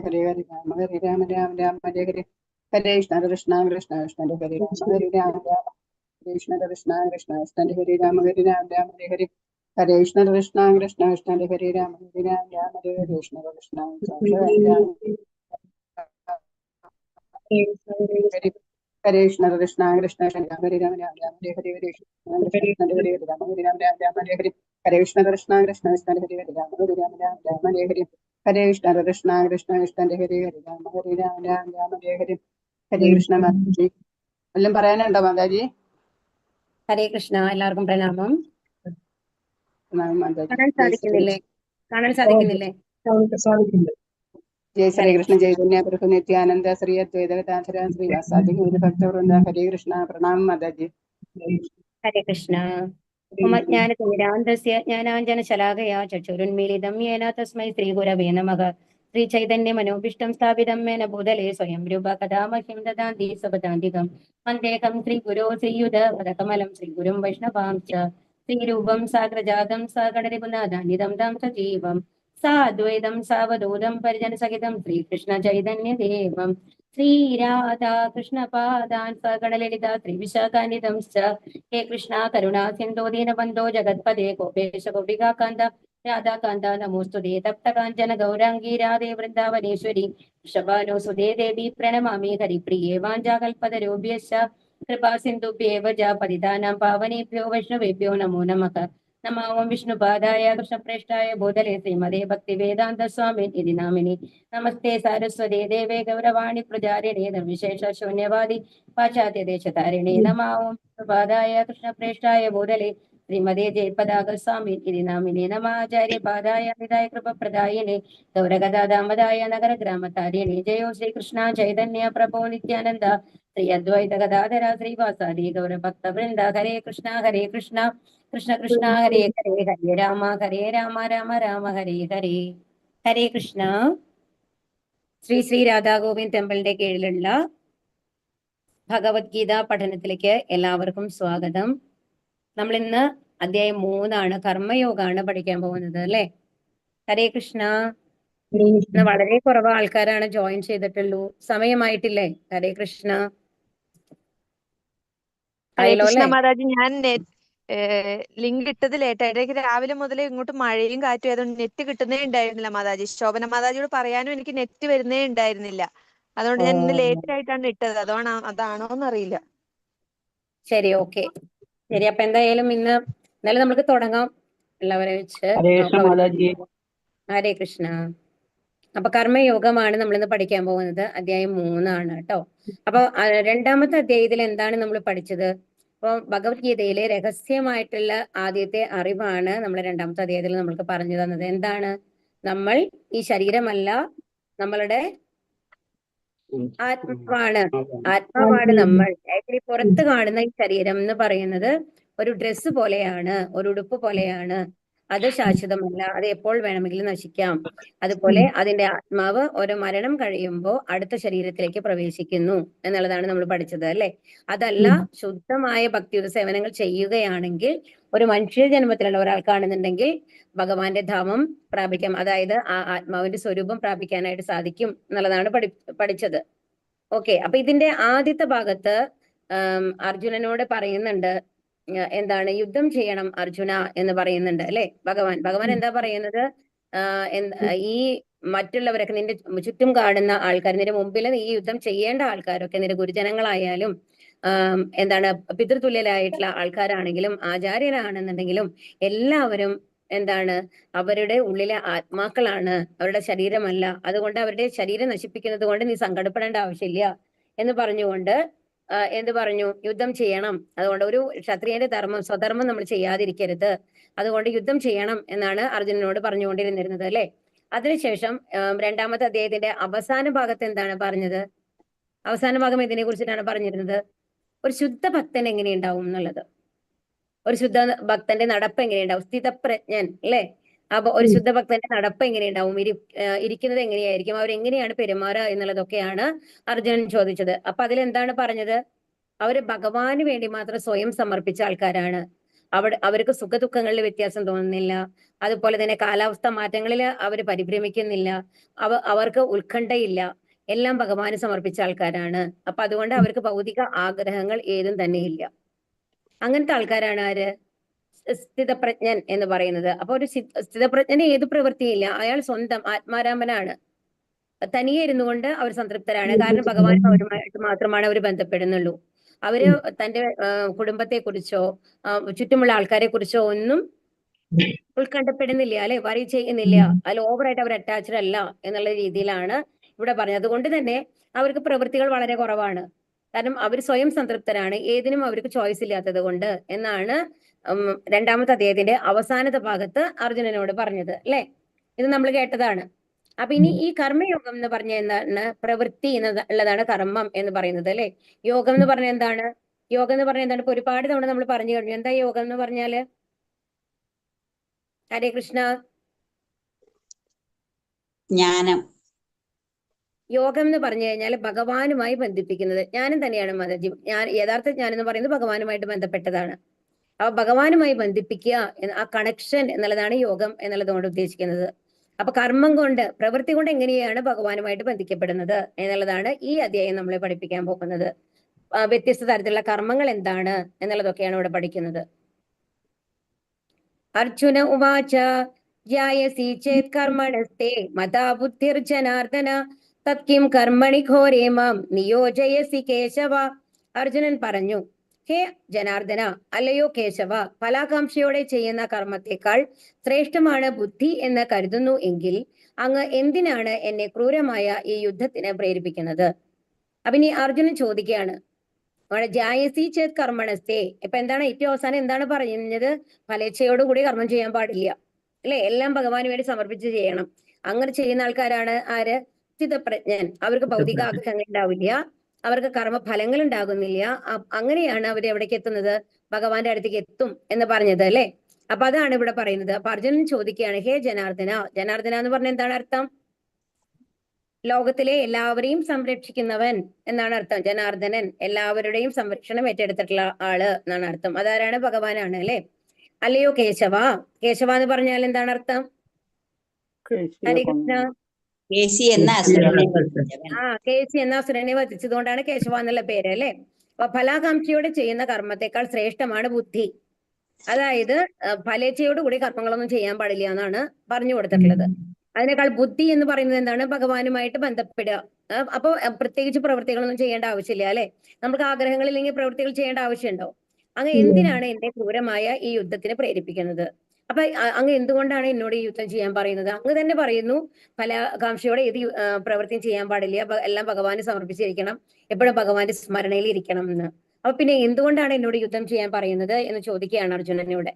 ഹരേ ഹരേ രാമ ഹരേ രാമ രാമ രാമ ഹരേ ഹരേ ഹരേ കൃഷ്ണ കൃഷ്ണ കൃഷ്ണ കൃഷ്ണ ഹരേ രാമ ഹരേ രാമ രാമ കൃഷ്ണ കൃഷ്ണ കൃഷ്ണ കൃഷ്ണ ഹരേ രാമ ഹരേ രാമ രാമ ഹരേ ഹരേ ഹരേ കൃഷ്ണ കൃഷ്ണ കൃഷ്ണ കൃഷ്ണ ഹരേ രാമ ഹരേ രാമ രാമ ഹരേ ഹരേ കൃഷ്ണ കൃഷ്ണ ഹരേ കൃഷ്ണ കൃഷ്ണ കൃഷ്ണ രാമ ഹരേ രാമ രാമ രാമ ഹരേ ഹരേ ഹരേ കൃഷ്ണ കൃഷ്ണ ഹരേ രാമ ഹരേ രാമ രാമ രാമ ഹരേ ഹരേ ഹരേ കൃഷ്ണ കൃഷ്ണ കൃഷ്ണ കൃഷ്ണ ഹരേ ഹരേ രാമ ഹരേ രാമ രാമ രാമ ഹരേ ഹരേ ഹരേ കൃഷ്ണ കൃഷ്ണ കൃഷ്ണ കൃഷ്ണ ഹരേ ഹരേ രാമ ഹരേ രാമ രാമ രാമ ഹരേ ഹരേ ഹരേ കൃഷ്ണ മാതാജി വല്ലതും പറയാനുണ്ടോ മാതാജി? ഹരേ കൃഷ്ണ, എല്ലാവർക്കും പ്രണാമം. മാതാജി കാണാൻ സാധിക്കുന്നില്ലേ? ജയ ശ്രീകൃഷ്ണ ചൈതന്യ പ്രഭു നിത്യാനന്ദ ശ്രീ അദ്വൈതഗതാധര ശ്രീവാസാദി ഭക്തവൃന്ദ ഹരേ കൃഷ്ണ പ്രണാമം മാതാജി. ഹരേ കൃഷ്ണ. ജ്ഞാനതിമിരാന്തസ്യ ജ്ഞാനാഞ്ജനശലാകയാ ചക്ഷുരുന്മീലിതം യേന തസ്മൈ ശ്രീഗുരവേ നമഃ. ശ്രീചൈതന്യ മനോഭീഷ്ടം സ്ഥാപിതം മേന ഭൂതലേ സ്വയം രൂപ കഥാ മഹ്യം ദദാന്തി സപദാന്തികം വന്ദേഹം ശ്രീഗുരോ ശ്രീയുത പദകമലം ശ്രീഗുരും വൈഷ്ണവാംശ്ച ശ്രീരൂപം സാഗ്രജാതം സഗണരിപുനാഥാനിതം തം സജീവം സാദ്വൈതം സാവധൂതം പരിജനസഹിതം ശ്രീകൃഷ്ണ ചൈതന്യദേവം ശ്രീരാധാ കൃഷ്ണപാദാൻ സഗണലളിതാ ശ്രീവിശാഖാനിതം ഹേ കൃഷ്ണ കരുണാ സിന്ധോ ദീനബന്ധോ ജഗത്പദേ ഗോപേശ ഗോപികാകാന്ത രാധാകാന്ത നമോസ്തുതേ തപ്തകാഞ്ചന ഗൗരാംഗീ രാധേ വൃന്ദാവനേശ്വരി വൃഷഭാനുസുതേ ദേവി പ്രണമാമി ഹരിപ്രിയേ വാഞ്ചാകൽപതരോഭ്യശ്ച കൃപാ സിന്ധുഭ്യേവ പതിതാനാം പാവനേഭ്യോ വൈഷ്ണവേഭ്യോ നമോ നമഃ. നമോ വിഷ്ണുപാദായ കൃഷ്ണപ്രേഷ്ഠായ ഭൂതലേ ശ്രീമതേ ഭക്തിവേദാന്ത സ്വാമി ഇതി നാമിനി. നമസ്തേ സാരസ്വതേ ദേവേ ഗൗരവാണി പ്രചാരിണേ നിർവിശേഷ ശൂന്യവാദി പാശ്ചാത്യദേശതാരിണേ. നമോ വിഷ്ണുപാദായ കൃഷ്ണപ്രേഷ്ഠായ ഭൂതലേ ശ്രീമതേ ജയപതാക സ്വാമി ഇതി നാമിനി. നമാചാര്യപാദായ വിദായ കൃപപ്രദായിനെ ഗൗരഗദാദാമദായ നഗരഗ്രാമതാരിണേ. ജയോ ശ്രീകൃഷ്ണ ചൈതന്യ പ്രഭോ നിത്യാനന്ദ ശ്രീ അദ്വൈത ഗദാധര ശ്രീവാസാദി ഗൗരഭക്തവൃന്ദ. ഹരേ കൃഷ്ണ കൃഷ്ണ കൃഷ്ണ ഹരേ ഹരേ ഹരേ രാമ രാമ രാമ ഹരേ ഹരേ. ഹരേ കൃഷ്ണ. ശ്രീ രാധാ ഗോവിന്ദ് ടെമ്പിളിന്റെ കീഴിലുള്ള ഭഗവത്ഗീത പഠനത്തിലേക്ക് എല്ലാവർക്കും സ്വാഗതം. നമ്മൾ ഇന്ന് അധ്യായം 3 കർമ്മയോഗമാണ് പഠിക്കാൻ പോകുന്നത് അല്ലെ. ഹരേ കൃഷ്ണ. വളരെ കുറവ് ആൾക്കാരാണ് ജോയിൻ ചെയ്തിട്ടുള്ളൂ. സമയമായിട്ടില്ലേ? ഹരേ കൃഷ്ണ. മാതാജി, ഞാൻ ലിങ്ക് ഇട്ടത് ലേറ്റായിട്ട്. രാവിലെ മുതലേ ഇങ്ങോട്ട് മഴയും കാറ്റും ആയതുകൊണ്ട് നെറ്റ് കിട്ടുന്നേ ഉണ്ടായിരുന്നില്ല മാതാജി. ശോഭന മാതാജിയോട് പറയാനും എനിക്ക് നെറ്റ് വരുന്നേ ഉണ്ടായിരുന്നില്ല. അതുകൊണ്ട് ഞാൻ ഇന്ന് ലേറ്റ് ആയിട്ടാണ് ഇട്ടത്. അതാണോന്നറിയില്ല. ശരി, ഓക്കെ, ശരി. അപ്പൊ എന്തായാലും എന്നാലും നമുക്ക് തുടങ്ങാം എല്ലാവരെ വെച്ച്. ഹരേ കൃഷ്ണ. അപ്പൊ കർമ്മയോഗമാണ് നമ്മളിന്ന് പഠിക്കാൻ പോകുന്നത്. അധ്യായം 3 കേട്ടോ. അപ്പൊ രണ്ടാമത്തെ അധ്യായത്തിൽ എന്താണ് നമ്മൾ പഠിച്ചത്? അപ്പൊ ഭഗവത്ഗീതയിലെ രഹസ്യമായിട്ടുള്ള ആദ്യത്തെ അറിവാണ് നമ്മൾ രണ്ടാമത്തെ അധ്യായത്തിൽ നമ്മൾക്ക് പറഞ്ഞു തന്നത്. എന്താണ്? നമ്മൾ ഈ ശരീരമല്ല, നമ്മളുടെ ആത്മാവാണ് നമ്മൾ. ആക്ച്വലി പുറത്ത് കാണുന്ന ഈ ശരീരം എന്ന് പറയുന്നത് ഒരു ഡ്രസ്സ് പോലെയാണ്, ഒരു ഉടുപ്പ് പോലെയാണ്. അത് ശാശ്വതമല്ല, അത് എപ്പോൾ വേണമെങ്കിലും നശിക്കാം. അതുപോലെ അതിന്റെ ആത്മാവ് ഒരു മരണം കഴിയുമ്പോൾ അടുത്ത ശരീരത്തിലേക്ക് പ്രവേശിക്കുന്നു എന്നുള്ളതാണ് നമ്മൾ പഠിച്ചത് അല്ലെ. അതല്ല, ശുദ്ധമായ ഭക്തിയുടെ സേവനങ്ങൾ ചെയ്യുകയാണെങ്കിൽ ഒരു മനുഷ്യ ജന്മത്തിലുള്ള ഒരാൾക്കാണെന്നുണ്ടെങ്കിൽ ഭഗവാന്റെ ധാമം പ്രാപിക്കാം. അതായത് ആ ആത്മാവിന്റെ സ്വരൂപം പ്രാപിക്കാനായിട്ട് സാധിക്കും എന്നുള്ളതാണ് പഠിച്ചത്. ഓക്കെ. അപ്പൊ ഇതിന്റെ ആദ്യത്തെ ഭാഗത്ത് അർജുനനോട് പറയുന്നുണ്ട്, എന്താണ്? യുദ്ധം ചെയ്യണം അർജുന എന്ന് പറയുന്നുണ്ട് അല്ലെ. ഭഗവാൻ എന്താ പറയുന്നത്? ഈ മറ്റുള്ളവരൊക്കെ, നിന്റെ ചുറ്റും കാണുന്ന ആൾക്കാർ, നിന്റെ മുമ്പിൽ ഈ യുദ്ധം ചെയ്യേണ്ട ആൾക്കാരൊക്കെ നിന്റെ ഗുരുജനങ്ങളായാലും എന്താണ് പിതൃതുല്യരായിട്ടുള്ള ആൾക്കാരാണെങ്കിലും ആചാര്യരാണെന്നുണ്ടെങ്കിലും എല്ലാവരും എന്താണ്, അവരുടെ ഉള്ളിലെ ആത്മാക്കളാണ്, അവരുടെ ശരീരമല്ല. അതുകൊണ്ട് അവരുടെ ശരീരം നശിപ്പിക്കുന്നത് കൊണ്ട് നീ സങ്കടപ്പെടേണ്ട ആവശ്യമില്ല എന്ന് പറഞ്ഞുകൊണ്ട് എന്ത് പറഞ്ഞു? യുദ്ധം ചെയ്യണം. അതുകൊണ്ട് ഒരു ക്ഷത്രിയന്റെ സ്വധർമ്മം നമ്മൾ ചെയ്യാതിരിക്കരുത്. അതുകൊണ്ട് യുദ്ധം ചെയ്യണം എന്നാണ് അർജുനനോട് പറഞ്ഞുകൊണ്ടിരുന്നിരുന്നത് അല്ലെ. അതിനുശേഷം രണ്ടാമത്തെ അധ്യായത്തിന്റെ അവസാന ഭാഗത്ത് എന്താണ് പറഞ്ഞത്? അവസാന ഭാഗം ഇതിനെ കുറിച്ചിട്ടാണ് പറഞ്ഞിരുന്നത്. ഒരു ശുദ്ധ ഭക്തൻ എങ്ങനെയുണ്ടാവും എന്നുള്ളത്. ഒരു ശുദ്ധ ഭക്തന്റെ നടപ്പ് എങ്ങനെയുണ്ടാവും? സ്ഥിതപ്രജ്ഞൻ അല്ലെ. അപ്പൊ ഒരു ശുദ്ധ ഭക്തന്റെ നടപ്പ് എങ്ങനെയുണ്ടാവും? ഇരിക്കുന്നത് എങ്ങനെയായിരിക്കും? അവരെങ്ങനെയാണ് പെരുമാറുക എന്നുള്ളതൊക്കെയാണ് അർജുനൻ ചോദിച്ചത്. അപ്പൊ അതിലെന്താണ് പറഞ്ഞത്? അവര് ഭഗവാന് വേണ്ടി മാത്രം സ്വയം സമർപ്പിച്ച ആൾക്കാരാണ്. അവർക്ക് സുഖദുഃഖങ്ങളിൽ വ്യത്യാസം തോന്നുന്നില്ല. അതുപോലെ തന്നെ കാലാവസ്ഥ മാറ്റങ്ങളിൽ അവർ പരിഭ്രമിക്കുന്നില്ല. അവർക്ക് ഉത്കണ്ഠയില്ല. എല്ലാം ഭഗവാന് സമർപ്പിച്ച ആൾക്കാരാണ്. അപ്പൊ അതുകൊണ്ട് അവർക്ക് ഭൗതിക ആഗ്രഹങ്ങൾ ഏതും തന്നെ ഇല്ല. അങ്ങനത്തെ ആൾക്കാരാണ് ആര്? സ്ഥിതപ്രജ്ഞൻ എന്ന് പറയുന്നത്. അപ്പൊ ഒരു സ്ഥിതപ്രജ്ഞന് ഏത് പ്രവൃത്തിയില്ല. അയാൾ സ്വന്തം ആത്മാരാമനാണ്. തനിയെ ഇരുന്നു കൊണ്ട് അവർ സംതൃപ്തരാണ്. കാരണം ഭഗവാനുമായിട്ട് മാത്രമാണ് അവർ ബന്ധപ്പെടുന്നുള്ളൂ. അവര് തന്റെ കുടുംബത്തെ കുറിച്ചോ ചുറ്റുമുള്ള ആൾക്കാരെ കുറിച്ചോ ഒന്നും ഉത്കണ്ഠപ്പെടുന്നില്ല, അല്ലെ, വറി ചെയ്യുന്നില്ല. അതിൽ ഓവറായിട്ട് അവർ അറ്റാച്ച്ഡ് അല്ല എന്നുള്ള രീതിയിലാണ് ഇവിടെ പറഞ്ഞത്. അതുകൊണ്ട് തന്നെ അവർക്ക് പ്രവൃത്തികൾ വളരെ കുറവാണ്. കാരണം അവർ സ്വയം സംതൃപ്തരാണ്, ഏതിനും അവർക്ക് ചോയ്സ് ഇല്ലാത്തത് കൊണ്ട് എന്നാണ് രണ്ടാമത്തെ അധ്യായത്തിന്റെ അവസാനത്തെ ഭാഗത്ത് അർജുനനോട് പറഞ്ഞത്, അല്ലെ. ഇത് നമ്മൾ കേട്ടതാണ്. അപ്പൊ ഇനി ഈ കർമ്മയോഗം എന്ന് പറഞ്ഞ എന്താണ്? പ്രവൃത്തി എന്നുള്ളതാണ് കർമ്മം എന്ന് പറയുന്നത്, അല്ലെ. യോഗം എന്ന് പറഞ്ഞ എന്താണ്? യോഗം എന്ന് പറഞ്ഞ എന്താണ്? ഇപ്പൊ ഒരുപാട് തവണ നമ്മൾ പറഞ്ഞു കഴിഞ്ഞു. എന്താ യോഗം എന്ന് പറഞ്ഞാല്? ഹരേ കൃഷ്ണ. ജ്ഞാനം. യോഗം എന്ന് പറഞ്ഞു കഴിഞ്ഞാൽ ഭഗവാനുമായി ബന്ധിപ്പിക്കുന്നത്. ജ്ഞാനം തന്നെയാണ് മാതാജി. യഥാർത്ഥ ജ്ഞാനം എന്ന് പറയുന്നത് ഭഗവാനുമായിട്ട് ബന്ധപ്പെട്ടതാണ്. അപ്പൊ ഭഗവാനുമായി ബന്ധിപ്പിക്കുക, ആ കണക്ഷൻ എന്നുള്ളതാണ് യോഗം എന്നുള്ളതുകൊണ്ട് ഉദ്ദേശിക്കുന്നത്. അപ്പൊ കർമ്മം കൊണ്ട്, പ്രവൃത്തി കൊണ്ട് എങ്ങനെയാണ് ഭഗവാനുമായിട്ട് ബന്ധിക്കപ്പെടുന്നത് എന്നുള്ളതാണ് ഈ അധ്യായം നമ്മളെ പഠിപ്പിക്കാൻ പോകുന്നത്. വ്യത്യസ്ത തരത്തിലുള്ള കർമ്മങ്ങൾ എന്താണ് എന്നുള്ളതൊക്കെയാണ് ഇവിടെ പഠിക്കുന്നത്. അർജുന ഉവാച ജ്യായസി ചേത് കർമ്മണസ്തേ മതാ ബുദ്ധിർജനാർദ്ദന തത്കിം കർമ്മണി ഘോരേ മാം നിയോജയസി കേശവ. അർജുനൻ പറഞ്ഞു, ഹേ ജനാർദ്ദന, അല്ലയോ കേശവ, ഫലാകാംക്ഷയോടെ ചെയ്യുന്ന കർമ്മത്തെക്കാൾ ശ്രേഷ്ഠമാണ് ബുദ്ധി എന്ന് കരുതുന്നു എങ്കിൽ അങ്ങ് എന്തിനാണ് എന്നെ ക്രൂരമായ ഈ യുദ്ധത്തിന് പ്രേരിപ്പിക്കുന്നത്? അപ്പൊ ഇനി അർജുനൻ ചോദിക്കുകയാണ്, ജായസി ചേത് കർമ്മണസ്തേ. ഇപ്പൊ എന്താണ് ഏറ്റവും അവസാനം എന്താണ് പറയുന്നത്? ഫലേച്ഛയോടുകൂടി കർമ്മം ചെയ്യാൻ പാടില്ല, അല്ലെ. എല്ലാം ഭഗവാന് വേണ്ടി സമർപ്പിച്ച് ചെയ്യണം. അങ്ങനെ ചെയ്യുന്ന ആൾക്കാരാണ് ആര്? സ്ഥിതപ്രജ്ഞൻ. അവർക്ക് ഭൗതിക ആഗ്രഹങ്ങൾ ഉണ്ടാവില്ല, അവർക്ക് കർമ്മഫലങ്ങൾ ഉണ്ടാകുന്നില്ല. അങ്ങനെയാണ് അവർ എവിടേക്ക് എത്തുന്നത്? ഭഗവാന്റെ അടുത്തേക്ക് എത്തും എന്ന് പറഞ്ഞത്, അല്ലെ. അപ്പൊ അതാണ് ഇവിടെ പറയുന്നത്. അപ്പൊ അർജുനൻ ചോദിക്കുകയാണ്, ഹേ ജനാർദ്ദന. ജനാർദ്ദന എന്ന് പറഞ്ഞ എന്താണ് അർത്ഥം? ലോകത്തിലെ എല്ലാവരെയും സംരക്ഷിക്കുന്നവൻ എന്നാണ് അർത്ഥം. ജനാർദ്ദനൻ, എല്ലാവരുടെയും സംരക്ഷണം ഏറ്റെടുത്തിട്ടുള്ള ആള് എന്നാണ് അർത്ഥം. അതാരാണ്? ഭഗവാനാണ്, അല്ലെ. അല്ലയോ കേശവ. കേശവ എന്ന് പറഞ്ഞാൽ എന്താണ് അർത്ഥം? ഹരേ കൃഷ്ണ. കേശി എന്ന അസുരനെ കേശി എന്ന അസുരനെ വധിച്ചതുകൊണ്ടാണ് കേശവ എന്നുള്ള പേര്, അല്ലെ. അപ്പൊ ഫലാകാംക്ഷയോടെ ചെയ്യുന്ന കർമ്മത്തെക്കാൾ ശ്രേഷ്ഠമാണ് ബുദ്ധി. അതായത് ഫലേച്ഛയോടുകൂടി കർമ്മങ്ങളൊന്നും ചെയ്യാൻ പാടില്ല എന്നാണ് പറഞ്ഞു കൊടുത്തിട്ടുള്ളത്. അതിനേക്കാൾ ബുദ്ധി എന്ന് പറയുന്നത് എന്താണ്? ഭഗവാനുമായിട്ട് ബന്ധപ്പെടുക. അപ്പൊ പ്രത്യേകിച്ച് പ്രവൃത്തികളൊന്നും ചെയ്യേണ്ട ആവശ്യമില്ല, അല്ലെ. നമുക്ക് ആഗ്രഹങ്ങളില്ലെങ്കിൽ പ്രവൃത്തികൾ ചെയ്യേണ്ട ആവശ്യമുണ്ടോ? അങ്ങ് എന്തിനാണ് എന്നെ ക്രൂരമായ ഈ യുദ്ധത്തിന് പ്രേരിപ്പിക്കുന്നത്? അപ്പൊ അങ്ങ് എന്തുകൊണ്ടാണ് എന്നോട് ഈ യുദ്ധം ചെയ്യാൻ പറയുന്നത്? അങ്ങ് തന്നെ പറയുന്നു ഫലാകാംക്ഷയോടെ ഏത് പ്രവൃത്തിയും ചെയ്യാൻ പാടില്ല, എല്ലാം ഭഗവാന് സമർപ്പിച്ചിരിക്കണം, എപ്പോഴും ഭഗവാന്റെ സ്മരണയിൽ ഇരിക്കണം എന്ന്. അപ്പൊ പിന്നെ എന്തുകൊണ്ടാണ് എന്നോട് യുദ്ധം ചെയ്യാൻ പറയുന്നത് എന്ന് ചോദിക്കുകയാണ് അർജുനനോട്.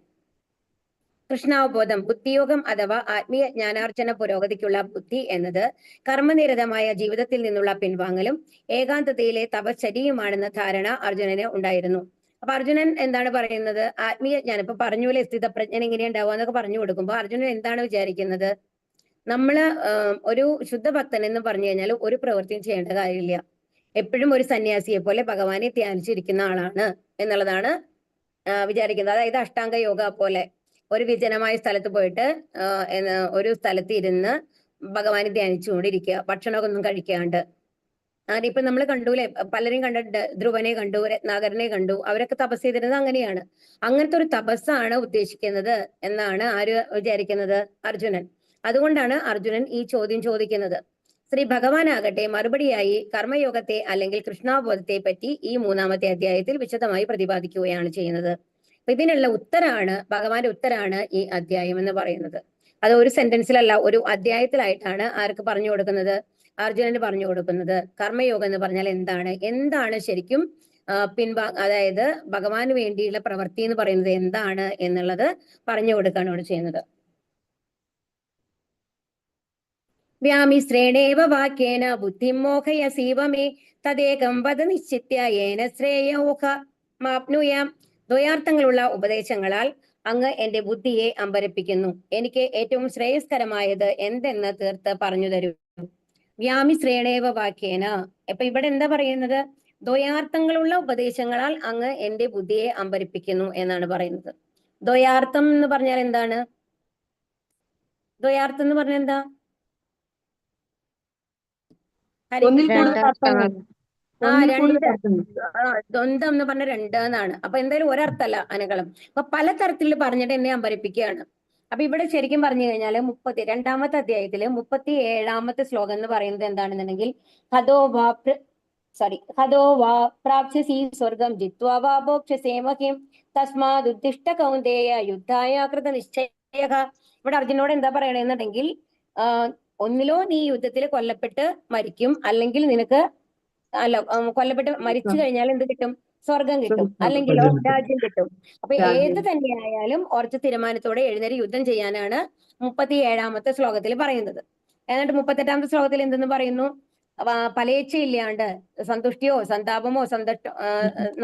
കൃഷ്ണാവബോധം. ബുദ്ധിയോഗം അഥവാ ആത്മീയ ജ്ഞാനാർജന പുരോഗതിക്കുള്ള ബുദ്ധി എന്നത് കർമ്മനിരതമായ ജീവിതത്തിൽ നിന്നുള്ള പിൻവാങ്ങലും ഏകാന്തതയിലെ തപശ്ചര്യയുമാണെന്ന ധാരണ അർജുനന് ഉണ്ടായിരുന്നു. അപ്പൊ അർജുനൻ എന്താണ് പറയുന്നത്? ആത്മീയ ജ്ഞാനം, ഇപ്പൊ പറഞ്ഞൂലെ സ്ഥിതപ്രജ്ഞൻ എങ്ങനെയുണ്ടാവുക എന്നൊക്കെ പറഞ്ഞു കൊടുക്കുമ്പോൾ അർജുനൻ എന്താണ് വിചാരിക്കുന്നത്? നമ്മള് ഒരു ശുദ്ധഭക്തൻ എന്ന് പറഞ്ഞു കഴിഞ്ഞാൽ ഒരു പ്രവൃത്തിയും ചെയ്യേണ്ട കാര്യമില്ല, എപ്പോഴും ഒരു സന്യാസിയെ പോലെ ഭഗവാനെ ധ്യാനിച്ചിരിക്കുന്ന ആളാണ് എന്നുള്ളതാണ് വിചാരിക്കുന്നത്. അതായത് അഷ്ടാംഗ യോഗ പോലെ ഒരു വിജനമായ സ്ഥലത്ത് പോയിട്ട് ഒരു സ്ഥലത്ത് ഇരുന്ന് ഭഗവാനെ ധ്യാനിച്ചുകൊണ്ടിരിക്കുക, ഭക്ഷണമൊക്കെ ഒന്നും കഴിക്കാണ്ട്. ഇപ്പൊ നമ്മൾ കണ്ടുല്ലേ, പലരെയും കണ്ടിട്ട്, ധ്രുവനെ കണ്ടു, രത്നാകരനെ കണ്ടു, അവരൊക്കെ തപസ് ചെയ്തിരുന്നത് അങ്ങനെയാണ്. അങ്ങനത്തെ ഒരു തപസ്സാണ് ഉദ്ദേശിക്കുന്നത് എന്നാണ് ആര് വിചാരിക്കുന്നത്? അർജുനൻ. അതുകൊണ്ടാണ് അർജുനൻ ഈ ചോദ്യം ചോദിക്കുന്നത്. ശ്രീ ഭഗവാനാകട്ടെ മറുപടിയായി കർമ്മയോഗത്തെ അല്ലെങ്കിൽ കൃഷ്ണാവബോധത്തെ പറ്റി ഈ 3-ാമത്തെ അധ്യായത്തിൽ വിശദമായി പ്രതിപാദിക്കുകയാണ് ചെയ്യുന്നത്. അപ്പൊ ഇതിനുള്ള ഉത്തരാണ്, ഭഗവാന്റെ ഉത്തരാണ് ഈ അധ്യായം എന്ന് പറയുന്നത്. അത് ഒരു സെന്റൻസിലല്ല, ഒരു അധ്യായത്തിലായിട്ടാണ് ആർക്ക് പറഞ്ഞു കൊടുക്കുന്നത്? അർജുനന് പറഞ്ഞു കൊടുക്കുന്നത്. കർമ്മയോഗം എന്ന് പറഞ്ഞാൽ എന്താണ് ശരിക്കും അതായത് ഭഗവാന് വേണ്ടിയുള്ള പ്രവൃത്തി എന്ന് പറയുന്നത് എന്താണ് എന്നുള്ളത് പറഞ്ഞു കൊടുക്കുകയാണ് ഇവിടെ ചെയ്യുന്നത്. വ്യാമിശ്രേണേവ വാക്യേന ബുദ്ധിം മോഹയസീവ മേ തദേകം വദ നിശ്ചിത്യ യേന ശ്രേയോഹമാപ്നുയാം. ദ്വയാർത്ഥങ്ങളുള്ള ഉപദേശങ്ങളാൽ അങ്ങ് എന്റെ ബുദ്ധിയെ അമ്പരപ്പിക്കുന്നു. എനിക്ക് ഏറ്റവും ശ്രേയസ്കരമായത് എന്തെന്ന് തീർത്ത് പറഞ്ഞു തരൂ. വ്യാമിശ്രേണേവ വാക്യേന. ഇപ്പൊ ഇവിടെ എന്താ പറയുന്നത്? ദ്വയാർത്ഥങ്ങളുള്ള ഉപദേശങ്ങളാൽ അങ്ങ് എന്റെ ബുദ്ധിയെ അമ്പരിപ്പിക്കുന്നു എന്നാണ് പറയുന്നത്. ദ്വയാർത്ഥം എന്ന് പറഞ്ഞാൽ എന്താണ്? ദ്വയാർത്ഥം എന്ന് പറഞ്ഞാൽ എന്താ? ഒന്നിൽ ഹരികൃഷ്ണ. കൂടുതൽ അർത്ഥങ്ങൾ. ആ ഒന്നിൽ കൂടുതൽ രണ്ട്. അർത്ഥങ്ങൾ. ദ്വന്ദ്ം എന്ന് പറഞ്ഞ രണ്ട് എന്നാണ്. അപ്പൊ എന്തായാലും ഒരർത്ഥമല്ല അനകളം. അപ്പൊ പല തരത്തിൽ പറഞ്ഞിട്ട് എന്നെ അമ്പരിപ്പിക്കുകയാണ്. അപ്പൊ ഇവിടെ ശരിക്കും പറഞ്ഞു കഴിഞ്ഞാല് 32-ാമത്തെ അധ്യായത്തില് 37-ാമത്തെ ശ്ലോകം എന്ന് പറയുന്നത് എന്താണെന്നുണ്ടെങ്കിൽ ഹതോ വാ പ്രാപ്സ്യസി സ്വർഗം ജിത്വാ വാ ഭോക്ഷ്യസേ മഹീം തസ്മാദുദ്ദിഷ്ട കൗന്ദേയ യുദ്ധായ കൃത നിശ്ചയഃ. ഇവിടെ അർജുനോട് എന്താ പറയണെന്നുണ്ടെങ്കിൽ ഒന്നിലോ നീ യുദ്ധത്തിൽ കൊല്ലപ്പെട്ട് മരിക്കും, അല്ലെങ്കിൽ നിനക്ക് കൊല്ലപ്പെട്ട് മരിച്ചു കഴിഞ്ഞാൽ എന്ത് കിട്ടും? സ്വർഗം കിട്ടും, അല്ലെങ്കിലോ രാജ്യം കിട്ടും. അപ്പൊ ഏത് തന്നെയായാലും ഉറച്ച തീരുമാനത്തോടെ എഴുന്നേറ്റ് യുദ്ധം ചെയ്യാനാണ് 37-ാമത്തെ ശ്ലോകത്തിൽ പറയുന്നത്. എന്നിട്ട് 38-ാമത്തെ ശ്ലോകത്തിൽ എന്തെന്ന് പറയുന്നു? ഫലേച്ഛയില്ലാണ്ട് സന്തുഷ്ടിയോ സന്താപമോ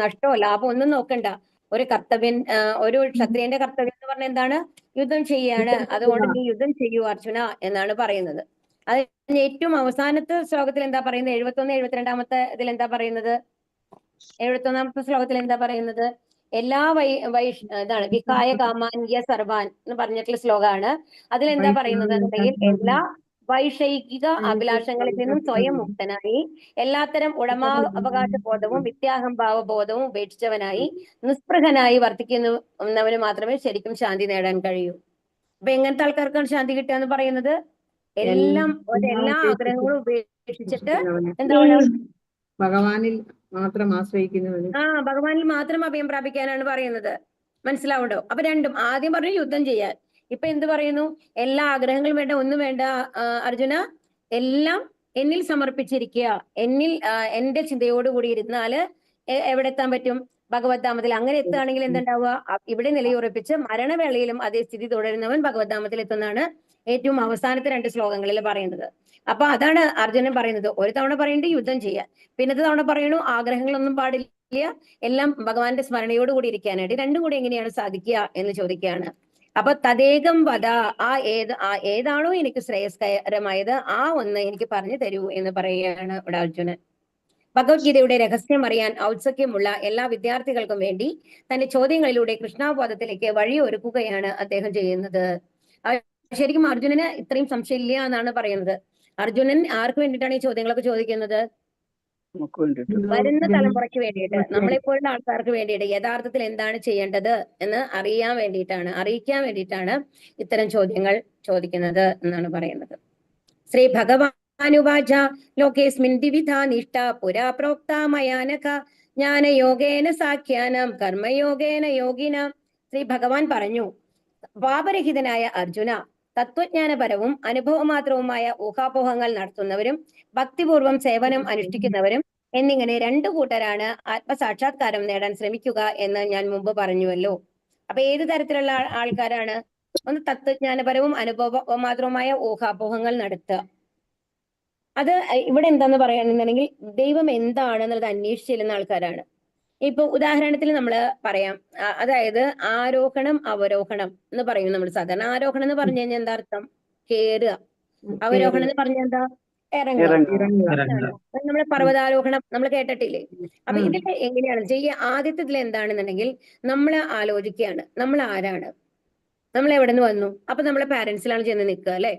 നഷ്ടമോ ലാഭമോ ഒന്നും നോക്കണ്ട. ഒരു ഒരു ക്ഷത്രിയന്റെ കർത്തവ്യം എന്ന് പറഞ്ഞാൽ എന്താണ്? യുദ്ധം ചെയ്യാണ്. അതുകൊണ്ട് നീ യുദ്ധം ചെയ്യൂ അർജുന എന്നാണ് പറയുന്നത്. അത് ഏറ്റവും അവസാനത്തെ ശ്ലോകത്തിൽ എന്താ പറയുന്നത്? 71-72-ാമത്തെ ഇതിൽ എന്താ പറയുന്നത്? 71-ാമത്തെ ശ്ലോകത്തിൽ എന്താ പറയുന്നത്? എല്ലാ ഇതാണ് വികായ കാമാന്യ സർവാൻ എന്ന് പറഞ്ഞിട്ടുള്ള ശ്ലോകമാണ്. അതിലെന്താ പറയുന്നത് എന്നുണ്ടെങ്കിൽ എല്ലാ വൈഷയിക അഭിലാഷങ്ങളിൽ നിന്നും സ്വയം മുക്തനായി എല്ലാത്തരം ഉടമാവകാശ ബോധവും വിദ്യാഹംഭാവ ബോധവും ഉപേക്ഷിച്ചവനായി നിസ്പൃഹനായി വർത്തിക്കുന്നവന് മാത്രമേ ശരിക്കും ശാന്തി നേടാൻ കഴിയൂ. അപ്പൊ എങ്ങനത്തെ ആൾക്കാർക്കാണ് ശാന്തി കിട്ടുക എന്ന് പറയുന്നത്? എല്ലാ ആഗ്രഹങ്ങളും ഉപേക്ഷിച്ചിട്ട് എന്താവണം? ഭഗവാനിൽ മാത്രം ആശ്രയിക്കുന്നവന്. ഭഗവാനിൽ മാത്രം അഭയം പ്രാപിക്കാനാണ് പറയുന്നത്. മനസ്സിലാവുണ്ടോ? അപ്പൊ രണ്ടും. ആദ്യം പറഞ്ഞു യുദ്ധം ചെയ്യാൻ. ഇപ്പൊ എന്ത് പറയുന്നു? എല്ലാ ആഗ്രഹങ്ങളും വേണ്ട, ഒന്നും വേണ്ട അർജുന, എല്ലാം എന്നിൽ സമർപ്പിച്ചിരിക്കുക. എന്റെ ചിന്തയോടുകൂടി ഇരുന്നാല് എവിടെ എത്താൻ പറ്റും? ഭഗവത്ധാമത്തിൽ. അങ്ങനെ എത്തുകയാണെങ്കിൽ എന്തുണ്ടാവുക? ഇവിടെ നിലയുറപ്പിച്ച് മരണവേളയിലും അതേ സ്ഥിതി തുടരുന്നവൻ ഭഗവത്ധാമത്തിൽ എത്തുന്നതാണ് ഏറ്റവും അവസാനത്തെ 2 ശ്ലോകങ്ങളിൽ പറയുന്നത്. അപ്പൊ അതാണ് അർജുനൻ പറയുന്നത്. ഒരു തവണ പറയുന്നത് യുദ്ധം ചെയ്യാൻ, പിന്നത്തെ തവണ പറയണു ആഗ്രഹങ്ങളൊന്നും പാടില്ല, എല്ലാം ഭഗവാന്റെ സ്മരണയോടുകൂടി ഇരിക്കാനായിട്ട്. രണ്ടും കൂടി എങ്ങനെയാണ് സാധിക്കുക എന്ന് ചോദിക്കുകയാണ്. അപ്പൊ തദേകം വധ, ഏതാണോ എനിക്ക് ശ്രേയസ്കരമായത് ആ ഒന്ന് എനിക്ക് പറഞ്ഞു തരൂ എന്ന് പറയുകയാണ് ഇവിടെ അർജുനൻ. ഭഗവത്ഗീതയുടെ രഹസ്യം അറിയാൻ ഔത്സുക്യമുള്ള എല്ലാ വിദ്യാർത്ഥികൾക്കും വേണ്ടി തന്റെ ചോദ്യങ്ങളിലൂടെ കൃഷ്ണാവബോധത്തിലേക്ക് വഴിയൊരുക്കുകയാണ് അദ്ദേഹം ചെയ്യുന്നത്. ശരിക്കും അർജുനന് ഇത്രയും സംശയമില്ല എന്നാണ് പറയുന്നത്. അർജുനൻ ആർക്ക് വേണ്ടിയിട്ടാണ് ഈ ചോദ്യങ്ങളൊക്കെ ചോദിക്കുന്നത്? വരുന്ന തലമുറയ്ക്ക് വേണ്ടിയിട്ട്, നമ്മളെപ്പോലുള്ള ആൾക്കാർക്ക് വേണ്ടിയിട്ട് യഥാർത്ഥത്തിൽ എന്താണ് ചെയ്യേണ്ടത് എന്ന് അറിയിക്കാൻ വേണ്ടിയിട്ടാണ് ഇത്തരം ചോദ്യങ്ങൾ ചോദിക്കുന്നത് എന്നാണ് പറയുന്നത്. ശ്രീ ഭഗവാനുവാച ലോകേസ്മിൻ ദ്വിവിധാ നിഷ്ഠ പുരാ പ്രോക്താ മയാ നഘ ജ്ഞാനയോഗേന സാഖ്യാനം കർമ്മയോഗേന യോഗിന. ശ്രീ ഭഗവാൻ പറഞ്ഞു, പാപരഹിതനായ അർജുന, തത്വജ്ഞാനപരവും അനുഭവമാത്രവുമായ ഊഹാപോഹങ്ങൾ നടത്തുന്നവരും ഭക്തിപൂർവം സേവനം അനുഷ്ഠിക്കുന്നവരും എന്നിങ്ങനെ 2 കൂട്ടരാണ് ആത്മസാക്ഷാത്കാരം നേടാൻ ശ്രമിക്കുക എന്ന് ഞാൻ മുമ്പ് പറഞ്ഞുവല്ലോ. അപ്പൊ ഏത് തരത്തിലുള്ള ആൾക്കാരാണ്? ഒന്ന് തത്വജ്ഞാനപരവും അനുഭവമാത്രവുമായ ഊഹാപോഹങ്ങൾ നടത്തുക. അത് ഇവിടെ എന്താന്ന് പറയാന്നുണ്ടെങ്കിൽ ദൈവം എന്താണെന്നുള്ളത് അന്വേഷിച്ച് ചെല്ലുന്ന ആൾക്കാരാണ്. ഇപ്പൊ ഉദാഹരണത്തിന് നമ്മൾ പറയാം, അതായത് ആരോഹണം അവരോഹണം എന്ന് പറയും നമ്മൾ സാധാരണ. ആരോഹണം എന്ന് പറഞ്ഞു കഴിഞ്ഞാൽ എന്താ അർത്ഥം? കേറുക. അവരോഹണം എന്ന് പറഞ്ഞാൽ എന്താ? ഇറങ്ങുക. നമ്മൾ പർവ്വതാരോഹണം നമ്മൾ കേട്ടിട്ടില്ലേ? അപ്പൊ ഇതിൽ എങ്ങനെയാണ് ആദ്യത്തെ ഇതിൽ എന്താണെന്നുണ്ടെങ്കിൽ നമ്മൾ ആലോചിക്കുകയാണ്, നമ്മൾ ആരാണ്, നമ്മൾ എവിടെ നിന്ന് വന്നു. അപ്പൊ നമ്മളെ പാരന്റ്സിലാണ് ചെന്ന് നിൽക്കുക അല്ലെ?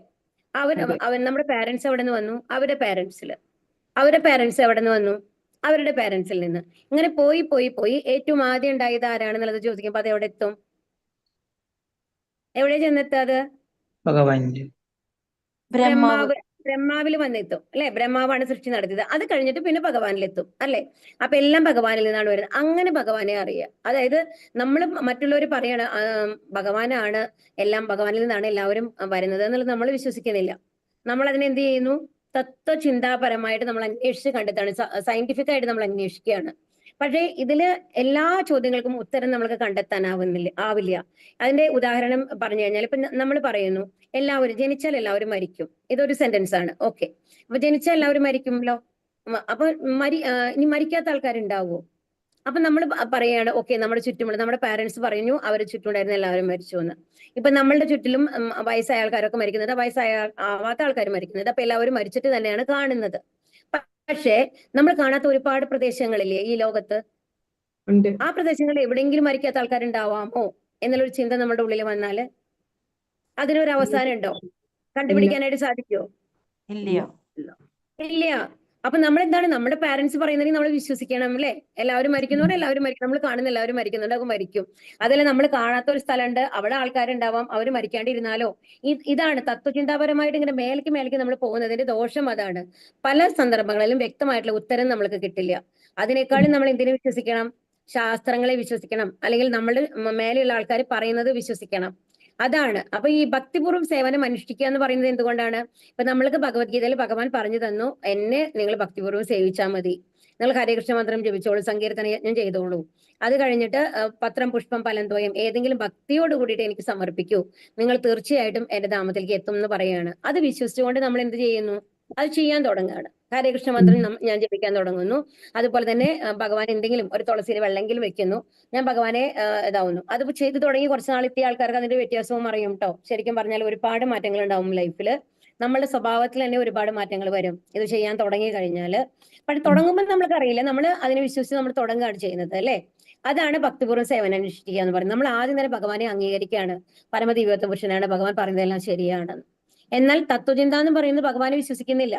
നമ്മുടെ പാരന്റ്സ് എവിടെ നിന്ന് വന്നു? അവരുടെ പാരന്റ്സിൽ. അവരുടെ പാരന്റ്സ് എവിടെ നിന്ന് വന്നു? അവരുടെ പാരന്റ്സിൽ നിന്ന്. ഇങ്ങനെ പോയി പോയി പോയി ഏറ്റവും ആദ്യം ഉണ്ടായത് ആരാണെന്നുള്ളത് ചോദിക്കുമ്പോ അത് എവിടെ എത്തും? എവിടെ ചെന്നെത്താത്? ബ്രഹ്മാവിൽ വന്നെത്തും അല്ലെ? ബ്രഹ്മാവാണ് സൃഷ്ടി നടത്തിയത്. അത് കഴിഞ്ഞിട്ട് പിന്നെ ഭഗവാനിലെത്തും അല്ലെ? അപ്പൊ എല്ലാം ഭഗവാനിൽ നിന്നാണ് വരുന്നത്. അങ്ങനെ ഭഗവാനെ അറിയുക. അതായത് നമ്മൾ മറ്റുള്ളവർ പറയണ ഭഗവാനാണ്, എല്ലാം ഭഗവാനിൽ നിന്നാണ് എല്ലാവരും വരുന്നത് എന്നുള്ളത് നമ്മൾ വിശ്വസിക്കുന്നില്ല. നമ്മൾ അതിനെ എന്ത് ചെയ്യുന്നു? തത്വചിന്താപരമായിട്ട് നമ്മൾ അന്വേഷിച്ച് കണ്ടെത്താണ്, സയന്റിഫിക് ആയിട്ട് നമ്മൾ അന്വേഷിക്കുകയാണ്. പക്ഷേ ഇതില് എല്ലാ ചോദ്യങ്ങൾക്കും ഉത്തരം നമ്മൾക്ക് ആവില്ല. അതിന്റെ ഉദാഹരണം പറഞ്ഞു കഴിഞ്ഞാൽ ഇപ്പൊ നമ്മൾ പറയുന്നു ജനിച്ചാൽ എല്ലാവരും മരിക്കും. ഇതൊരു സെന്റൻസ് ആണ്. ഓക്കെ, അപ്പൊ ജനിച്ചാൽ എല്ലാവരും മരിക്കുമല്ലോ. അപ്പൊ ഇനി മരിക്കാത്ത ആൾക്കാരുണ്ടാവുമോ? അപ്പൊ നമ്മൾ പറയാണ് ഓക്കെ, നമ്മുടെ ചുറ്റുമുള്ള നമ്മുടെ പാരന്റ്സ് പറഞ്ഞു അവരുടെ ചുറ്റുമുണ്ടായിരുന്ന എല്ലാവരും മരിച്ചു എന്ന്. ഇപ്പൊ നമ്മളുടെ ചുറ്റിലും വയസ്സായ ആൾക്കാരൊക്കെ മരിക്കുന്നത്, ആവാത്ത ആൾക്കാർ മരിക്കുന്നത്. അപ്പൊ എല്ലാവരും മരിച്ചിട്ട് തന്നെയാണ് കാണുന്നത്. പക്ഷേ നമ്മൾ കാണാത്ത ഒരുപാട് പ്രദേശങ്ങളില്ലേ ഈ ലോകത്ത്? ആ പ്രദേശങ്ങളിൽ എവിടെയെങ്കിലും മരിക്കാത്ത ആൾക്കാരുണ്ടാവാമോ? എന്നുള്ളൊരു ചിന്ത നമ്മുടെ ഉള്ളിൽ വന്നാല് അതിനൊരു അവസാനം ഉണ്ടോ? കണ്ടുപിടിക്കാനായിട്ട് സാധിക്കുമോ? ഇല്ലയോ? ഇല്ല. അപ്പൊ നമ്മൾ എന്താണ്, നമ്മുടെ പാരന്റ്സ് പറയുന്നതിന് നമ്മൾ വിശ്വസിക്കണം അല്ലേ? എല്ലാവരും മരിക്കുന്നവർ എല്ലാവരും മരിക്കും, നമ്മൾ കാണുന്ന എല്ലാവരും മരിക്കുന്നുണ്ട്, അത് മരിക്കും. അതല്ല, നമ്മൾ കാണാത്ത ഒരു സ്ഥലമുണ്ട്, അവിടെ ആൾക്കാരുണ്ടാവാം, അവർ മരിക്കാണ്ടിരുന്നാലോ? ഇതാണ് തത്വചിന്താപരമായിട്ട് ഇങ്ങനെ മേലേക്ക് നമ്മൾ പോകുന്നതിന്റെ ദോഷം. അതാണ് പല സന്ദർഭങ്ങളിലും വ്യക്തമായിട്ടുള്ള ഉത്തരം നമ്മൾക്ക് കിട്ടില്ല. അതിനേക്കാളും നമ്മൾ എന്തിനെ വിശ്വസിക്കണം? ശാസ്ത്രങ്ങളെ വിശ്വസിക്കണം, അല്ലെങ്കിൽ നമ്മളുടെ മേലെയുള്ള ആൾക്കാർ പറയുന്നത് വിശ്വസിക്കണം. അതാണ്. അപ്പൊ ഈ ഭക്തിപൂർവ്വം സേവനം അനുഷ്ഠിക്കുക എന്ന് പറയുന്നത് എന്തുകൊണ്ടാണ്? ഇപ്പൊ നമ്മൾക്ക് ഭഗവത്ഗീതയിൽ ഭഗവാൻ പറഞ്ഞു തന്നു, എന്നെ നിങ്ങൾ ഭക്തിപൂർവ്വം സേവിച്ചാൽ മതി. നിങ്ങൾ ഹരേകൃഷ്ണ മന്ത്രം ജപിച്ചോളൂ, സങ്കീർത്തന യജ്ഞം ചെയ്തോളൂ. അത് കഴിഞ്ഞിട്ട് പത്രം പുഷ്പം ഫലം തോയം ഏതെങ്കിലും ഭക്തിയോട് കൂടിയിട്ട് എനിക്ക് സമർപ്പിക്കൂ, നിങ്ങൾ തീർച്ചയായിട്ടും എന്റെ ധാമത്തിലേക്ക് എത്തും എന്ന് പറയുകയാണ്. അത് വിശ്വസിച്ചുകൊണ്ട് നമ്മൾ എന്ത് ചെയ്യുന്നു? അത് ചെയ്യാൻ തുടങ്ങുകയാണ്. ഹരേകൃഷ്ണ മന്ത്രം ഞാൻ ജപിക്കാൻ തുടങ്ങുന്നു. അതുപോലെ തന്നെ ഭഗവാൻ എന്തെങ്കിലും ഒരു തുളസിയിൽ വെള്ളെങ്കിലും വെക്കുന്നു, ഞാൻ ഭഗവാനെ ഇതാവുന്നു. അത് ചെയ്തു തുടങ്ങി കുറച്ച് നാൾ എത്തിയ ആൾക്കാർക്ക് അതിന്റെ വ്യത്യാസവും അറിയും കേട്ടോ. ശരിക്കും പറഞ്ഞാൽ ഒരുപാട് മാറ്റങ്ങൾ ഉണ്ടാവും ലൈഫിൽ. നമ്മളുടെ സ്വഭാവത്തിൽ തന്നെ ഒരുപാട് മാറ്റങ്ങൾ വരും ഇത് ചെയ്യാൻ തുടങ്ങി കഴിഞ്ഞാല്. പക്ഷെ തുടങ്ങുമ്പോൾ നമ്മൾക്ക് അറിയില്ല, നമ്മൾ അതിനെ വിശ്വസിച്ച് നമ്മൾ തുടങ്ങുകയാണ് ചെയ്യുന്നത് അല്ലേ? അതാണ് ഭക്തിപൂർവ്വം സേവനം അനുഷ്ഠിക്കുക എന്ന് പറയുന്നത്. നമ്മൾ ആദ്യം തന്നെ ഭഗവാനെ അംഗീകരിക്കുകയാണ്, പരമദിവ്യത്വ പുരുഷനാണ്, ഭഗവാൻ പറയുന്നതെല്ലാം ശരിയാണ്. എന്നാൽ തത്വചിന്ത എന്ന് പറയുന്നത് ഭഗവാനെ വിശ്വസിക്കുന്നില്ല.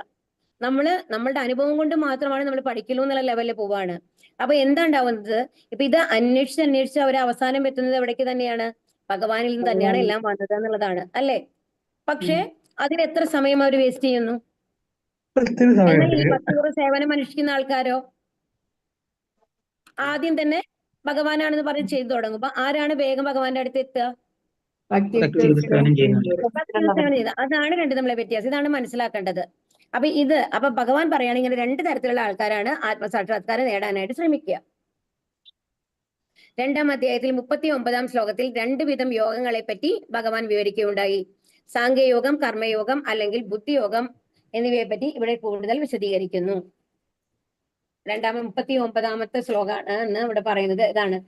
നമ്മളുടെ അനുഭവം കൊണ്ട് മാത്രമാണ് നമ്മൾ പഠിക്കലൂ എന്നുള്ള ലെവലിൽ പോവാണ്. അപ്പൊ എന്താ ഉണ്ടാവുന്നത്? ഇപ്പൊ ഇത് അന്വേഷിച്ച് അവർ അവസാനം എത്തുന്നത് എവിടേക്ക് തന്നെയാണ്? ഭഗവാനിൽ നിന്ന് തന്നെയാണ് എല്ലാം വന്നത് എന്നുള്ളതാണ് അല്ലേ? പക്ഷെ അതിന് എത്ര സമയം അവർ വേസ്റ്റ് ചെയ്യുന്നു? എന്നാൽ ഈ ഭക്തിപൂർവ്വ സേവനം അനുഷ്ഠിക്കുന്ന ആൾക്കാരോ ആദ്യം തന്നെ ഭഗവാനാണെന്ന് പറഞ്ഞ് ചെയ്തു തുടങ്ങുമ്പോ ആരാണ് വേഗം ഭഗവാന്റെ അടുത്ത് എത്തുക? അതാണ് രണ്ടും നമ്മളെ വ്യത്യാസം. ഇതാണ് മനസ്സിലാക്കേണ്ടത്. അപ്പൊ ഭഗവാൻ പറയാണ്, ഇങ്ങനെ രണ്ട് തരത്തിലുള്ള ആൾക്കാരാണ് ആത്മസാക്ഷാത്കാരം നേടാനായിട്ട് ശ്രമിക്കുക. 2-ാം അധ്യായത്തിൽ 39-ാം ശ്ലോകത്തിൽ 2 വിധം യോഗങ്ങളെ പറ്റി ഭഗവാൻ വിവരിക്കുകയുണ്ടായി. സാംഖ്യയോഗം, കർമ്മയോഗം അല്ലെങ്കിൽ ബുദ്ധിയോഗം എന്നിവയെ പറ്റി ഇവിടെ കൂടുതൽ വിശദീകരിക്കുന്നു. 39-ാമത്തെ ശ്ലോകമാണ് എന്ന് ഇവിടെ പറയുന്നത്. ഇതാണ്,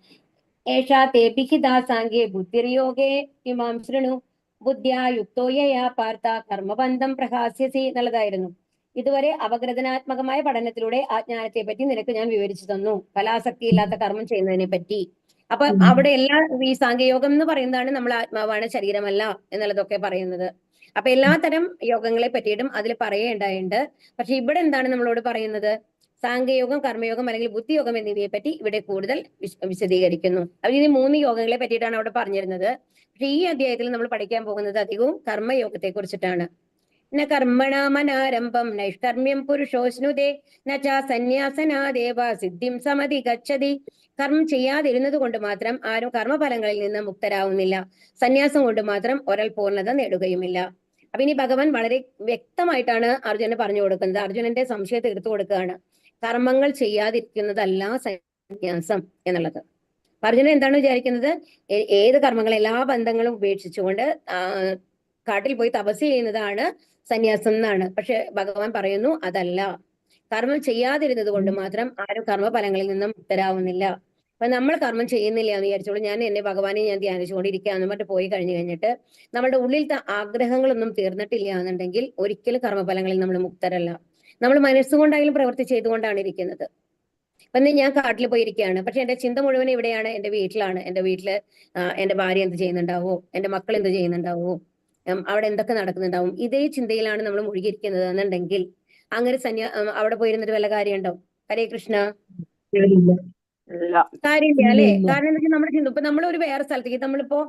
ഏഷാ തേ പിഹിതാ സാംഖ്യേ ബുദ്ധിർയോഗേ ഇമാം ശൃണു ബുദ്ധ്യാ യുക്തോ യയാ പാർത്ഥ കർമ്മബന്ധം പ്രഹാസ്യസി എന്നുള്ളതായിരുന്നു. ഇതുവരെ അപഗ്രഥനാത്മകമായ പഠനത്തിലൂടെ ആജ്ഞാനത്തെ പറ്റി നിനക്ക് ഞാൻ വിവരിച്ചു തന്നു, ഫലാസക്തി ഇല്ലാത്ത കർമ്മം ചെയ്യുന്നതിനെ പറ്റി. അപ്പൊ അവിടെ എല്ലാം ഈ സാംഖ്യയോഗം എന്ന് പറയുന്നതാണ് നമ്മൾ ആത്മാവാണ്, ശരീരമല്ല എന്നുള്ളതൊക്കെ പറയുന്നത്. അപ്പൊ എല്ലാത്തരം യോഗങ്ങളെ പറ്റിയിട്ടും അതിൽ പറയേണ്ടായിട്ടുണ്ട്. പക്ഷെ ഇവിടെ എന്താണ് നമ്മളോട് പറയുന്നത്? സാംഖ്യയോഗം, കർമ്മയോഗം അല്ലെങ്കിൽ ബുദ്ധിയോഗം എന്നിവയെ പറ്റി ഇവിടെ കൂടുതൽ വിശദീകരിക്കുന്നു. അപ്പൊ ഈ 3 യോഗങ്ങളെ പറ്റിയിട്ടാണ് അവിടെ പറഞ്ഞിരുന്നത്. പക്ഷെ ഈ അധ്യായത്തിൽ നമ്മൾ പഠിക്കാൻ പോകുന്നത് അധികവും കർമ്മയോഗത്തെ കുറിച്ചിട്ടാണ്. ന കർമ്മണാമനാരംഭം നൈഷ്കർമ്മ്യം പുരുഷോശ്നുതേ നച സന്യാസനാദേവ സിദ്ധിം സമതി ഗച്ഛതി. കർമ്മം ചെയ്യാതിരുന്നത് കൊണ്ട് മാത്രം ആരും കർമ്മഫലങ്ങളിൽ നിന്ന് മുക്തരാവുന്നില്ല. സന്യാസം കൊണ്ട് മാത്രം ഒരാൾ പൂർണ്ണത നേടുകയുമില്ല. അപ്പൊ ഇനി ഭഗവാൻ വളരെ വ്യക്തമായിട്ടാണ് അർജുനന് പറഞ്ഞു കൊടുക്കുന്നത്. അർജുനന്റെ സംശയത്തെ എടുത്തു കൊടുക്കുകയാണ്. കർമ്മങ്ങൾ ചെയ്യാതിരിക്കുന്നതല്ല സന്യാസം എന്നുള്ളത്. അർജുനൻ എന്താണ് വിചാരിക്കുന്നത്? ഏത് കർമ്മങ്ങൾ, എല്ലാ ബന്ധങ്ങളും ഉപേക്ഷിച്ചുകൊണ്ട് കാട്ടിൽ പോയി തപസ് ചെയ്യുന്നതാണ് സന്യാസം എന്നാണ്. പക്ഷെ ഭഗവാൻ പറയുന്നു അതല്ല. കർമ്മം ചെയ്യാതിരുന്നത് കൊണ്ട് മാത്രം ആരും കർമ്മഫലങ്ങളിൽ നിന്നും മുക്തരാവുന്നില്ല. അപ്പൊ നമ്മൾ കർമ്മം ചെയ്യുന്നില്ല എന്ന് വിചാരിച്ചോളൂ, ഞാൻ എന്നെ ഭഗവാനെ ഞാൻ ധ്യാനിച്ചുകൊണ്ടിരിക്കുകയെന്ന് പറഞ്ഞിട്ട് പോയി കഴിഞ്ഞിട്ട് നമ്മുടെ ഉള്ളിലത്തെ ആഗ്രഹങ്ങളൊന്നും തീർന്നിട്ടില്ല എന്നുണ്ടെങ്കിൽ ഒരിക്കലും കർമ്മഫലങ്ങളിൽ നമ്മൾ മുക്തരല്ല. നമ്മൾ മനസ്സുകൊണ്ടായാലും പ്രവൃത്തി ചെയ്തുകൊണ്ടാണ് ഇരിക്കുന്നത്. അപ്പൊ ഞാൻ കാട്ടിൽ പോയിരിക്കുകയാണ്, പക്ഷെ എന്റെ ചിന്ത മുഴുവൻ ഇവിടെയാണ്, എന്റെ വീട്ടിലാണ്. എന്റെ വീട്ടില് എന്റെ ഭാര്യ എന്ത് ചെയ്യുന്നുണ്ടാവോ, എന്റെ മക്കൾ എന്ത് ചെയ്യുന്നുണ്ടാവോ, അവിടെ എന്തൊക്കെ നടക്കുന്നുണ്ടാവും, ഇതേ ചിന്തയിലാണ് നമ്മൾ മുഴുകിയിരിക്കുന്നത് എന്നുണ്ടെങ്കിൽ അങ്ങനെ അവിടെ പോയിരുന്നിട്ട് വല്ല കാര്യമുണ്ടോ? ഹരേ കൃഷ്ണ. കാര്യമില്ല അല്ലെ? കാരണം എന്താ വെച്ചാൽ നമ്മുടെ ചിന്ത, ഇപ്പൊ നമ്മൾ ഒരു വേറെ സ്ഥലത്തേക്ക് നമ്മളിപ്പോ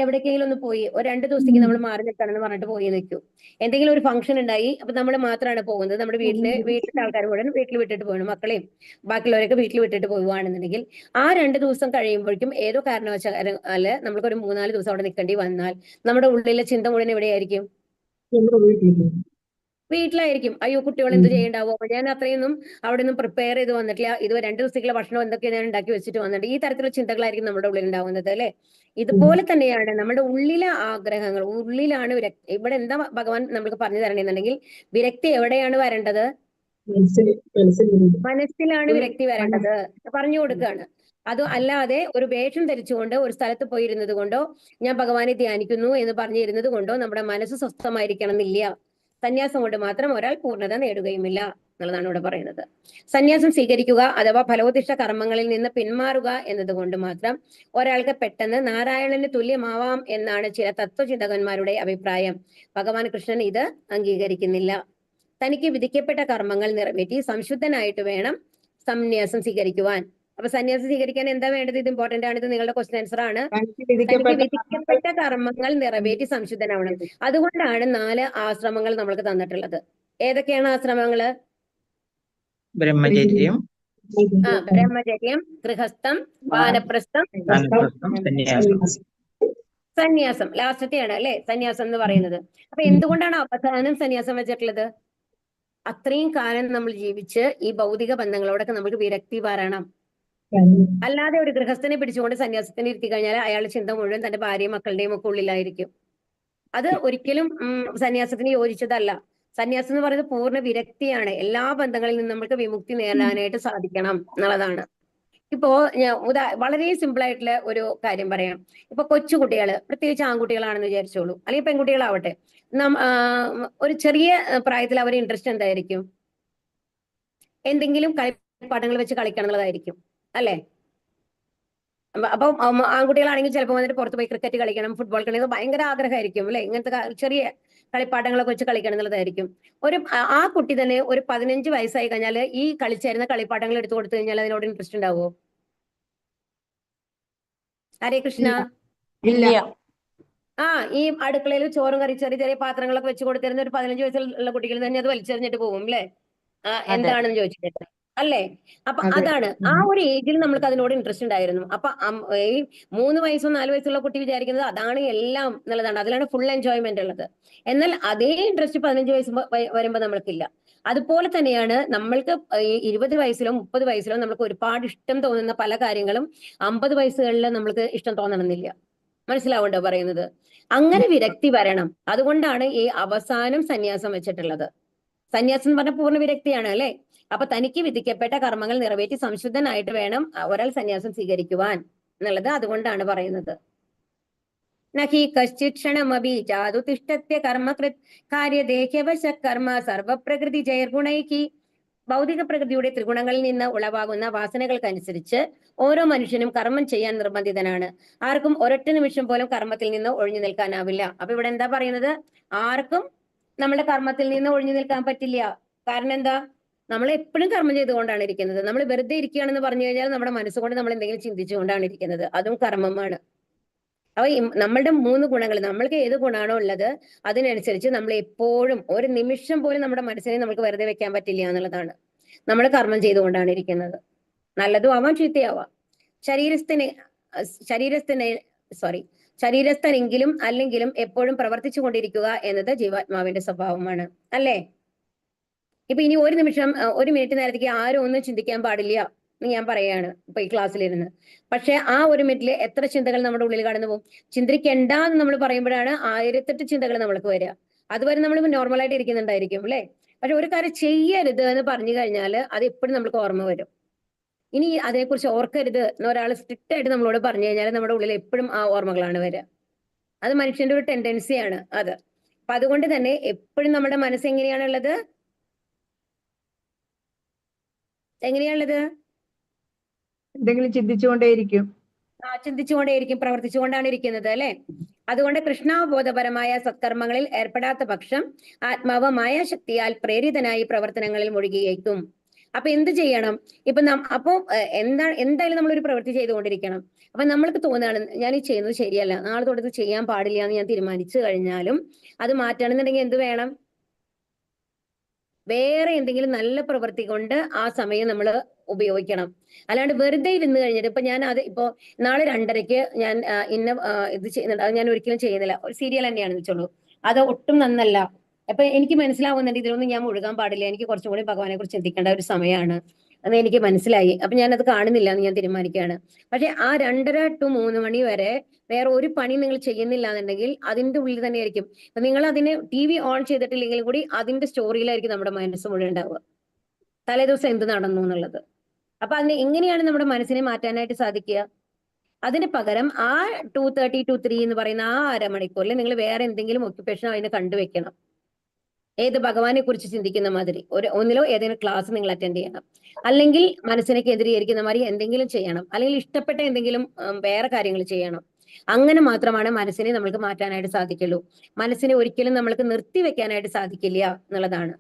എവിടേക്കെങ്കിലും ഒന്ന് പോയി ഒരു 2 ദിവസത്തേക്ക് നമ്മൾ മാറി നിൽക്കണമെന്ന് പറഞ്ഞിട്ട് പോയി നിൽക്കും. എന്തെങ്കിലും ഒരു ഫംഗ്ഷൻ ഉണ്ടായി, അപ്പൊ നമ്മൾ മാത്രമാണ് പോകുന്നത്. നമ്മുടെ വീട്ടിലെ ആൾക്കാർ മുഴുവൻ വീട്ടിൽ വിട്ടിട്ട് പോകണം, മക്കളെയും ബാക്കിയുള്ളവരൊക്കെ വീട്ടിൽ വിട്ടിട്ട് പോവുകയാണെന്നുണ്ടെങ്കിൽ ആ 2 ദിവസം കഴിയുമ്പോഴേക്കും ഏതോ കാരണവശാല് നമ്മൾക്ക് ഒരു 3-4 ദിവസം അവിടെ നിൽക്കേണ്ടി വന്നാൽ നമ്മുടെ ഉള്ളിലെ ചിന്ത മുഴുവൻ എവിടെയായിരിക്കും? വീട്ടിലായിരിക്കും. അയ്യോ കുട്ടികൾ എന്ത് ചെയ്യണ്ടാവോ, അപ്പൊ ഞാൻ അത്രയൊന്നും അവിടെ നിന്നും പ്രിപ്പയർ ചെയ്ത് വന്നിട്ടില്ല, ഇത് 2 ദിവസത്തേക്കുള്ള ഭക്ഷണം എന്തൊക്കെയാണ് ഞാൻ ഉണ്ടാക്കി വെച്ചിട്ട് വന്നിട്ട്, ഈ തരത്തിലുള്ള ചിന്തകളായിരിക്കും നമ്മുടെ ഉള്ളിൽ ഉണ്ടാവുന്നത് അല്ലെ? ഇതുപോലെ തന്നെയാണ് നമ്മുടെ ഉള്ളിലെ ആഗ്രഹങ്ങൾ. ഉള്ളിലാണ് വിരക്തി. ഇവിടെ എന്താ ഭഗവാൻ നമ്മൾക്ക് പറഞ്ഞു തരണമെന്നുണ്ടെങ്കിൽ വിരക്തി എവിടെയാണ് വരേണ്ടത്? മനസ്സിലാണ് വിരക്തി വരേണ്ടത് പറഞ്ഞു കൊടുക്കുകയാണ്. അത് അല്ലാതെ ഒരു വേഷം ധരിച്ചുകൊണ്ട് ഒരു സ്ഥലത്ത് പോയിരുന്നത് കൊണ്ടോ ഞാൻ ഭഗവാനെ ധ്യാനിക്കുന്നു എന്ന് പറഞ്ഞിരുന്നത് കൊണ്ടോ നമ്മുടെ മനസ്സ് സ്വസ്ഥമായിരിക്കണം എന്നില്ല. സന്യാസം കൊണ്ട് മാത്രം ഒരാൾ പൂർണ്ണത നേടുകയുമില്ല. എന്നുള്ളതാണ് ഇവിടെ പറയുന്നത്. സന്യാസം സ്വീകരിക്കുക അഥവാ ഫലോദിഷ്ട കർമ്മങ്ങളിൽ നിന്ന് പിന്മാറുക എന്നതുകൊണ്ട് മാത്രം ഒരാൾക്ക് പെട്ടെന്ന് നാരായണന് തുല്യമാവാം എന്നാണ് ചില തത്വചിന്തകന്മാരുടെ അഭിപ്രായം. ഭഗവാൻ കൃഷ്ണൻ ഇത് അംഗീകരിക്കുന്നില്ല. തനിക്ക് വിധിക്കപ്പെട്ട കർമ്മങ്ങൾ നിറവേറ്റി സംശുദ്ധനായിട്ട് വേണം സന്യാസം സ്വീകരിക്കുവാൻ. അപ്പൊ സന്യാസം സ്വീകരിക്കാൻ എന്താ വേണ്ടത്? ഇത് ഇമ്പോർട്ടന്റ് ആണ്. ഇത് നിങ്ങളുടെ ക്വസ്റ്റ്യൻ ആൻസർ ആണ്. തനിക്ക് വിധിക്കപ്പെട്ട കർമ്മങ്ങൾ നിറവേറ്റി സംശുദ്ധനാവണം. അതുകൊണ്ടാണ് 4 ആശ്രമങ്ങൾ നമ്മൾക്ക് തന്നിട്ടുള്ളത്. ഏതൊക്കെയാണ് ആശ്രമങ്ങള്? ബ്രഹ്മചര്യം, ബ്രഹ്മചര്യം, ഗൃഹസ്ഥം, വാനപ്രസ്ഥം, സന്യാസം. ലാസ്റ്റത്തെയാണ് അല്ലെ സന്യാസം എന്ന് പറയുന്നത്. അപ്പൊ എന്തുകൊണ്ടാണ് അവസാനം സന്യാസം വെച്ചിട്ടുള്ളത്? അത്രയും കാലം നമ്മൾ ജീവിച്ച് ഈ ഭൗതിക ബന്ധങ്ങളോടൊക്കെ നമുക്ക് വിരക്തി വരണം. അല്ലാതെ ഒരു ഗൃഹസ്ഥനെ പിടിച്ചുകൊണ്ട് സന്യാസത്തിന് ഇരുത്തി കഴിഞ്ഞാൽ അയാളുടെ ചിന്ത മുഴുവൻ തന്റെ ഭാര്യയും മക്കളുടെയും ഒക്കെ ഉള്ളിലായിരിക്കും. അത് ഒരിക്കലും സന്യാസത്തിന് യോജിച്ചതല്ല. സന്യാസം എന്ന് പറയുന്നത് പൂർണ്ണ വിരക്തിയാണ്. എല്ലാ ബന്ധങ്ങളിൽ നിന്നും നമുക്ക് വിമുക്തി നേടാനായിട്ട് സാധിക്കണം എന്നുള്ളതാണ്. ഇപ്പോ ഞാൻ വളരെ സിമ്പിൾ ആയിട്ടുള്ള ഒരു കാര്യം പറയാം. ഇപ്പൊ കൊച്ചുകുട്ടികള്, പ്രത്യേകിച്ച് ആൺകുട്ടികളാണെന്ന് വിചാരിച്ചോളൂ, അല്ലെങ്കിൽ പെൺകുട്ടികളാവട്ടെ, ഒരു ചെറിയ പ്രായത്തിൽ അവരുടെ ഇൻട്രസ്റ്റ് എന്തായിരിക്കും? എന്തെങ്കിലും കളിപ്പാട്ടങ്ങൾ വെച്ച് കളിക്കണം എന്നുള്ളതായിരിക്കും അല്ലെ? അപ്പൊ ആൺകുട്ടികളാണെങ്കിൽ ചിലപ്പോൾ വന്നിട്ട് പുറത്ത് പോയി ക്രിക്കറ്റ് കളിക്കണം, ഫുട്ബോൾ കളിക്കണം, ഭയങ്കര ആഗ്രഹമായിരിക്കും അല്ലെ? ഇങ്ങനത്തെ ചെറിയ കളിപ്പാട്ടങ്ങളൊക്കെ വെച്ച് കളിക്കണം എന്നുള്ളതായിരിക്കും. ആ കുട്ടി തന്നെ ഒരു 15 വയസ്സായി കഴിഞ്ഞാൽ ഈ കളിച്ചായിരുന്ന കളിപ്പാട്ടങ്ങൾ എടുത്തു കൊടുത്തു കഴിഞ്ഞാൽ അതിനോട് ഇൻട്രസ്റ്റ് ഉണ്ടാവുമോ? ഹരേ കൃഷ്ണ. ഇല്ല. ഈ അടുക്കളയിൽ ചോറും കറി ചെറിയ ചെറിയ പാത്രങ്ങളൊക്കെ വെച്ച് കൊടുത്തിരുന്ന ഒരു 15 വയസ്സുള്ള കുട്ടികൾ തന്നെ അത് വലിച്ചെറിഞ്ഞിട്ട് പോകും അല്ലെ? എന്താണെന്ന് ചോദിച്ചിട്ട് അല്ലേ? അപ്പൊ അതാണ് ആ ഒരു ഏജിൽ നമ്മൾക്ക് അതിനോട് ഇൻട്രസ്റ്റ് ഉണ്ടായിരുന്നു. അപ്പൊ ഈ 3 വയസ്സോ 4 വയസ്സുള്ള കുട്ടി വിചാരിക്കുന്നത് അതാണ് എല്ലാം എന്നുള്ളതാണ്. അതിലാണ് ഫുൾ എൻജോയ്മെന്റ് ഉള്ളത്. എന്നാൽ അതേ ഇൻട്രസ്റ്റ് 15 വയസ്സ് വരുമ്പോ നമ്മൾക്കില്ല. അതുപോലെ തന്നെയാണ് നമ്മൾക്ക് ഈ 20 വയസ്സിലോ 30 വയസ്സിലോ നമ്മൾക്ക് ഒരുപാട് ഇഷ്ടം തോന്നുന്ന പല കാര്യങ്ങളും 50 വയസ്സുകളിൽ നമ്മൾക്ക് ഇഷ്ടം തോന്നണമെന്നില്ല. മനസ്സിലാവുണ്ടോ പറയുന്നത്? അങ്ങനെ വിരക്തി വരണം. അതുകൊണ്ടാണ് ഈ അവസാനം സന്യാസം വെച്ചിട്ടുള്ളത്. സന്യാസം എന്ന് പറഞ്ഞ പൂർണ്ണ വിരക്തിയാണ് അല്ലെ? അപ്പൊ തനിക്ക് വിധിക്കപ്പെട്ട കർമ്മങ്ങൾ നിറവേറ്റി സംശുദ്ധനായിട്ട് വേണം ഒരാൾ സന്യാസം സ്വീകരിക്കുവാൻ എന്നുള്ളത് അതുകൊണ്ടാണ് പറയുന്നത്. നഹി കശ്ചിത് ക്ഷണമപി ജാതു തിഷ്ഠത്യ കർമ്മകൃത് കാര്യദേഹ്യവശ കർമ്മ സർവപ്രകൃതി ജയർഗുണൈകി. ഭൗതിക പ്രകൃതിയുടെ ത്രിഗുണങ്ങളിൽ നിന്ന് ഉളവാകുന്ന വാസനകൾക്കനുസരിച്ച് ഓരോ മനുഷ്യനും കർമ്മം ചെയ്യാൻ നിർബന്ധിതനാണ്. ആർക്കും ഒരൊറ്റ നിമിഷം പോലും കർമ്മത്തിൽ നിന്ന് ഒഴിഞ്ഞു നിൽക്കാനാവില്ല. അപ്പൊ ഇവിടെ എന്താ പറയുന്നത്? ആർക്കും നമ്മുടെ കർമ്മത്തിൽ നിന്ന് ഒഴിഞ്ഞു നിൽക്കാൻ പറ്റില്ല. കാരണം എന്താ? നമ്മൾ എപ്പോഴും കർമ്മം ചെയ്തുകൊണ്ടാണ് ഇരിക്കുന്നത്. നമ്മൾ വെറുതെ ഇരിക്കുകയാണെന്ന് പറഞ്ഞു കഴിഞ്ഞാൽ നമ്മുടെ മനസ്സുകൊണ്ട് നമ്മൾ എന്തെങ്കിലും ചിന്തിച്ചുകൊണ്ടാണ് ഇരിക്കുന്നത്. അതും കർമ്മമാണ്. അപ്പൊ നമ്മളുടെ 3 ഗുണങ്ങൾ, നമ്മൾക്ക് ഏത് ഗുണമാണോ ഉള്ളത് അതിനനുസരിച്ച് നമ്മൾ എപ്പോഴും ഒരു നിമിഷം പോലും നമ്മുടെ മനസ്സിനെ നമുക്ക് വെറുതെ വെക്കാൻ പറ്റില്ല എന്നുള്ളതാണ്. നമ്മൾ കർമ്മം ചെയ്തുകൊണ്ടാണ് ഇരിക്കുന്നത്. നല്ലതും ആവാം ചീത്തയാവാം. ശരീരസ്ഥനെങ്കിലും അല്ലെങ്കിലും എപ്പോഴും പ്രവർത്തിച്ചു കൊണ്ടിരിക്കുക എന്നത് ജീവാത്മാവിന്റെ സ്വഭാവമാണ് അല്ലേ? ഇപ്പൊ ഇനി ഒരു നിമിഷം 1 മിനിറ്റ് നേരത്തേക്ക് ആരും ഒന്നും ചിന്തിക്കാൻ പാടില്ല എന്ന് ഞാൻ പറയാണ് ഇപ്പൊ ഈ ക്ലാസ്സിലിരുന്ന്. പക്ഷെ ആ 1 മിനിറ്റിൽ എത്ര ചിന്തകൾ നമ്മുടെ ഉള്ളിൽ കടന്നു പോകും? ചിന്തിക്കണ്ട എന്ന് നമ്മൾ പറയുമ്പോഴാണ് 1008 ചിന്തകൾ നമ്മൾക്ക് വരിക. അതുവരെ നമ്മൾ നോർമലായിട്ട് ഇരിക്കുന്നുണ്ടായിരിക്കും അല്ലെ? പക്ഷെ ഒരു കാര്യം ചെയ്യരുത് എന്ന് പറഞ്ഞു കഴിഞ്ഞാൽ അത് എപ്പോഴും നമ്മൾക്ക് ഓർമ്മ വരും. ഇനി അതിനെക്കുറിച്ച് ഓർക്കരുത് എന്ന് ഒരാൾ സ്ട്രിക്റ്റ് ആയിട്ട് നമ്മളോട് പറഞ്ഞു കഴിഞ്ഞാൽ നമ്മുടെ ഉള്ളിൽ എപ്പോഴും ആ ഓർമ്മകളാണ് വരിക. അത് മനുഷ്യന്റെ ഒരു ടെൻഡൻസിയാണ് അത്. അപ്പൊ അതുകൊണ്ട് തന്നെ എപ്പോഴും നമ്മുടെ മനസ്സ് എങ്ങനെയാണുള്ളത്? എന്തെങ്കിലും ചിന്തിച്ചുകൊണ്ടേയിരിക്കും. ചിന്തിച്ചുകൊണ്ടേയിരിക്കും, പ്രവർത്തിച്ചുകൊണ്ടാണ് ഇരിക്കുന്നത് അല്ലെ? അതുകൊണ്ട് കൃഷ്ണാവബോധപരമായ സത്കർമ്മങ്ങളിൽ ഏർപ്പെടാത്ത പക്ഷം ആത്മാവ് മായാശക്തിയാൽ പ്രേരിതനായി പ്രവർത്തനങ്ങളിൽ മുഴുകിയേക്കും. അപ്പൊ എന്ത് ചെയ്യണം? ഇപ്പൊ എന്തായാലും നമ്മളൊരു പ്രവൃത്തി ചെയ്തുകൊണ്ടിരിക്കണം. അപ്പൊ നമ്മൾക്ക് തോന്നുകയാണ് ഞാൻ ഈ ചെയ്യുന്നത് ശരിയല്ല, നാളെ തൊട്ട് ചെയ്യാൻ പാടില്ല എന്ന് ഞാൻ തീരുമാനിച്ചു കഴിഞ്ഞാലും അത് മാറ്റണമെന്നുണ്ടെങ്കിൽ എന്ത് വേണം? വേറെ എന്തെങ്കിലും നല്ല പ്രവൃത്തി കൊണ്ട് ആ സമയം നമ്മൾ ഉപയോഗിക്കണം. അല്ലാണ്ട് വെറുതെ ഇരുന്ന് കഴിഞ്ഞിട്ട് ഇപ്പൊ ഇപ്പൊ നാളെ 2:30 ഞാൻ ഇത് ചെയ്യുന്നുണ്ട്, അത് ഞാൻ ഒരിക്കലും ചെയ്യുന്നില്ല. ഒരു സീരിയൽ തന്നെയാണെന്ന് വെച്ചോളൂ, അത് ഒട്ടും നന്നല്ല. അപ്പൊ എനിക്ക് മനസ്സിലാവുന്നുണ്ട് ഇതിലൊന്നും ഞാൻ മുഴുകാൻ പാടില്ല, എനിക്ക് കുറച്ചും കൂടി ഭഗവാനെ കുറിച്ച് ചിന്തിക്കേണ്ട ഒരു സമയമാണ് എന്ന് എനിക്ക് മനസ്സിലായി. അപ്പൊ ഞാനത് കാണുന്നില്ല എന്ന് ഞാൻ തീരുമാനിക്കുകയാണ്. പക്ഷെ ആ 2:30 to 3 മണി വരെ വേറെ ഒരു പണി നിങ്ങൾ ചെയ്യുന്നില്ല എന്നുണ്ടെങ്കിൽ അതിന്റെ ഉള്ളിൽ തന്നെ ആയിരിക്കും. അപ്പൊ നിങ്ങൾ അതിന് TV ഓൺ ചെയ്തിട്ടില്ലെങ്കിൽ കൂടി അതിന്റെ സ്റ്റോറിയിലായിരിക്കും നമ്മുടെ മനസ്സ് മുഴുവൻ ഉണ്ടാവുക, തലേദിവസം എന്ത് നടന്നു എന്നുള്ളത്. അപ്പൊ അതിന് എങ്ങനെയാണ് നമ്മുടെ മനസ്സിനെ മാറ്റാനായിട്ട് സാധിക്കുക? അതിന് പകരം ആ 2:30 to 3 എന്ന് പറയുന്ന ആ അരമണിക്കൂറിൽ നിങ്ങൾ വേറെ എന്തെങ്കിലും ഒക്യുപ്പേഷൻ അതിനെ കണ്ടുവെക്കണം. ഏത് ഭഗവാനെ കുറിച്ച് ചിന്തിക്കുന്ന മാതിരി ഒന്നിലോ ഏതെങ്കിലും ക്ലാസ് നിങ്ങൾ അറ്റൻഡ് ചെയ്യണം, അല്ലെങ്കിൽ മനസ്സിനെ കേന്ദ്രീകരിക്കുന്ന മാതിരി എന്തെങ്കിലും ചെയ്യണം, അല്ലെങ്കിൽ ഇഷ്ടപ്പെട്ട എന്തെങ്കിലും വേറെ കാര്യങ്ങൾ ചെയ്യണം. അങ്ങനെ മാത്രമാണ് മനസ്സിനെ നമ്മൾക്ക് മാറ്റാനായിട്ട് സാധിക്കുള്ളൂ. മനസ്സിനെ ഒരിക്കലും നമ്മൾക്ക് നിർത്തിവെക്കാനായിട്ട് സാധിക്കില്ല എന്നുള്ളതാണ്.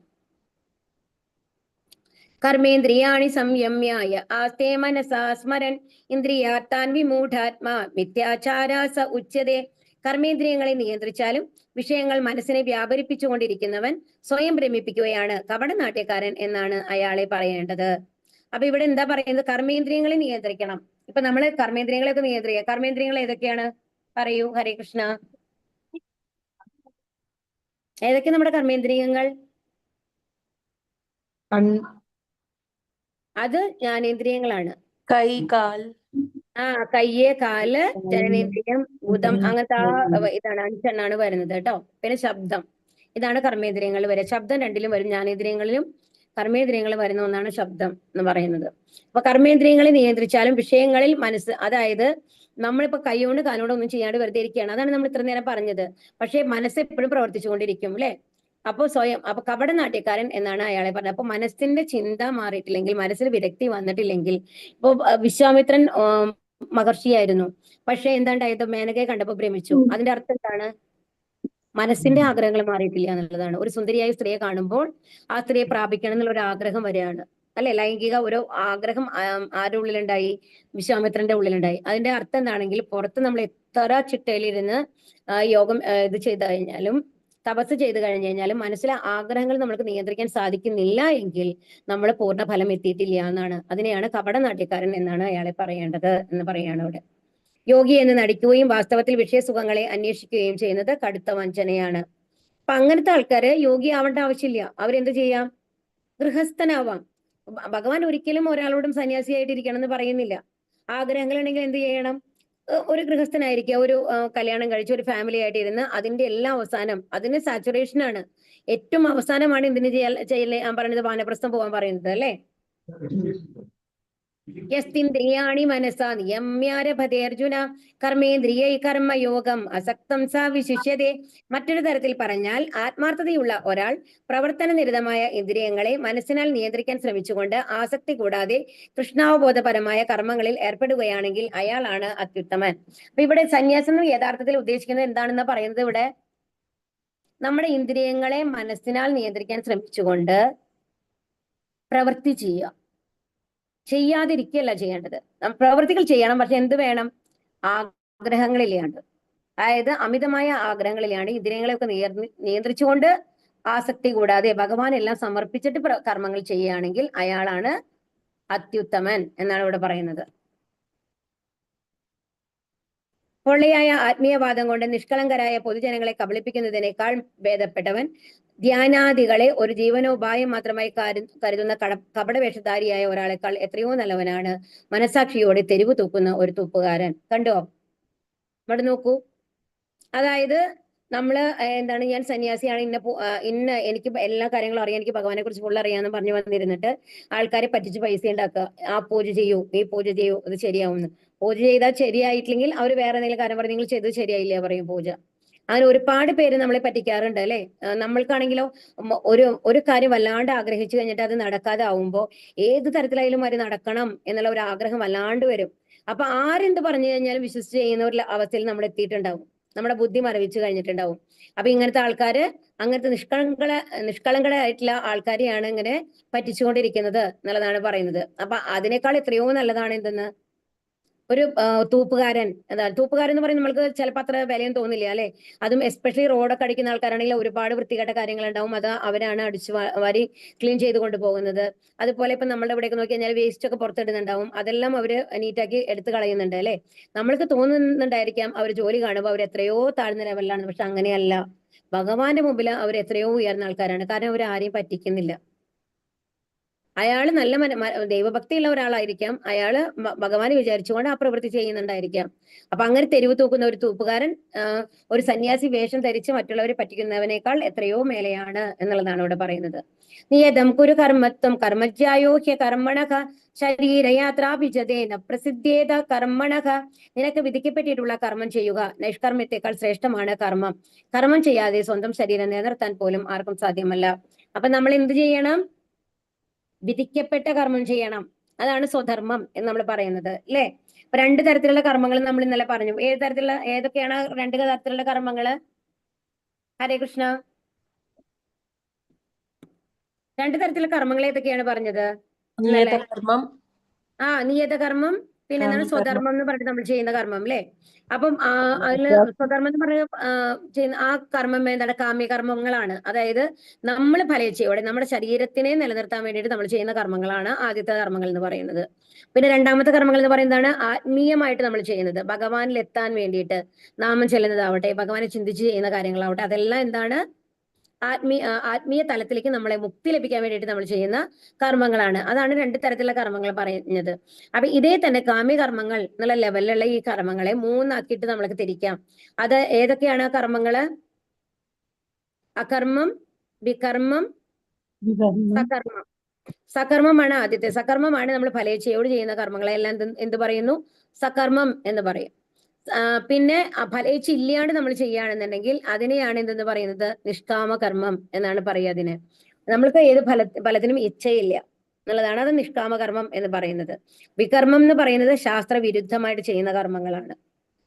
കർമ്മേന്ദ്രിയാണി സംയമ്യായ ആസ്തേ മനസാ സ്മരൻ ഇന്ദ്രിയാർത്ഥാൻ വിമൂഢാത്മാ മിഥ്യാചാരാസ ഉച്യതേ. കർമ്മേന്ദ്രിയങ്ങളെ നിയന്ത്രിച്ചാലും വിഷയങ്ങൾ മനസ്സിനെ വ്യാപരിപ്പിച്ചുകൊണ്ടിരിക്കുന്നവൻ സ്വയം ഭ്രമിപ്പിക്കുകയാണ്, കപടനാട്യക്കാരൻ എന്നാണ് അയാളെ പറയേണ്ടത്. അപ്പൊ ഇവിടെ എന്താ പറയുന്നത്? കർമ്മേന്ദ്രിയങ്ങളെ നിയന്ത്രിക്കണം. ഇപ്പൊ നമ്മള് കർമ്മേന്ദ്രിയങ്ങളെയൊക്കെ നിയന്ത്രിക്കുക. കർമ്മേന്ദ്രിയങ്ങൾ ഏതൊക്കെയാണ്? പറയൂ ഹരേ കൃഷ്ണ. ഏതൊക്കെ നമ്മുടെ കർമ്മേന്ദ്രിയങ്ങൾ? അത് ജ്ഞാനേന്ദ്രിയങ്ങളാണ്. കൈ, കാൽ. കയ്യ്, കാല്, ജനനേന്ദ്രിയം, ഭൂതം, അങ്ങനത്തെ ഇതാണ് 5 വരുന്നത് കേട്ടോ. പിന്നെ ശബ്ദം, ഇതാണ് കർമ്മേന്ദ്രിയങ്ങൾ വരെ. ശബ്ദം രണ്ടിലും വരും, ജ്ഞാനേന്ദ്രിയങ്ങളിലും കർമ്മേന്ദ്രിയങ്ങളും വരുന്ന ഒന്നാണ് ശബ്ദം എന്ന് പറയുന്നത്. അപ്പൊ കർമ്മേന്ദ്രിയങ്ങളെ നിയന്ത്രിച്ചാലും വിഷയങ്ങളിൽ മനസ്സ്, അതായത് നമ്മളിപ്പോ കൈകൊണ്ട് കാലോണ്ട് ഒന്നും ചെയ്യാണ്ട് വെറുതെ ഇരിക്കുകയാണ്, അതാണ് നമ്മൾ ഇത്ര നേരം പറഞ്ഞത്. പക്ഷെ മനസ്സ് എപ്പോഴും പ്രവർത്തിച്ചുകൊണ്ടിരിക്കും അല്ലെ? അപ്പൊ കപടനാട്യക്കാരൻ എന്നാണ് അയാളെ പറഞ്ഞത്. അപ്പൊ മനസ്സിന്റെ ചിന്ത മാറിയിട്ടില്ലെങ്കിൽ, മനസ്സിൽ വിരക്തി വന്നിട്ടില്ലെങ്കിൽ, ഇപ്പൊ വിശ്വാമിത്രൻ മഹർഷിയായിരുന്നു, പക്ഷെ എന്താണ്ടായത്? മേനകയെ കണ്ടപ്പോ ഭ്രമിച്ചു. അതിന്റെ അർത്ഥം എന്താണ്? മനസ്സിന്റെ ആഗ്രഹങ്ങൾ മാറിയിട്ടില്ല എന്നുള്ളതാണ്. ഒരു സുന്ദരിയായ സ്ത്രീയെ കാണുമ്പോൾ ആ സ്ത്രീയെ പ്രാപിക്കണം എന്നുള്ള ഒരു ആഗ്രഹം വരികയാണ് അല്ലെ? ലൈംഗിക ഒരു ആഗ്രഹം ആരുടെ ഉള്ളിലുണ്ടായി? വിശ്വാമിത്രന്റെ ഉള്ളിലുണ്ടായി. അതിന്റെ അർത്ഥം എന്താണെങ്കിൽ, പുറത്ത് നമ്മൾ എത്ര ചിട്ടയിലിരുന്ന് യോഗം ഇത് ചെയ്തു കഴിഞ്ഞാലും, തപസ് ചെയ്ത് കഴിഞ്ഞു കഴിഞ്ഞാലും മനസ്സിലെ ആഗ്രഹങ്ങൾ നമുക്ക് നിയന്ത്രിക്കാൻ സാധിക്കുന്നില്ല എങ്കിൽ നമ്മൾ പൂർണ്ണ ഫലം എത്തിയിട്ടില്ല എന്നാണ്. അതിനെയാണ് കപടനാട്യക്കാരൻ എന്നാണ് അയാളെ പറയേണ്ടത് എന്ന് പറയാണ് അവിടെ. യോഗി എന്ന് നടിക്കുകയും വാസ്തവത്തിൽ വിഷയസുഖങ്ങളെ അന്വേഷിക്കുകയും ചെയ്യുന്നത് കടുത്ത വഞ്ചനയാണ്. അപ്പൊ അങ്ങനത്തെ ആൾക്കാര് യോഗി ആവേണ്ട ആവശ്യമില്ല. അവരെന്ത് ചെയ്യാം? ഗൃഹസ്ഥനാവാം. ഭഗവാൻ ഒരിക്കലും ഒരാളോടും സന്യാസിയായിട്ടിരിക്കണം എന്ന് പറയുന്നില്ല. ആഗ്രഹങ്ങൾ ഉണ്ടെങ്കിൽ എന്ത് ചെയ്യണം? ഒരു ഗൃഹസ്ഥനായിരിക്കുക, ഒരു കല്യാണം കഴിച്ച് ഒരു ഫാമിലി ആയിട്ട് ഇരുന്ന് അതിന്റെ എല്ലാ അവസാനം, അതിന് സാച്ചുറേഷൻ ആണ്. ഏറ്റവും അവസാനമാണ് എന്തിന് ചെയ്യലേ പറഞ്ഞത്? വാനപ്രസ്ഥം പോകാൻ പറയുന്നത് അല്ലെ? യസ്തിന്ദ്രിയാണി മനസാ നിയമ്യാരഭതേ അർജുന കർമ്മേന്ദ്രിയൈ കർമ്മയോഗം അസക്തം സാ വിശിഷ്യതേ. മറ്റൊരു തരത്തിൽ പറഞ്ഞാൽ, ആത്മാർത്ഥതയുള്ള ഒരാൾ പ്രവർത്തനനിരതമായ ഇന്ദ്രിയങ്ങളെ മനസ്സിനാൽ നിയന്ത്രിക്കാൻ ശ്രമിച്ചുകൊണ്ട് ആസക്തി കൂടാതെ കൃഷ്ണാവബോധപരമായ കർമ്മങ്ങളിൽ ഏർപ്പെടുകയാണെങ്കിൽ അയാളാണ് അത്യുത്തമൻ. അപ്പൊ ഇവിടെ സന്യാസം യഥാർത്ഥത്തിൽ ഉദ്ദേശിക്കുന്നത് എന്താണെന്ന് പറയുന്നത്, ഇവിടെ നമ്മുടെ ഇന്ദ്രിയങ്ങളെ മനസ്സിനാൽ നിയന്ത്രിക്കാൻ ശ്രമിച്ചുകൊണ്ട് പ്രവൃത്തി ചെയ്യുക, ചെയ്യാതിരിക്കുകയല്ല ചെയ്യേണ്ടത്. പ്രവൃത്തികൾ ചെയ്യണം, പക്ഷെ എന്ത് വേണം? ആഗ്രഹങ്ങളില്ലാണ്ട്, അതായത് അമിതമായ ആഗ്രഹങ്ങളിലാണ് ഇന്ദ്രിയങ്ങളെയൊക്കെ നിയന്ത്രിച്ചുകൊണ്ട് ആസക്തി കൂടാതെ ഭഗവാൻ എല്ലാം സമർപ്പിച്ചിട്ട് കർമ്മങ്ങൾ ചെയ്യുകയാണെങ്കിൽ അയാളാണ് അത്യുത്തമൻ എന്നാണ് ഇവിടെ പറയുന്നത്. പൊള്ളയായ ആത്മീയവാദം കൊണ്ട് നിഷ്കളങ്കരായ പൊതുജനങ്ങളെ കബളിപ്പിക്കുന്നതിനേക്കാൾ ഭേദപ്പെട്ടവൻ ധ്യാനാദികളെ ഒരു ജീവനോപായം മാത്രമായി കരുതുന്ന കപടവേഷധാരിയായ ഒരാളെക്കാൾ എത്രയോ നല്ലവനാണ് മനസാക്ഷിയോടെ തെരുവ് തൂക്കുന്ന ഒരു തൂപ്പുകാരൻ. കണ്ടോ? ഇവിടെ നോക്കൂ. അതായത് നമ്മള് എന്താണ്, ഞാൻ സന്യാസിയാണ്, ഇന്ന എനിക്ക് എല്ലാ കാര്യങ്ങളും അറിയാം, എനിക്ക് ഭഗവാനെ കുറിച്ച് ഫുൾ അറിയാമെന്ന് പറഞ്ഞു വന്നിരുന്നിട്ട് ആൾക്കാരെ പറ്റിച്ച് പൈസ ഉണ്ടാക്കുക. ആ പൂജ ചെയ്യൂ, ഈ പൂജ ചെയ്യൂ, ഇത് ശരിയാവുന്നു. പൂജ ചെയ്താൽ ശരിയായിട്ടില്ലെങ്കിൽ അവർ വേറെ എന്തെങ്കിലും കാര്യം പറയും, നിങ്ങൾ ചെയ്തത് ശരിയായില്ല പറയും പൂജ. അങ്ങനെ ഒരുപാട് പേര് നമ്മളെ പറ്റിക്കാറുണ്ട് അല്ലെ? നമ്മൾക്കാണെങ്കിലോ ഒരു കാര്യം വല്ലാണ്ട് ആഗ്രഹിച്ചു കഴിഞ്ഞിട്ട് അത് നടക്കാതെ ആവുമ്പോ ഏത് തരത്തിലായാലും അത് നടക്കണം എന്നുള്ള ഒരു ആഗ്രഹം വല്ലാണ്ട് വരും. അപ്പൊ ആരെന്ത് പറഞ്ഞു കഴിഞ്ഞാലും വിശ്വസിച്ച് ചെയ്യുന്ന ഒരു അവസ്ഥയിൽ നമ്മൾ എത്തിയിട്ടുണ്ടാവും. നമ്മുടെ ബുദ്ധി മരവിച്ചു കഴിഞ്ഞിട്ടുണ്ടാവും. അപ്പൊ ഇങ്ങനത്തെ ആൾക്കാര്, അങ്ങനത്തെ നിഷ്കളങ്കരായിട്ടുള്ള ആൾക്കാരെയാണ് ഇങ്ങനെ പറ്റിച്ചുകൊണ്ടിരിക്കുന്നത് എന്നുള്ളതാണ് പറയുന്നത്. അപ്പൊ അതിനേക്കാൾ എത്രയോ നല്ലതാണ് എന്തെന്ന്? ഒരു തൂപ്പുകാരൻ. തൂപ്പുകാരൻ എന്ന് പറയുന്നത് നമ്മൾക്ക് ചിലപ്പോൾ അത്ര വിലയും തോന്നില്ല അല്ലെ? അതും എസ്പെഷ്യലി റോഡൊക്കെ അടിക്കുന്ന ആൾക്കാരാണെങ്കിൽ ഒരുപാട് വൃത്തികെട്ട കാര്യങ്ങൾ ഉണ്ടാവും, അത് അവരാണ് അടിച്ചു വാരി ക്ലീൻ ചെയ്ത് കൊണ്ടുപോകുന്നത്. അതുപോലെ ഇപ്പൊ നമ്മുടെ ഇവിടെയൊക്കെ നോക്കി കഴിഞ്ഞാൽ വേസ്റ്റ് ഒക്കെ പുറത്തിടുന്നുണ്ടാവും, അതെല്ലാം അവര് നീറ്റാക്കി എടുത്തു കളയുന്നുണ്ട് അല്ലെ? നമ്മൾക്ക് തോന്നുന്നുണ്ടായിരിക്കാം അവർ ജോലി കാണുമ്പോൾ അവർ എത്രയോ താഴ്ന്ന ലെവലിലാണ്, പക്ഷെ അങ്ങനെയല്ല. ഭഗവാന്റെ മുമ്പിൽ അവർ എത്രയോ ഉയർന്ന ആൾക്കാരാണ്. കാരണം അവർ ആരെയും പറ്റിക്കുന്നില്ല. അയാൾ നല്ല ദൈവഭക്തിയുള്ള ഒരാളായിരിക്കാം, അയാള് ഭഗവാനെ വിചാരിച്ചുകൊണ്ട് ആ പ്രവൃത്തി ചെയ്യുന്നുണ്ടായിരിക്കാം. അപ്പൊ അങ്ങനെ തെരുവ് തൂക്കുന്ന ഒരു തൂപ്പുകാരൻ ഒരു സന്യാസി വേഷം ധരിച്ച് മറ്റുള്ളവരെ പറ്റിക്കുന്നവനേക്കാൾ എത്രയോ മേലെയാണ് എന്നുള്ളതാണ് ഇവിടെ പറയുന്നത്. നിയതം കുരു കർമ്മത്വം കർമ്മജ്യായോഹ്യ കർമ്മണക ശരീരയാത്രാഭിജതേന പ്രസിദ്ധേത കർമ്മണക. നിനക്ക് വിധിക്കപ്പെട്ടിട്ടുള്ള കർമ്മം ചെയ്യുക. നൈഷ്കർമ്മത്തെക്കാൾ ശ്രേഷ്ഠമാണ് കർമ്മം. കർമ്മം ചെയ്യാതെ സ്വന്തം ശരീരം നിലനിർത്താൻ പോലും ആർക്കും സാധ്യമല്ല. അപ്പൊ നമ്മൾ എന്ത് ചെയ്യണം? വിധിക്കപ്പെട്ട കർമ്മം ചെയ്യണം. അതാണ് സ്വധർമ്മം എന്ന് നമ്മൾ പറയുന്നത്, അല്ലെ? അപ്പൊ 2 തരത്തിലുള്ള കർമ്മങ്ങൾ നമ്മൾ ഇന്നലെ പറഞ്ഞു. ഏതൊക്കെയാണ് 2 തരത്തിലുള്ള കർമ്മങ്ങള്? ഹരേ കൃഷ്ണ. 2 തരത്തിലുള്ള കർമ്മങ്ങൾ ഏതൊക്കെയാണ് പറഞ്ഞത് ഇന്നലെ? നിയത കർമ്മം, പിന്നെ എന്താണ് സ്വധർമ്മം എന്ന് പറഞ്ഞിട്ട് നമ്മൾ ചെയ്യുന്ന കർമ്മം, അല്ലെ? അപ്പം അതില് സ്വധർമ്മം എന്ന് പറഞ്ഞ ചെയ്യുന്ന ആ കർമ്മം എന്താണ്? കാമ്യകർമ്മങ്ങളാണ്. അതായത് നമ്മൾ ഫലേച്ഛയോടെ നമ്മുടെ ശരീരത്തിനെ നിലനിർത്താൻ വേണ്ടിയിട്ട് നമ്മൾ ചെയ്യുന്ന കർമ്മങ്ങളാണ് ആദ്യത്തെ കർമ്മങ്ങൾ എന്ന് പറയുന്നത്. പിന്നെ 2ാമത്തെ കർമ്മങ്ങൾ എന്ന് പറയുന്നതാണ് ആത്മീയമായിട്ട് നമ്മൾ ചെയ്യുന്നത്. ഭഗവാനിൽ എത്താൻ വേണ്ടിയിട്ട് നാമം ചെല്ലുന്നതാവട്ടെ, ഭഗവാനെ ചിന്തിച്ച് ചെയ്യുന്ന കാര്യങ്ങളാവട്ടെ, അതെല്ലാം എന്താണ്? ആത്മീയ തലത്തിലേക്ക് നമ്മളെ മുക്തി ലഭിക്കാൻ വേണ്ടിയിട്ട് നമ്മൾ ചെയ്യുന്ന കർമ്മങ്ങളാണ്. അതാണ് 2 തരത്തിലുള്ള കർമ്മങ്ങൾ പറയുന്നത്. അപ്പൊ ഇതേ തന്നെ കാമ്യകർമ്മങ്ങൾ എന്നുള്ള ലെവലിലുള്ള ഈ കർമ്മങ്ങളെ 3 ആക്കിയിട്ട് നമ്മൾക്ക് തിരിക്കാം. അത് ഏതൊക്കെയാണ് ആ കർമ്മങ്ങള്? അകർമ്മം, വികർമ്മം, സകർമ്മം. സകർമ്മമാണ് ആദ്യത്തെ. സകർമ്മമാണ് നമ്മൾ ഫലേച്ഛയോട് ചെയ്യുന്ന കർമ്മങ്ങളെ എല്ലാം എന്ത് പറയുന്നു? സകർമ്മം എന്ന് പറയും. പിന്നെ ഫലേച്ഛ ഇല്ലാണ്ട് നമ്മൾ ചെയ്യുകയാണെന്നുണ്ടെങ്കിൽ അതിനെയാണ് എന്തെന്ന് പറയുന്നത്? നിഷ്കാമ കർമ്മം എന്നാണ് പറയുക അതിന്. നമ്മൾക്ക് ഏത് ഫലത്തിനും ഇച്ഛയില്ല എന്നുള്ളതാണ് അത് നിഷ്കാമ കർമ്മം എന്ന് പറയുന്നത്. വികർമ്മം എന്ന് പറയുന്നത് ശാസ്ത്രവിരുദ്ധമായിട്ട് ചെയ്യുന്ന കർമ്മങ്ങളാണ്.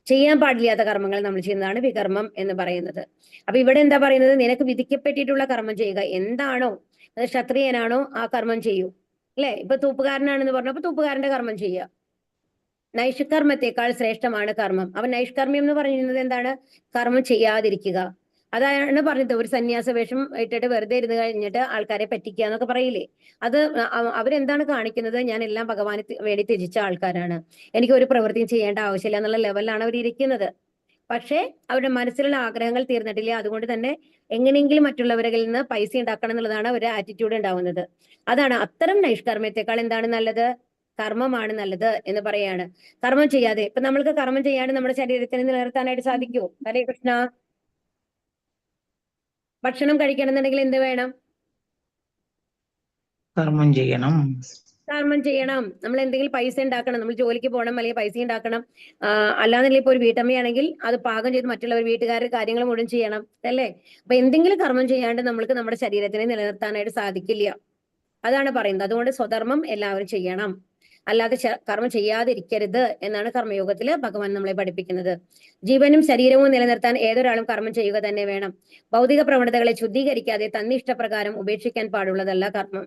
ചെയ്യാൻ പാടില്ലാത്ത കർമ്മങ്ങൾ നമ്മൾ ചെയ്യുന്നതാണ് വികർമ്മം എന്ന് പറയുന്നത്. അപ്പൊ ഇവിടെ എന്താ പറയുന്നത്? നിനക്ക് വിധിക്കപ്പെട്ടിട്ടുള്ള കർമ്മം ചെയ്യുക. എന്താണോ, അത് ക്ഷത്രിയനാണോ ആ കർമ്മം ചെയ്യൂ, അല്ലെ? ഇപ്പൊ തൂപ്പുകാരനാണെന്ന് പറഞ്ഞപ്പോ തൂപ്പുകാരന്റെ കർമ്മം ചെയ്യുക. നൈഷ്കർമ്മത്തെക്കാൾ ശ്രേഷ്ഠമാണ് കർമ്മം. അപ്പൊ നൈഷ്കർമ്മ്യം എന്ന് പറയുന്നത് എന്താണ്? കർമ്മം ചെയ്യാതിരിക്കുക. അതാണ് പറഞ്ഞത്. ഒരു സന്യാസ വേഷം ഇട്ടിട്ട് വെറുതെ ഇരുന്ന് കഴിഞ്ഞിട്ട് ആൾക്കാരെ പറ്റിക്കുക എന്നൊക്കെ പറയില്ലേ? അത് അവരെന്താണ് കാണിക്കുന്നത്? ഞാൻ എല്ലാം ഭഗവാന് വേണ്ടി ത്യജിച്ച ആൾക്കാരാണ്, എനിക്ക് ഒരു പ്രവൃത്തിയും ചെയ്യേണ്ട ആവശ്യമില്ല എന്നുള്ള ലെവലിലാണ് അവർ ഇരിക്കുന്നത്. പക്ഷേ അവരുടെ മനസ്സിലുള്ള ആഗ്രഹങ്ങൾ തീർന്നിട്ടില്ല. അതുകൊണ്ട് തന്നെ എങ്ങനെയെങ്കിലും മറ്റുള്ളവരിൽ നിന്ന് പൈസ ഉണ്ടാക്കണം എന്നുള്ളതാണ് അവരുടെ ആറ്റിറ്റ്യൂഡ് ഉണ്ടാവുന്നത്. അതാണ് അത്തരം നൈഷ്കർമ്മ്യത്തെക്കാൾ എന്താണ് നല്ലത്? കർമ്മമാണ് നല്ലത് എന്ന് പറയാണ്. കർമ്മം ചെയ്യാതെ, ഇപ്പൊ നമ്മൾക്ക് കർമ്മം ചെയ്യാണ്ട് നമ്മുടെ ശരീരത്തിന് നിലനിർത്താനായിട്ട് സാധിക്കുമോ? ഹരേ കൃഷ്ണ. ഭക്ഷണം കഴിക്കണമെന്നുണ്ടെങ്കിൽ എന്ത് വേണം? കർമ്മം ചെയ്യണം. കർമ്മം ചെയ്യണം. നമ്മൾ എന്തെങ്കിലും പൈസ ഉണ്ടാക്കണം, നമ്മൾ ജോലിക്ക് പോകണം, അല്ലെങ്കിൽ പൈസ ഉണ്ടാക്കണം. അല്ലാന്നുണ്ടെങ്കിൽ ഇപ്പൊ ഒരു വീട്ടമ്മയാണെങ്കിൽ അത് പാകം ചെയ്ത് മറ്റുള്ളവർ വീട്ടുകാരുടെ കാര്യങ്ങൾ മുഴുവൻ ചെയ്യണം, അല്ലേ? അപ്പൊ എന്തെങ്കിലും കർമ്മം ചെയ്യാണ്ട് നമ്മൾക്ക് നമ്മുടെ ശരീരത്തിനെ നിലനിർത്താനായിട്ട് സാധിക്കില്ല. അതാണ് പറയുന്നത്. അതുകൊണ്ട് സ്വധർമ്മം എല്ലാവരും ചെയ്യണം, അല്ലാതെ കർമ്മം ചെയ്യാതിരിക്കരുത് എന്നാണ് കർമ്മയോഗത്തില് ഭഗവാൻ നമ്മളെ പഠിപ്പിക്കുന്നത്. ജീവനും ശരീരവും നിലനിർത്താൻ ഏതൊരാളും കർമ്മം ചെയ്യുക തന്നെ വേണം. ഭൗതിക പ്രവണതകളെ ശുദ്ധീകരിക്കാതെ തന്നിഷ്ടപ്രകാരം ഉപേക്ഷിക്കാൻ പാടുള്ളതല്ല കർമ്മം.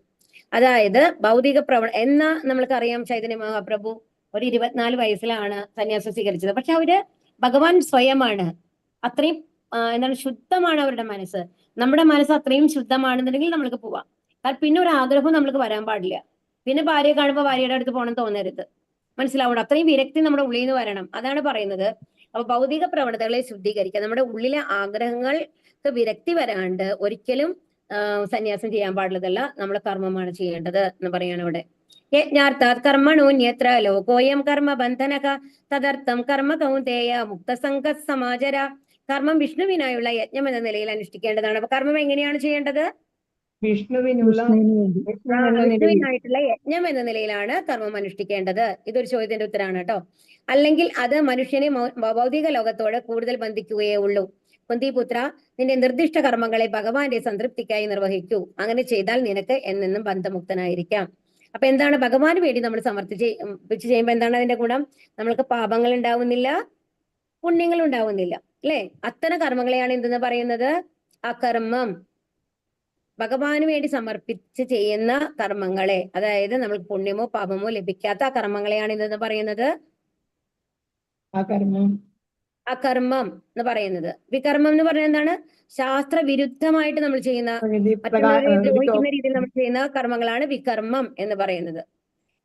അതായത് ഭൗതിക എന്നാ നമ്മൾക്കറിയാം, ചൈതന്യ മഹാപ്രഭു ഒരു 24 വയസ്സിലാണ് സന്യാസം സ്വീകരിച്ചത്. പക്ഷെ അവര് ഭഗവാൻ സ്വയമാണ്. അത്രയും എന്താണ് ശുദ്ധമാണ് അവരുടെ മനസ്സ്. നമ്മുടെ മനസ്സ് അത്രയും ശുദ്ധമാണെന്നുണ്ടെങ്കിൽ നമ്മൾക്ക് പോവാം. പിന്നെ ഒരു ആഗ്രഹവും നമ്മൾക്ക് വരാൻ പാടില്ല. പിന്നെ ഭാര്യയെ കാണുമ്പോൾ ഭാര്യയുടെ അടുത്ത് പോകണം തോന്നരുത്. മനസ്സിലാവണം. അത്രയും വിരക്തി നമ്മുടെ ഉള്ളിൽ നിന്ന് വരണം. അതാണ് പറയുന്നത്. അപ്പൊ ഭൗതിക പ്രവണതകളെ ശുദ്ധീകരിക്കുക, നമ്മുടെ ഉള്ളിലെ ആഗ്രഹങ്ങൾക്ക് വിരക്തി വരാണ്ട് ഒരിക്കലും സന്യാസം ചെയ്യാൻ പാടുള്ളതല്ല, നമ്മൾ കർമ്മമാണ് ചെയ്യേണ്ടത് എന്ന് പറയാണ് ഇവിടെ. യജ്ഞാർത്ഥാത് കർമ്മണോന്യത്ര ലോകോയം കർമ്മ ബന്ധനക തദർത്ഥം കർമ്മ കൗന്ദേയ മുക്തസംഗ സമാചര. കർമ്മം വിഷ്ണുവിനായുള്ള യജ്ഞം എന്ന നിലയിൽ അനുഷ്ഠിക്കേണ്ടതാണ്. അപ്പൊ കർമ്മം എങ്ങനെയാണ് ചെയ്യേണ്ടത്? വിഷ്ണുവിനായിട്ടുള്ള യജ്ഞം എന്ന നിലയിലാണ് കർമ്മം അനുഷ്ഠിക്കേണ്ടത്. ഇതൊരു ചോദ്യത്തിന്റെ ഉത്തരമാണ് കേട്ടോ. അല്ലെങ്കിൽ അത് മനുഷ്യനെ ഭൗതിക ലോകത്തോട് കൂടുതൽ ബന്ധിക്കുകയേ ഉള്ളൂ. കുന്തിപുത്ര, നിന്റെ നിർദ്ദിഷ്ട കർമ്മങ്ങളെ ഭഗവാന്റെ സംതൃപ്തിക്കായി നിർവഹിക്കൂ. അങ്ങനെ ചെയ്താൽ നിനക്ക് എന്നെന്നും ബന്ധമുക്തനായിരിക്കാം. അപ്പൊ എന്താണ്? ഭഗവാന് വേണ്ടി നമ്മൾ സമർപ്പിച്ച് ചെയ്യുമ്പോൾ എന്താണ് അതിന്റെ ഗുണം? നമ്മൾക്ക് പാപങ്ങൾ ഉണ്ടാവുന്നില്ല, പുണ്യങ്ങൾ ഉണ്ടാവുന്നില്ല, അല്ലെ? അത്തരം കർമ്മങ്ങളെയാണ് എന്തെന്ന് പറയുന്നത്? അകർമ്മം. ഭഗവാന് വേണ്ടി സമർപ്പിച്ച് ചെയ്യുന്ന കർമ്മങ്ങളെ, അതായത് നമ്മൾ പുണ്യമോ പാപമോ ലഭിക്കാത്ത കർമ്മങ്ങളെയാണ് എന്തെന്ന് പറയുന്നത്? അകർമ്മം എന്ന് പറയുന്നത്. വികർമ്മം എന്ന് പറഞ്ഞാൽ എന്താണ്? ശാസ്ത്ര വിരുദ്ധമായിട്ട് നമ്മൾ ചെയ്യുന്ന, മറ്റുള്ളവരെ ദ്രോഹിക്കുന്ന രീതിയിൽ നമ്മൾ ചെയ്യുന്ന കർമ്മങ്ങളാണ് വികർമ്മം എന്ന് പറയുന്നത്.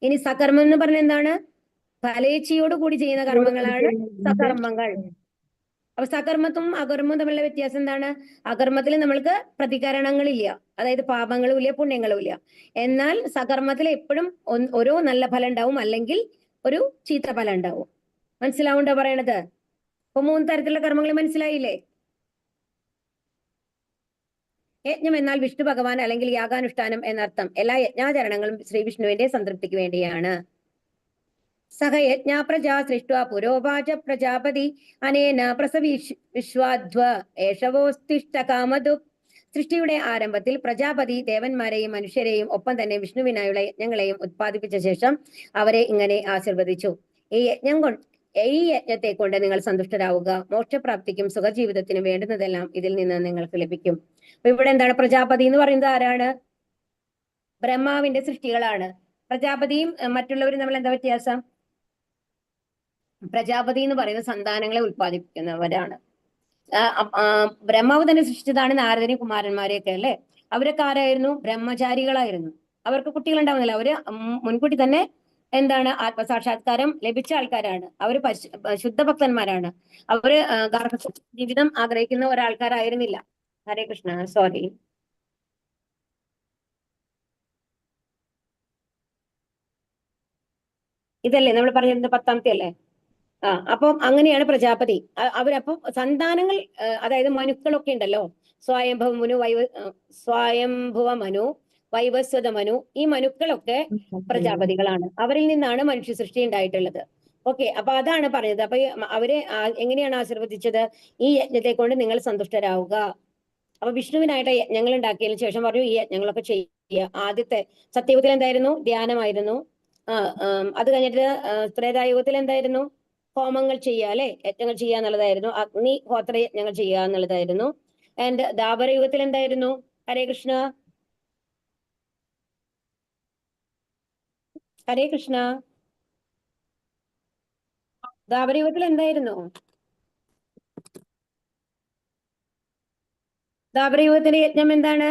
ഇനി സകർമ്മം എന്ന് പറഞ്ഞാൽ എന്താണ്? ഫലേച്ഛയോട് കൂടി ചെയ്യുന്ന കർമ്മങ്ങളാണ് സകർമ്മങ്ങൾ. അപ്പൊ സകർമ്മത്തും അകർമ്മവും തമ്മിലുള്ള വ്യത്യാസം എന്താണ്? അകർമ്മത്തിൽ നമ്മൾക്ക് പ്രതികരണങ്ങളില്ല, അതായത് പാപങ്ങളും ഇല്ല പുണ്യങ്ങളും ഇല്ല. എന്നാൽ സകർമ്മത്തിൽ എപ്പോഴും ഓരോ നല്ല ഫലം ഉണ്ടാവും, അല്ലെങ്കിൽ ഒരു ചീത്ത ഫലം ഉണ്ടാവും. മനസ്സിലാവുണ്ടോ പറയണത്? അപ്പൊ 3 തരത്തിലുള്ള കർമ്മങ്ങൾ മനസ്സിലായില്ലേ? യജ്ഞം എന്നാൽ വിഷ്ണു ഭഗവാൻ അല്ലെങ്കിൽ യാഗാനുഷ്ഠാനം എന്നർത്ഥം. എല്ലാ യജ്ഞാചരണങ്ങളും ശ്രീ വിഷ്ണുവിന്റെ സംതൃപ്തിക്ക് വേണ്ടിയാണ്. സഹ യജ്ഞ പ്രജാ സൃഷ്ട പുരോവാച പ്രജാപതി അനേന പ്രസവി വിശ്വാധ്വ ഏഷവോസ്തിഷ്ഠ കാമധു. സൃഷ്ടിയുടെ ആരംഭത്തിൽ പ്രജാപതി ദേവന്മാരെയും മനുഷ്യരെയും ഒപ്പം തന്നെ വിഷ്ണുവിനായുള്ള യജ്ഞങ്ങളെയും ഉത്പാദിപ്പിച്ച ശേഷം അവരെ ഇങ്ങനെ ആശീർവദിച്ചു: ഈ യജ്ഞത്തെ കൊണ്ട് നിങ്ങൾ സന്തുഷ്ടരാവുക. മോക്ഷപ്രാപ്തിക്കും സുഖജീവിതത്തിനും വേണ്ടുന്നതെല്ലാം ഇതിൽ നിന്ന് നിങ്ങൾക്ക് ലഭിക്കും. അപ്പൊ ഇവിടെ എന്താണ്? പ്രജാപതി എന്ന് പറയുന്നത് ആരാണ്? ബ്രഹ്മാവിന്റെ സൃഷ്ടികളാണ്. പ്രജാപതിയും മറ്റുള്ളവരും തമ്മിൽ എന്താ വ്യത്യാസം? പ്രജാപതി എന്ന് പറയുന്ന സന്താനങ്ങളെ ഉത്പാദിപ്പിക്കുന്നവരാണ്. ബ്രഹ്മാവ് തന്നെ സൃഷ്ടിച്ചതാണ് നാരദനെയും കുമാരന്മാരെയൊക്കെ, അല്ലെ? അവരൊക്കെ ആരായിരുന്നു? ബ്രഹ്മചാരികളായിരുന്നു. അവർക്ക് കുട്ടികൾ ഉണ്ടാവുന്നില്ല. അവര് മുൻകൂട്ടി തന്നെ എന്താണ് ആത്മസാക്ഷാത്കാരം ലഭിച്ച ആൾക്കാരാണ്. അവര് ശുദ്ധഭക്തന്മാരാണ്. അവര് ജീവിതം ആഗ്രഹിക്കുന്ന ഒരാൾക്കാരായിരുന്നില്ല. ഹരേ കൃഷ്ണ. സോറി. ഇതല്ലേ നമ്മൾ പറഞ്ഞിരുന്നത്? 10ാമത്തെ അല്ലേ? അപ്പം അങ്ങനെയാണ് പ്രജാപതി. അവരപ്പം സന്താനങ്ങൾ, അതായത് മനുക്കളൊക്കെ ഉണ്ടല്ലോ, സ്വയംഭുവ മനു, വൈവസ്വത മനു, ഈ മനുക്കളൊക്കെ പ്രജാപതികളാണ്. അവരിൽ നിന്നാണ് മനുഷ്യ സൃഷ്ടി ഉണ്ടായിട്ടുള്ളത്. ഓക്കെ, അപ്പൊ അതാണ് പറഞ്ഞത്. അപ്പൊ അവരെ എങ്ങനെയാണ് ആശീർവദിച്ചത്? ഈ യജ്ഞത്തെ കൊണ്ട് നിങ്ങൾ സന്തുഷ്ടരാവുക. അപ്പൊ വിഷ്ണുവിനായിട്ട് യജ്ഞങ്ങൾ ഉണ്ടാക്കിയതിനു ശേഷം പറഞ്ഞു ഈ യജ്ഞങ്ങളൊക്കെ ചെയ്യുക. ആദ്യത്തെ സത്യയുഗത്തിൽ എന്തായിരുന്നു? ധ്യാനമായിരുന്നു. അത് കഴിഞ്ഞിട്ട് ത്രേതായുഗത്തിൽ എന്തായിരുന്നു? ഹോമങ്ങൾ ചെയ്യുക, അല്ലെ? യജ്ഞങ്ങൾ ചെയ്യുക എന്നുള്ളതായിരുന്നു. അഗ്നിഹോത്ര യജ്ഞങ്ങൾ ചെയ്യുക എന്നുള്ളതായിരുന്നു. ആൻഡ് ദ്വാപരയുഗത്തിൽ എന്തായിരുന്നു? ഹരേ കൃഷ്ണ. ഹരേ കൃഷ്ണ. ദ്വാപരയുഗത്തിൽ എന്തായിരുന്നു? ദ്വാപരയുഗത്തിലെ യജ്ഞം എന്താണ്?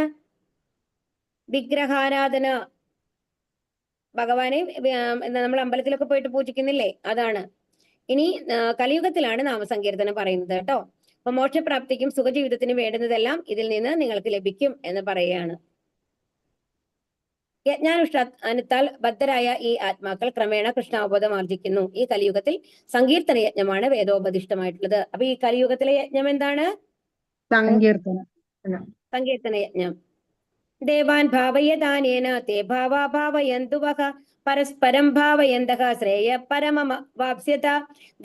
വിഗ്രഹാരാധന. ഭഗവാനെ നമ്മൾ അമ്പലത്തിലൊക്കെ പോയിട്ട് പൂജിക്കുന്നില്ലേ? അതാണ്. ഇനി കലിയുഗത്തിലാണ് നാമസങ്കീർത്തനം പറയുന്നത് കേട്ടോ. അപ്പൊ മോക്ഷപ്രാപ്തിക്കും സുഖജീവിതത്തിനും വേണ്ടുന്നതെല്ലാം ഇതിൽ നിന്ന് നിങ്ങൾക്ക് ലഭിക്കും എന്ന് പറയുകയാണ്. യജ്ഞാനുഷ്ഠാനത്താൽ ബദ്ധരായ ഈ ആത്മാക്കൾ ക്രമേണ കൃഷ്ണാവബോധം ആർജിക്കുന്നു. ഈ കലിയുഗത്തിൽ സങ്കീർത്തന യജ്ഞമാണ് വേദോപദിഷ്ടമായിട്ടുള്ളത്. അപ്പൊ ഈ കലിയുഗത്തിലെ യജ്ഞം എന്താണ്? സങ്കീർത്തന യജ്ഞം. ദേവാൻ ഭാവയതാനേന തേ ഭാവാ ഭാവയന്തു വഹ പരസ്പരം ഭാവയന്തഃ ശ്രേയ പരമവാപ്സ്യത.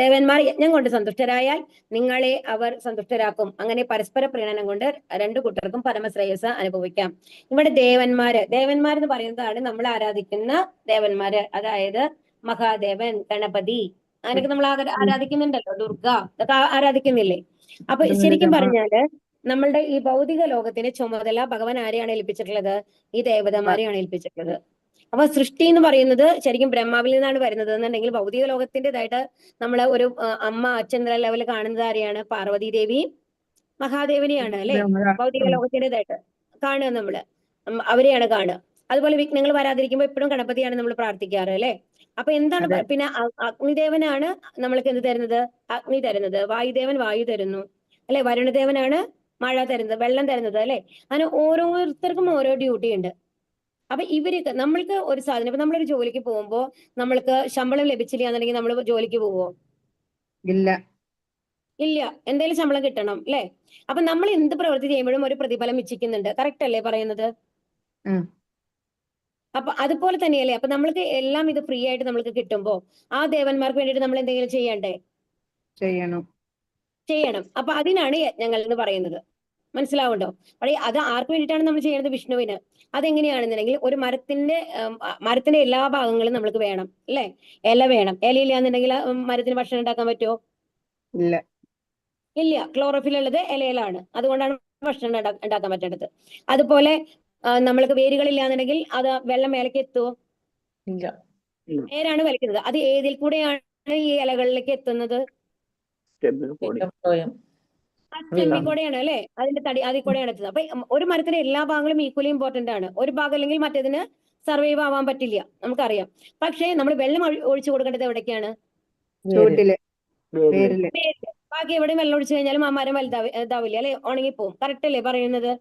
ദേവന്മാർ യജ്ഞം കൊണ്ട് സന്തുഷ്ടരായാൽ നിങ്ങളെ അവർ സന്തുഷ്ടരാക്കും. അങ്ങനെ പരസ്പര പ്രീണനം കൊണ്ട് രണ്ടു കൂട്ടർക്കും പരമശ്രേയസ് അനുഭവിക്കാം. ഇവിടെ ദേവന്മാരെന്ന് പറയുന്നതാണ് നമ്മൾ ആരാധിക്കുന്ന ദേവന്മാര്. അതായത് മഹാദേവൻ, ഗണപതി, അങ്ങനെയൊക്കെ നമ്മൾ ആരാധിക്കുന്നുണ്ടല്ലോ. ദുർഗ, ഇതൊക്കെ ആരാധിക്കുന്നില്ലേ? അപ്പൊ ശരിക്കും പറഞ്ഞാല് നമ്മളുടെ ഈ ഭൗതിക ലോകത്തിന്റെ ചുമതല ഭഗവാൻ ആരെയാണ് ഏൽപ്പിച്ചിട്ടുള്ളത്? ഈ ദേവതമാരെയാണ് ഏൽപ്പിച്ചിട്ടുള്ളത്. അപ്പൊ സൃഷ്ടി എന്ന് പറയുന്നത് ശരിക്കും ബ്രഹ്മാവിൽ നിന്നാണ് വരുന്നത് എന്നുണ്ടെങ്കിൽ ഭൗതിക ലോകത്തിൻ്റെതായിട്ട് നമ്മൾ ഒരു അമ്മ അച്ഛൻ എന്ന ലെവലിൽ കാണുന്നത് ആരെയാണ്? പാർവതി ദേവിയും മഹാദേവനെയാണ്, അല്ലെ? ഭൗതിക ലോകത്തിൻ്റെതായിട്ട് കാണുക നമ്മള്, അവരെയാണ് കാണുക. അതുപോലെ വിഘ്നങ്ങൾ വരാതിരിക്കുമ്പോൾ എപ്പോഴും ഗണപതിയാണ് നമ്മൾ പ്രാർത്ഥിക്കാറ്, അല്ലെ? അപ്പൊ എന്താണ്? പിന്നെ അഗ്നിദേവനാണ് നമ്മൾക്ക് എന്ത് തരുന്നത്? അഗ്നി തരുന്നത്. വായുദേവൻ വായു തരുന്നു, അല്ലെ? വരുണദേവനാണ് മഴ തരുന്നത്, വെള്ളം തരുന്നത്, അല്ലെ? അങ്ങനെ ഓരോരുത്തർക്കും ഓരോ ഡ്യൂട്ടി ഉണ്ട്. അപ്പൊ ഇവർക്ക് നമ്മൾക്ക് ഒരു സാധനം, ഇപ്പൊ നമ്മളൊരു ജോലിക്ക് പോകുമ്പോ നമ്മൾക്ക് ശമ്പളം ലഭിച്ചില്ല എന്നുണ്ടെങ്കിൽ നമ്മൾ ജോലിക്ക് പോവോ? ഇല്ല. എന്തായാലും ശമ്പളം കിട്ടണം, അല്ലെ? അപ്പൊ നമ്മൾ എന്ത് പ്രവൃത്തി ചെയ്യുമ്പോഴും ഒരു പ്രതിഫലം ഇച്ഛിക്കുന്നുണ്ട്. കറക്റ്റ് അല്ലേ പറയുന്നത്? അപ്പൊ അതുപോലെ തന്നെയല്ലേ? അപ്പൊ നമ്മൾക്ക് എല്ലാം ഇത് ഫ്രീ ആയിട്ട് നമ്മൾക്ക് കിട്ടുമ്പോ ആ ദേവന്മാർക്ക് വേണ്ടിയിട്ട് നമ്മൾ എന്തെങ്കിലും ചെയ്യണം. അപ്പൊ അതിനാണ് യജ്ഞങ്ങൾ എന്ന് പറയുന്നത്. മനസ്സിലാവുണ്ടോ? പക്ഷേ അത് ആർക്ക് വേണ്ടിയിട്ടാണ് നമ്മൾ ചെയ്യുന്നത്? വിഷ്ണുവിന്. അതെങ്ങനെയാണെന്നുണ്ടെങ്കിൽ ഒരു മരത്തിന്റെ എല്ലാ ഭാഗങ്ങളും നമ്മൾക്ക് വേണം, അല്ലെ? ഇല വേണം. ഇലയില്ല എന്നുണ്ടെങ്കിൽ മരത്തിന് ഭക്ഷണം ഉണ്ടാക്കാൻ പറ്റുമോ? ഇല്ല. ക്ലോറോഫിൽ ഉള്ളത് ഇലയിലാണ്. അതുകൊണ്ടാണ് ഭക്ഷണം ഉണ്ടാക്കാൻ പറ്റേണ്ടത്. അതുപോലെ നമ്മൾക്ക് വേരുകളില്ല എന്നുണ്ടെങ്കിൽ അത് വെള്ളം മേലേക്ക് എത്തുമോ? വേരാണ് വലിക്കുന്നത്. അത് ഏതിൽ കൂടെയാണ് ഈ ഇലകളിലേക്ക് എത്തുന്നത്? സ്റ്റെമ്മിൽ അല്ലെ? അതിന്റെ തടി അതിൽ കൂടെയാണ് എത്തുന്നത്. അപ്പൊ ഒരു മരത്തിന്റെ എല്ലാ ഭാഗങ്ങളും ഈക്വലി ഇമ്പോർട്ടന്റ് ആണ്. ഒരു ഭാഗം അല്ലെങ്കിൽ മറ്റേതിന് സർവൈവ് ആവാൻ പറ്റില്ല, നമുക്കറിയാം. പക്ഷേ നമ്മൾ വെള്ളം ഒഴിച്ചു കൊടുക്കേണ്ടത് എവിടേക്കാണ്? ബാക്കി എവിടെയും വെള്ളം ഒഴിച്ചു കഴിഞ്ഞാലും ആ മരം ഇതാവില്ല അല്ലെ, ഉണങ്ങിപ്പോവും. കറക്റ്റ് അല്ലേ പറയുന്നത്?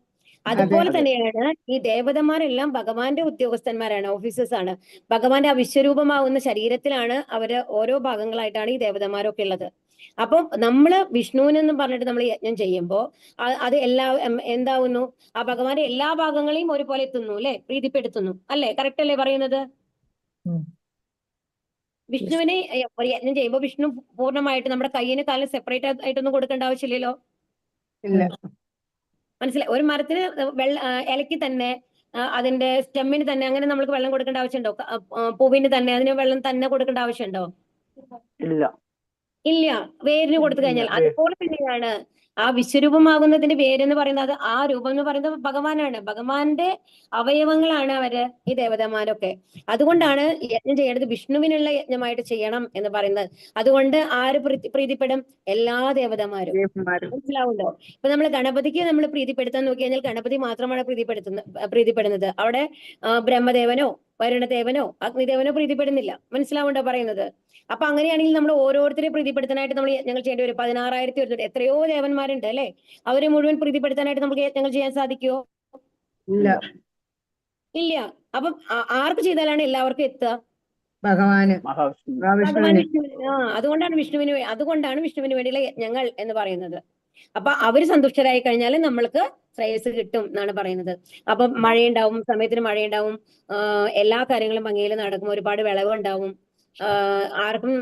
അതെ അതുപോലെ അതെ തന്നെയാണ് ഈ ദേവതമാരെല്ലാം ഭഗവാന്റെ ഉദ്യോഗസ്ഥന്മാരാണ്, ഓഫീസേഴ്സ് ആണ്. ഭഗവാന്റെ ആ വിശ്വരൂപമാവുന്ന ശരീരത്തിലാണ് അവര് ഓരോ ഭാഗങ്ങളായിട്ടാണ് ഈ ദേവതമാരൊക്കെ ഉള്ളത്. അപ്പം നമ്മള് വിഷ്ണുവിനെന്നും പറഞ്ഞിട്ട് നമ്മൾ യജ്ഞം ചെയ്യുമ്പോൾ അത് എന്താവുന്നു, ആ ഭഗവാന്റെ എല്ലാ ഭാഗങ്ങളെയും ഒരുപോലെ എത്തുന്നു അല്ലെ, പ്രീതിപ്പെടുത്തുന്നു അല്ലെ, കറക്റ്റ് അല്ലേ പറയുന്നത്? വിഷ്ണുവിനെ ഒരു യജ്ഞം ചെയ്യുമ്പോൾ വിഷ്ണു പൂർണ്ണമായിട്ട് നമ്മുടെ കയ്യിന് കാലിന് സെപ്പറേറ്റ് ആയിട്ടൊന്നും കൊടുക്കേണ്ട ആവശ്യമില്ലല്ലോ. ഇല്ല. മനസ്സിലായി? ഒരു മരത്തിന് ഇലയ്ക്ക് തന്നെ അതിന്റെ സ്റ്റെമ്മിന് തന്നെ അങ്ങനെ നമ്മൾക്ക് വെള്ളം കൊടുക്കേണ്ട ആവശ്യമുണ്ടോ? പൂവിന് തന്നെ അതിന് വെള്ളം തന്നെ കൊടുക്കേണ്ട ആവശ്യമുണ്ടോ? ഇല്ല. ഇല്ല. വേരിന് കൊടുത്തു കഴിഞ്ഞാൽ അതുപോലെ തന്നെയാണ് ആ വിശ്വരൂപമാകുന്നതിന്റെ വേരെന്ന് പറയുന്നത്, ആ രൂപം എന്ന് പറയുന്നത് ഭഗവാനാണ്. ഭഗവാന്റെ അവയവങ്ങളാണ് അവര്, ഈ ദേവതമാരൊക്കെ. അതുകൊണ്ടാണ് യജ്ഞം ചെയ്യേണ്ടത് വിഷ്ണുവിനുള്ള യജ്ഞമായിട്ട് ചെയ്യണം എന്ന് പറയുന്നത്. അതുകൊണ്ട് ആര് പ്രീതിപ്പെടും? എല്ലാ ദേവതമാരും. മനസ്സിലാവുണ്ടോ? ഇപ്പൊ നമ്മൾ ഗണപതിക്ക് നമ്മൾ പ്രീതിപ്പെടുത്താൻ നോക്കി കഴിഞ്ഞാൽ ഗണപതി മാത്രമാണ് പ്രീതിപ്പെടുന്നത്. അവിടെ ബ്രഹ്മദേവനോ വരുണദേവനോ അഗ്നിദേവനോ പ്രീതിപ്പെടുന്നില്ല. മനസ്സിലാവുണ്ടോ പറയുന്നത്? അപ്പൊ അങ്ങനെയാണെങ്കിൽ നമ്മൾ ഓരോരുത്തരെയും പ്രീതിപ്പെടുത്താനായിട്ട് നമ്മൾ യജ്ഞങ്ങൾ ചെയ്യേണ്ടി വരും. 16,000 എത്രയോ ദേവന്മാരുണ്ട് അല്ലെ, അവരെ മുഴുവൻ പ്രീതിപ്പെടുത്താനായിട്ട് നമുക്ക് യജ്ഞങ്ങൾ ചെയ്യാൻ സാധിക്കുമോ? ഇല്ല. ഇല്ല. അപ്പം ആർക്ക് ചെയ്താലാണ് എല്ലാവർക്കും എത്തുക? ഭഗവാന് ഭഗവാൻ വിഷ്ണുവിന്. അതുകൊണ്ടാണ് വിഷ്ണുവിന് വേണ്ടിയുള്ള യജ്ഞങ്ങൾ എന്ന് പറയുന്നത്. അപ്പൊ അവര് സന്തുഷ്ടരായി കഴിഞ്ഞാൽ നമ്മൾക്ക് ശ്രേയസ് കിട്ടും എന്നാണ് പറയുന്നത്. അപ്പൊ മഴയുണ്ടാവും, സമയത്തിന് മഴയുണ്ടാവും, എല്ലാ കാര്യങ്ങളും ഭംഗിയിൽ നടക്കും, ഒരുപാട് വിളവുണ്ടാവും, ആർക്കും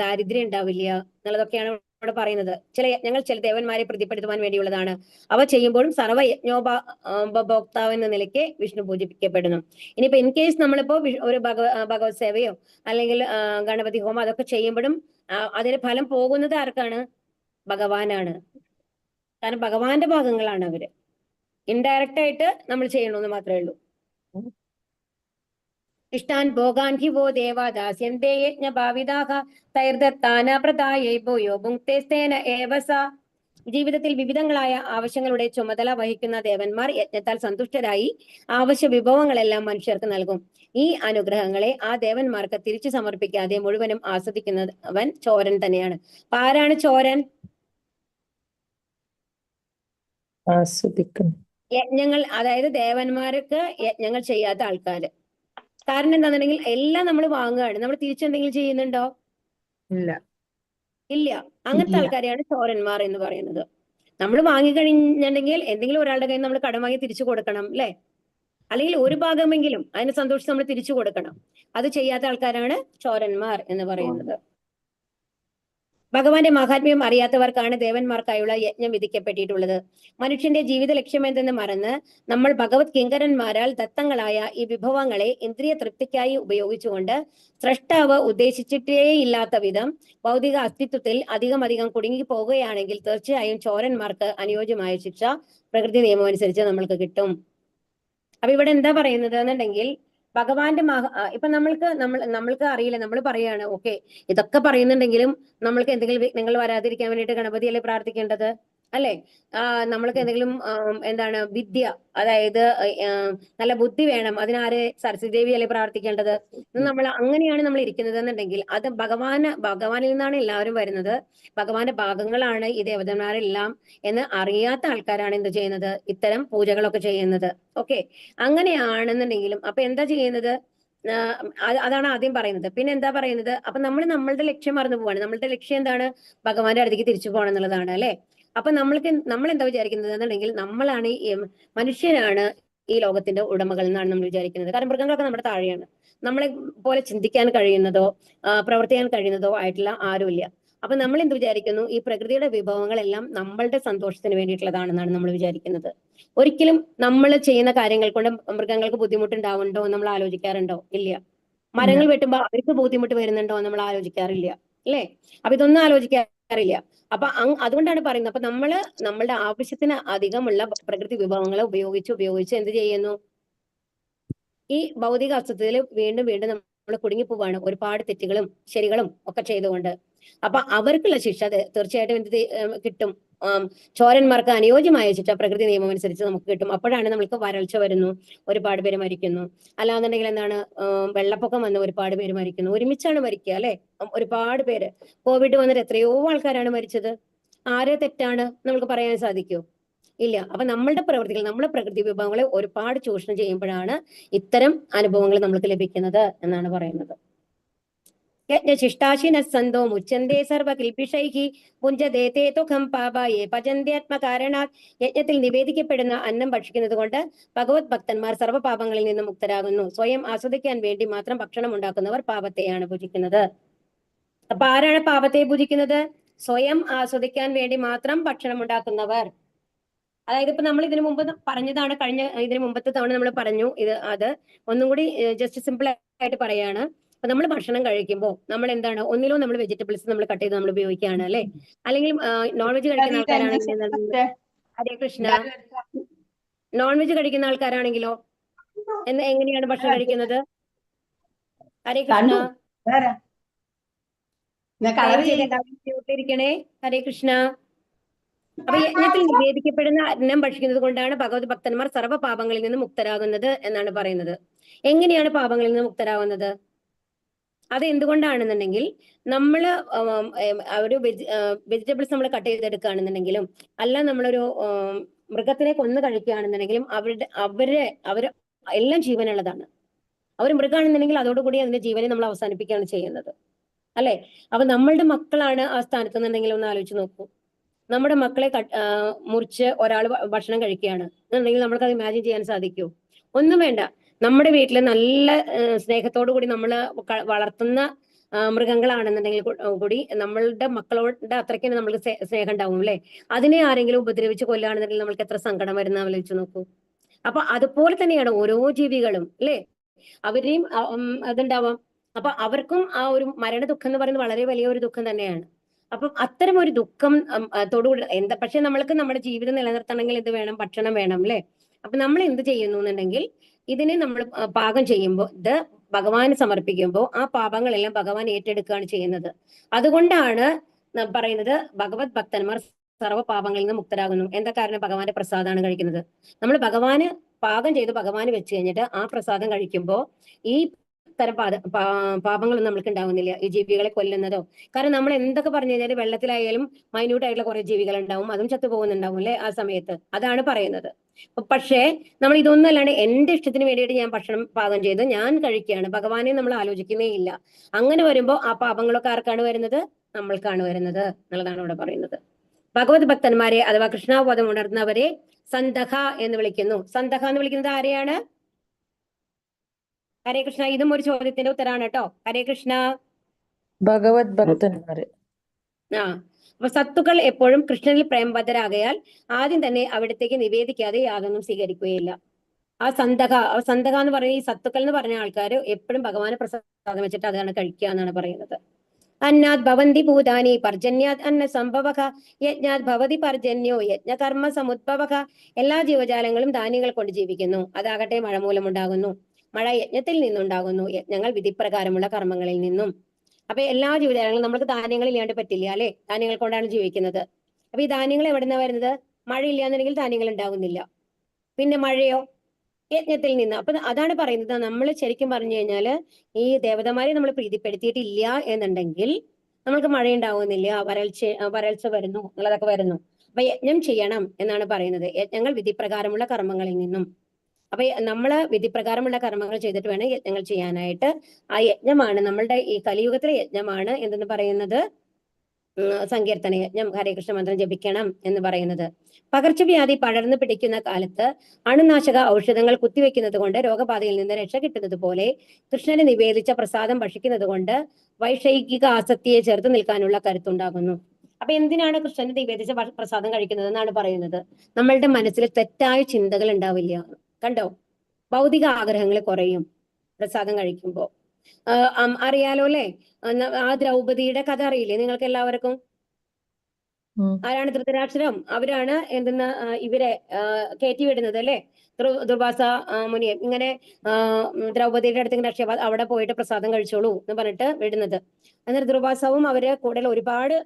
ദാരിദ്ര്യം ഉണ്ടാവില്ല എന്നുള്ളതൊക്കെയാണ് ഇവിടെ പറയുന്നത്. ചില യജ്ഞങ്ങൾ ചില ദേവന്മാരെ പ്രീതിപ്പെടുത്തുവാൻ വേണ്ടിയുള്ളതാണ്. അവ ചെയ്യുമ്പോഴും സർവ്വ യജ്ഞോപഭോക്താവ് എന്ന നിലയ്ക്ക് വിഷ്ണു പൂജിപ്പിക്കപ്പെടുന്നു. ഇനിയിപ്പോ ഇൻ കേസ് നമ്മളിപ്പോ ഒരു ഭഗവത് സേവയോ അല്ലെങ്കിൽ ഗണപതി ഹോമം അതൊക്കെ ചെയ്യുമ്പോഴും അതിന് ഫലം പോകുന്നത് ആർക്കാണ്? ഭഗവാനാണ്. കാരണം ഭഗവാന്റെ ഭാഗങ്ങളാണ് അവര്. ഇൻഡയറക്റ്റ് ആയിട്ട് നമ്മൾ ചെയ്യണമെന്ന് മാത്രമേ ഉള്ളൂ. ഇഷ്ടാൻ ഭോഗാൻ ഹി വോ ദേവാ ദാസ്യന്തേ യജ്ഞഭാവിതാഃ തൈർദത്താന പ്രദായൈ ഭൂയോ ഭുങ്ക്തേസ്തേന ഏവ സ. ജീവിതത്തിൽ വിവിധങ്ങളായ ആവശ്യങ്ങളുടെ ചുമതല വഹിക്കുന്ന ദേവന്മാർ യജ്ഞത്താൽ സന്തുഷ്ടരായി ആവശ്യ വിഭവങ്ങളെല്ലാം മനുഷ്യർക്ക് നൽകും. ഈ അനുഗ്രഹങ്ങളെ ആ ദേവന്മാർക്ക് തിരിച്ചു സമർപ്പിക്കാതെ മുഴുവനും ആസ്വദിക്കുന്നവൻ ചോരൻ തന്നെയാണ്. ആരാണ് ചോരൻ? യജ്ഞങ്ങൾ, അതായത് ദേവന്മാർക്ക് യജ്ഞങ്ങൾ ചെയ്യാത്ത ആൾക്കാര്. കാരണം എന്താണെന്നുണ്ടെങ്കിൽ എല്ലാം നമ്മൾ വാങ്ങുകയാണ്, നമ്മൾ തിരിച്ചെന്തെങ്കിലും ചെയ്യുന്നുണ്ടോ? ഇല്ല. ഇല്ല. അങ്ങനത്തെ ആൾക്കാരെയാണ് ചോരന്മാർ എന്ന് പറയുന്നത്. നമ്മൾ വാങ്ങിക്കഴിഞ്ഞിട്ടുണ്ടെങ്കിൽ എന്തെങ്കിലും ഒരാളുടെ കയ്യിൽ നമ്മൾ കടം വാങ്ങി തിരിച്ചു കൊടുക്കണം അല്ലെ, അല്ലെങ്കിൽ ഒരു ഭാഗമെങ്കിലും അതിനെ സന്തോഷിച്ച് നമ്മൾ തിരിച്ചു കൊടുക്കണം. അത് ചെയ്യാത്ത ആൾക്കാരാണ് ചോരന്മാർ എന്ന് പറയുന്നത്. ഭഗവാന്റെ മഹാത്മ്യം അറിയാത്തവർക്കാണ് ദേവന്മാർക്കായുള്ള യജ്ഞം വിധിക്കപ്പെട്ടിട്ടുള്ളത്. മനുഷ്യന്റെ ജീവിത ലക്ഷ്യം എന്തെന്ന് മറന്ന് നമ്മൾ ഭഗവത് കിങ്കരന്മാരാൽ ദത്തങ്ങളായ ഈ വിഭവങ്ങളെ ഇന്ദ്രിയ തൃപ്തിക്കായി ഉപയോഗിച്ചുകൊണ്ട് സ്രഷ്ടാവ് ഉദ്ദേശിച്ചിട്ടേയില്ലാത്ത വിധം ഭൗതിക അസ്തിത്വത്തിൽ അധികം കുടുങ്ങി പോകുകയാണെങ്കിൽ തീർച്ചയായും ചോരന്മാർക്ക് അനുയോജ്യമായ ശിക്ഷ പ്രകൃതി നിയമം അനുസരിച്ച് നമ്മൾക്ക് കിട്ടും. അപ്പൊ ഇവിടെ എന്താ പറയുന്നത് എന്നുണ്ടെങ്കിൽ ഭഗവാന്റെ ഇപ്പൊ നമ്മൾക്ക് അറിയില്ല, നമ്മൾ പറയാണ് ഓക്കെ ഇതൊക്കെ പറയുന്നുണ്ടെങ്കിലും നമ്മൾക്ക് എന്തെങ്കിലും വിഘ്നങ്ങൾ വരാതിരിക്കാൻ വേണ്ടിയിട്ട് ഗണപതിയല്ലേ പ്രാർത്ഥിക്കേണ്ടത് അല്ലെ? നമ്മൾക്ക് എന്തെങ്കിലും എന്താണ് വിദ്യ, അതായത് നല്ല ബുദ്ധി വേണം, അതിനാരെ സരസ്വതി ദേവി അല്ലേ പ്രാർത്ഥിക്കേണ്ടത്? നമ്മൾ അങ്ങനെയാണ് നമ്മൾ ഇരിക്കുന്നത് എന്നുണ്ടെങ്കിൽ അത് ഭഗവാനിൽ നിന്നാണ് എല്ലാവരും വരുന്നത്, ഭഗവാന്റെ ഭാഗങ്ങളാണ് ഈ ദേവതന്മാരെല്ലാം എന്ന് അറിയാത്ത ആൾക്കാരാണ് എന്ത് ചെയ്യുന്നത്? ഇത്തരം പൂജകളൊക്കെ ചെയ്യുന്നത്. ഓക്കെ, അങ്ങനെയാണെന്നുണ്ടെങ്കിലും അപ്പൊ എന്താ ചെയ്യുന്നത്? അതാണ് ആദ്യം പറയുന്നത്. പിന്നെ എന്താ പറയുന്നത്? അപ്പൊ നമ്മളുടെ ലക്ഷ്യം മറന്നു പോവാണ്. നമ്മളുടെ ലക്ഷ്യം എന്താണ്? ഭഗവാന്റെ അടുത്തേക്ക് തിരിച്ചു പോകണം എന്നുള്ളതാണ് അല്ലെ? അപ്പൊ നമ്മൾ എന്താ വിചാരിക്കുന്നത് എന്നുണ്ടെങ്കിൽ നമ്മളാണ് മനുഷ്യരാണ് ഈ ലോകത്തിന്റെ ഉടമകൾ എന്നാണ് നമ്മൾ വിചാരിക്കുന്നത്. കാരണം മൃഗങ്ങളൊക്കെ നമ്മുടെ താഴെയാണ്. നമ്മളെ പോലെ ചിന്തിക്കാൻ കഴിയുന്നതോ പ്രവർത്തിക്കാൻ കഴിയുന്നതോ ആയിട്ടുള്ള ആരുമില്ല. അപ്പൊ നമ്മൾ എന്ത് വിചാരിക്കുന്നു? ഈ പ്രകൃതിയുടെ വിഭവങ്ങളെല്ലാം നമ്മളുടെ സന്തോഷത്തിന് വേണ്ടിയിട്ടുള്ളതാണെന്നാണ് നമ്മൾ വിചാരിക്കുന്നത്. ഒരിക്കലും നമ്മൾ ചെയ്യുന്ന കാര്യങ്ങൾ കൊണ്ട് മൃഗങ്ങൾക്ക് ബുദ്ധിമുട്ടുണ്ടാവുന്നുണ്ടോ എന്ന് നമ്മൾ ആലോചിക്കാറുണ്ടോ? ഇല്ല. മരങ്ങൾ വെട്ടുമ്പോൾ അവർക്ക് ബുദ്ധിമുട്ട് വരുന്നുണ്ടോ എന്ന് നമ്മൾ ആലോചിക്കാറില്ല അല്ലേ? അപ്പൊ ഇതൊന്നും ആലോചിക്കാറില്ല. അപ്പൊ അതുകൊണ്ടാണ് പറയുന്നത്, അപ്പൊ നമ്മളുടെ ആവശ്യത്തിന് അധികമുള്ള പ്രകൃതി വിഭവങ്ങളെ ഉപയോഗിച്ച് എന്ത് ചെയ്യുന്നു? ഈ ഭൗതിക അസ്തിത്വത്തിൽ വീണ്ടും നമ്മൾ കുടുങ്ങിപ്പോവാണ്, ഒരുപാട് തെറ്റുകളും ശരികളും ഒക്കെ ചെയ്തുകൊണ്ട്. അപ്പൊ അവർക്കുള്ള ശിക്ഷ തീർച്ചയായിട്ടും എന്ത് കിട്ടും? ചോരന്മാർക്ക് അനുയോജ്യമായ ശിക്ഷ പ്രകൃതി നിയമം അനുസരിച്ച് നമുക്ക് കിട്ടും. അപ്പോഴാണ് നമ്മൾക്ക് വരൾച്ച വരുന്നു, ഒരുപാട് പേര് മരിക്കുന്നു. അല്ലാന്നുണ്ടെങ്കിൽ എന്താണ്? വെള്ളപ്പൊക്കം വന്ന് ഒരുപാട് പേര് മരിക്കുന്നു. ഒരുമിച്ചാണ് മരിക്കുക അല്ലെ? ഒരുപാട് പേര്. കോവിഡ് വന്നിട്ട് എത്രയോ ആൾക്കാരാണ് മരിച്ചത്. ആരെ തെറ്റാണ് നമുക്ക് പറയാൻ സാധിക്കുമോ? ഇല്ല. അപ്പൊ നമ്മളുടെ പ്രവൃത്തികൾ, നമ്മളെ പ്രകൃതി വിഭവങ്ങളെ ഒരുപാട് ചൂഷണം ചെയ്യുമ്പോഴാണ് ഇത്തരം അനുഭവങ്ങൾ നമുക്ക് ലഭിക്കുന്നത് എന്നാണ് പറയുന്നത്. യജ്ഞശിഷ്ടാശിന സന്തോ മുച്ചന്തേ സർവകിൽപിഷൈഹി പുഞ്ചദേതേ തുഖം പാപായേ പചന്ത്യാത്മകാരണാത്. യജ്ഞത്തിൽ നിവേദിക്കപ്പെടുന്ന അന്നം ഭക്ഷിക്കുന്നത് കൊണ്ട് ഭഗവത് ഭക്തന്മാർ സർവ്വപാപങ്ങളിൽ നിന്നും മുക്തരാകുന്നു. സ്വയം ആസ്വദിക്കാൻ വേണ്ടി മാത്രം ഭക്ഷണം ഉണ്ടാക്കുന്നവർ പാപത്തെയാണ് പൂജിക്കുന്നത്. അപ്പൊ ആരാണ് പാപത്തെ പൂജിക്കുന്നത്? സ്വയം ആസ്വദിക്കാൻ വേണ്ടി മാത്രം ഭക്ഷണം ഉണ്ടാക്കുന്നവർ. അതായത് ഇപ്പൊ നമ്മൾ ഇതിനു മുമ്പ് പറഞ്ഞതാണ്, ഇതിനു മുമ്പത്തെ തവണ നമ്മൾ പറഞ്ഞു ഇത്. അത് ഒന്നും കൂടി ജസ്റ്റ് സിമ്പിൾ ആയിട്ട് പറയാണ്. അപ്പൊ നമ്മൾ ഭക്ഷണം കഴിക്കുമ്പോൾ നമ്മൾ എന്താണ്, ഒന്നിലോ നമ്മൾ വെജിറ്റബിൾസ് നമ്മൾ കട്ട് ചെയ്ത് നമ്മൾ ഉപയോഗിക്കുകയാണ് അല്ലെ, അല്ലെങ്കിൽ നോൺ വെജ് കഴിക്കുന്ന ആൾക്കാരാണെങ്കിൽ ഹരേ കൃഷ്ണ, നോൺ വെജ് കഴിക്കുന്ന ആൾക്കാരാണെങ്കിലോ എങ്ങനെയാണ് ഭക്ഷണം കഴിക്കുന്നത്? ഹരേ കൃഷ്ണ, ഇരിക്കണേ. ഹരേ കൃഷ്ണ. അപ്പൊ യജ്ഞത്തിൽ നിവേദിക്കപ്പെടുന്ന അന്നം ഭക്ഷിക്കുന്നത് കൊണ്ടാണ് ഭഗവത് ഭക്തന്മാർ സർവ്വ പാപങ്ങളിൽ നിന്ന് മുക്തരാകുന്നത് എന്നാണ് പറയുന്നത്. എങ്ങനെയാണ് പാപങ്ങളിൽ നിന്ന് മുക്തരാകുന്നത്? അത് എന്തുകൊണ്ടാണെന്നുണ്ടെങ്കിൽ നമ്മള് ഒരു വെജിറ്റബിൾസ് നമ്മൾ കട്ട് ചെയ്തെടുക്കുകയാണെന്നുണ്ടെങ്കിലും, അല്ല നമ്മളൊരു മൃഗത്തിനെ കൊന്നു കഴിക്കുകയാണെന്നുണ്ടെങ്കിലും അവര് എല്ലാം ജീവനുള്ളതാണ്. അവർ മൃഗമാണെന്നുണ്ടെങ്കിൽ അതോടുകൂടി അതിന്റെ ജീവനെ നമ്മൾ അവസാനിപ്പിക്കുകയാണ് ചെയ്യുന്നത് അല്ലെ. അപ്പൊ നമ്മളുടെ മക്കളാണ് ആ സ്ഥാനത്ത് നിന്നുണ്ടെങ്കിൽ ഒന്ന് ആലോചിച്ച് നോക്കൂ. നമ്മുടെ മക്കളെ മുറിച്ച് ഒരാൾ ഭക്ഷണം കഴിക്കുകയാണ് എന്നുണ്ടെങ്കിൽ നമ്മൾക്ക് അത് ഇമാജിൻ ചെയ്യാൻ സാധിക്കുമോ? ഒന്നും വേണ്ട. നമ്മുടെ വീട്ടിൽ നല്ല സ്നേഹത്തോടു കൂടി നമ്മൾ വളർത്തുന്ന മൃഗങ്ങളാണെന്നുണ്ടെങ്കിൽ കൂടി നമ്മളുടെ മക്കളോട് അത്രയ്ക്ക് നമ്മൾക്ക് സ്നേഹം ഉണ്ടാവും അല്ലെ. അതിനെ ആരെങ്കിലും ഉപദ്രവിച്ച് കൊല്ലുകയാണെന്നുണ്ടെങ്കിൽ നമ്മൾക്ക് എത്ര സങ്കടം വരുന്ന ആലോചിച്ച് നോക്കൂ. അപ്പൊ അതുപോലെ തന്നെയാണ് ഓരോ ജീവികളും അല്ലെ, അവരെയും അതുണ്ടാവാം. അപ്പൊ അവർക്കും ആ ഒരു മരണ ദുഃഖം എന്ന് പറയുന്നത് വളരെ വലിയൊരു ദുഃഖം തന്നെയാണ്. അപ്പം അത്തരം ഒരു ദുഃഖം ത്തോടുകൂടി പക്ഷെ നമ്മൾക്ക് നമ്മുടെ ജീവിതം നിലനിർത്തണമെങ്കിൽ എന്ത് വേണം? ഭക്ഷണം വേണം അല്ലെ. അപ്പൊ നമ്മൾ എന്ത് ചെയ്യുന്നു എന്നുണ്ടെങ്കിൽ ഇതിനെ നമ്മൾ പാകം ചെയ്യുമ്പോൾ, ഇത് ഭഗവാന് സമർപ്പിക്കുമ്പോൾ ആ പാപങ്ങളെല്ലാം ഭഗവാൻ ഏറ്റെടുക്കുകയാണ് ചെയ്യുന്നത്. അതുകൊണ്ടാണ് പറയുന്നത് ഭഗവത് ഭക്തന്മാർ സർവ്വ പാപങ്ങളിൽ നിന്ന് മുക്തരാകുന്നു. എന്താ കാരണം? ഭഗവാന്റെ പ്രസാദമാണ് കഴിക്കുന്നത്. നമ്മൾ ഭഗവാന് പാകം ചെയ്ത് ഭഗവാന് വെച്ച് കഴിഞ്ഞിട്ട് ആ പ്രസാദം കഴിക്കുമ്പോൾ ഈ തരം പാപങ്ങളൊന്നും നമ്മൾക്ക് ഉണ്ടാവുന്നില്ല, ഈ ജീവികളെ കൊല്ലുന്നതോ. കാരണം നമ്മൾ എന്തൊക്കെ പറഞ്ഞു കഴിഞ്ഞാൽ വെള്ളത്തിലായാലും മൈന്യൂട്ട് ആയിട്ടുള്ള കുറെ ജീവികൾ ഉണ്ടാവും, അതും ചത്തുപോകുന്നുണ്ടാവും അല്ലെ ആ സമയത്ത്. അതാണ് പറയുന്നത്. പക്ഷേ നമ്മൾ ഇതൊന്നും അല്ലാണ്ട് എന്റെ ഇഷ്ടത്തിന് വേണ്ടിയിട്ട് ഞാൻ ഭക്ഷണം പാകം ചെയ്ത് ഞാൻ കഴിക്കുകയാണ്, ഭഗവാനെ നമ്മൾ ആലോചിക്കുന്നേ ഇല്ല. അങ്ങനെ വരുമ്പോൾ ആ പാപങ്ങളൊക്കെ ആർക്കാണ് വരുന്നത്? നമ്മൾക്കാണ് വരുന്നത് എന്നുള്ളതാണ് ഇവിടെ പറയുന്നത്. ഭഗവത് ഭക്തന്മാരെ അഥവാ കൃഷ്ണാവബോധം ഉണർന്നവരെ സന്തഹ എന്ന് വിളിക്കുന്നു. സന്തഹ എന്ന് വിളിക്കുന്നത് ആരെയാണ്? ഹരേ കൃഷ്ണ. ഇതും ഒരു ചോദ്യത്തിന്റെ ഉത്തരാണ് കേട്ടോ. ഹരേ കൃഷ്ണ. ഭഗവത് ഭക്തന്മാര്. അപ്പൊ സത്തുക്കൾ എപ്പോഴും കൃഷ്ണനിൽ പ്രേമബദ്ധരാകയാൽ ആദ്യം തന്നെ അവിടത്തേക്ക് നിവേദിക്കാതെ യാതൊന്നും സ്വീകരിക്കുകയില്ല. സന്തക എന്ന് പറയുന്ന ഈ സത്തുക്കൾ എന്ന് പറഞ്ഞ ആൾക്കാർ എപ്പോഴും ഭഗവാനെ പ്രസാദം വെച്ചിട്ട് അതാണ് കഴിക്കുക എന്നാണ് പറയുന്നത്. അന്നാത് ഭവന്തി ഭൂതാനി പർജന്യാത് അന്ന സംഭവക യജ്ഞാത് ഭവതി പർജന്യോ യജ്ഞകർമ്മ സമുദ്ഭവക. എല്ലാ ജീവജാലങ്ങളും ധാന്യങ്ങൾ കൊണ്ട് ജീവിക്കുന്നു. അതാകട്ടെ മഴ മൂലമുണ്ടാകുന്നു. മഴ യജ്ഞത്തിൽ നിന്നുണ്ടാകുന്നു, യജ്ഞങ്ങൾ വിധിപ്രകാരമുള്ള കർമ്മങ്ങളിൽ നിന്നും. അപ്പൊ എല്ലാ ജീവജാലങ്ങളും, നമുക്ക് ധാന്യങ്ങൾ ഇല്ലാണ്ട് പറ്റില്ല അല്ലെ, ധാന്യങ്ങൾ കൊണ്ടാണ് ജീവിക്കുന്നത്. അപ്പൊ ഈ ധാന്യങ്ങൾ എവിടുന്നാ വരുന്നത്? മഴ ഇല്ലാന്നുണ്ടെങ്കിൽ ധാന്യങ്ങൾ ഉണ്ടാകുന്നില്ല. പിന്നെ മഴയോ? യജ്ഞത്തിൽ നിന്ന്. അപ്പൊ അതാണ് പറയുന്നത്, നമ്മൾ ശരിക്കും പറഞ്ഞു കഴിഞ്ഞാല് ഈ ദേവതമാരെ നമ്മൾ പ്രീതിപ്പെടുത്തിയിട്ടില്ല എന്നുണ്ടെങ്കിൽ നമ്മൾക്ക് മഴ ഉണ്ടാവുന്നില്ല, വരൾച്ച വരുന്നു എന്നുള്ളതൊക്കെ വരുന്നു. അപ്പൊ യജ്ഞം ചെയ്യണം എന്നാണ് പറയുന്നത്, യജ്ഞങ്ങൾ വിധിപ്രകാരമുള്ള കർമ്മങ്ങളിൽ നിന്നും. അപ്പൊ നമ്മള് വിധിപ്രകാരമുള്ള കർമ്മങ്ങൾ ചെയ്തിട്ട് വേണം യജ്ഞങ്ങൾ ചെയ്യാനായിട്ട്. ആ യജ്ഞമാണ് നമ്മളുടെ ഈ കലിയുഗത്തിലെ യജ്ഞമാണ് എന്തെന്ന് പറയുന്നത്? സങ്കീർത്തന യജ്ഞം, ഹരേകൃഷ്ണ മന്ത്രം ജപിക്കണം എന്ന് പറയുന്നത്. പകർച്ചവ്യാധി പടർന്നു പിടിക്കുന്ന കാലത്ത് അണുനാശക ഔഷധങ്ങൾ കുത്തിവെക്കുന്നത് കൊണ്ട് രോഗബാധയിൽ നിന്ന് രക്ഷ കിട്ടുന്നത് പോലെ കൃഷ്ണന് നിവേദിച്ച പ്രസാദം ഭക്ഷിക്കുന്നത് കൊണ്ട് വൈഷയിക ആസക്തിയെ ചെറുത്തു നിൽക്കാനുള്ള കരുത്തുണ്ടാകുന്നു. അപ്പൊ എന്തിനാണ് കൃഷ്ണന് നിവേദിച്ച പ്രസാദം കഴിക്കുന്നത് എന്നാണ് പറയുന്നത്? നമ്മളുടെ മനസ്സിൽ തെറ്റായ ചിന്തകൾ ഉണ്ടാവില്ല. കണ്ടോ? ഭൗതിക ആഗ്രഹങ്ങൾ കുറയും പ്രസാദം കഴിക്കുമ്പോ. അറിയാലോ അല്ലെ, ആ ദ്രൗപദിയുടെ കഥ അറിയില്ലേ നിങ്ങൾക്ക് എല്ലാവർക്കും? ആരാണ് ധൃതരാഷ്ട്രം? അവരാണ് എന്തെന്ന് ഇവരെ കയറ്റി വിടുന്നത് അല്ലെ, ദുർവാസ മുനിയെ. ഇങ്ങനെ ദ്രൗപദിയുടെ അടുത്ത് ഇങ്ങനെ രക്ഷ അവിടെ പോയിട്ട് പ്രസാദം കഴിച്ചോളൂ എന്ന് പറഞ്ഞിട്ട് വിടുന്നത്. എന്നാൽ ദുർവാസവും അവര് കൂടെ ഒരുപാട്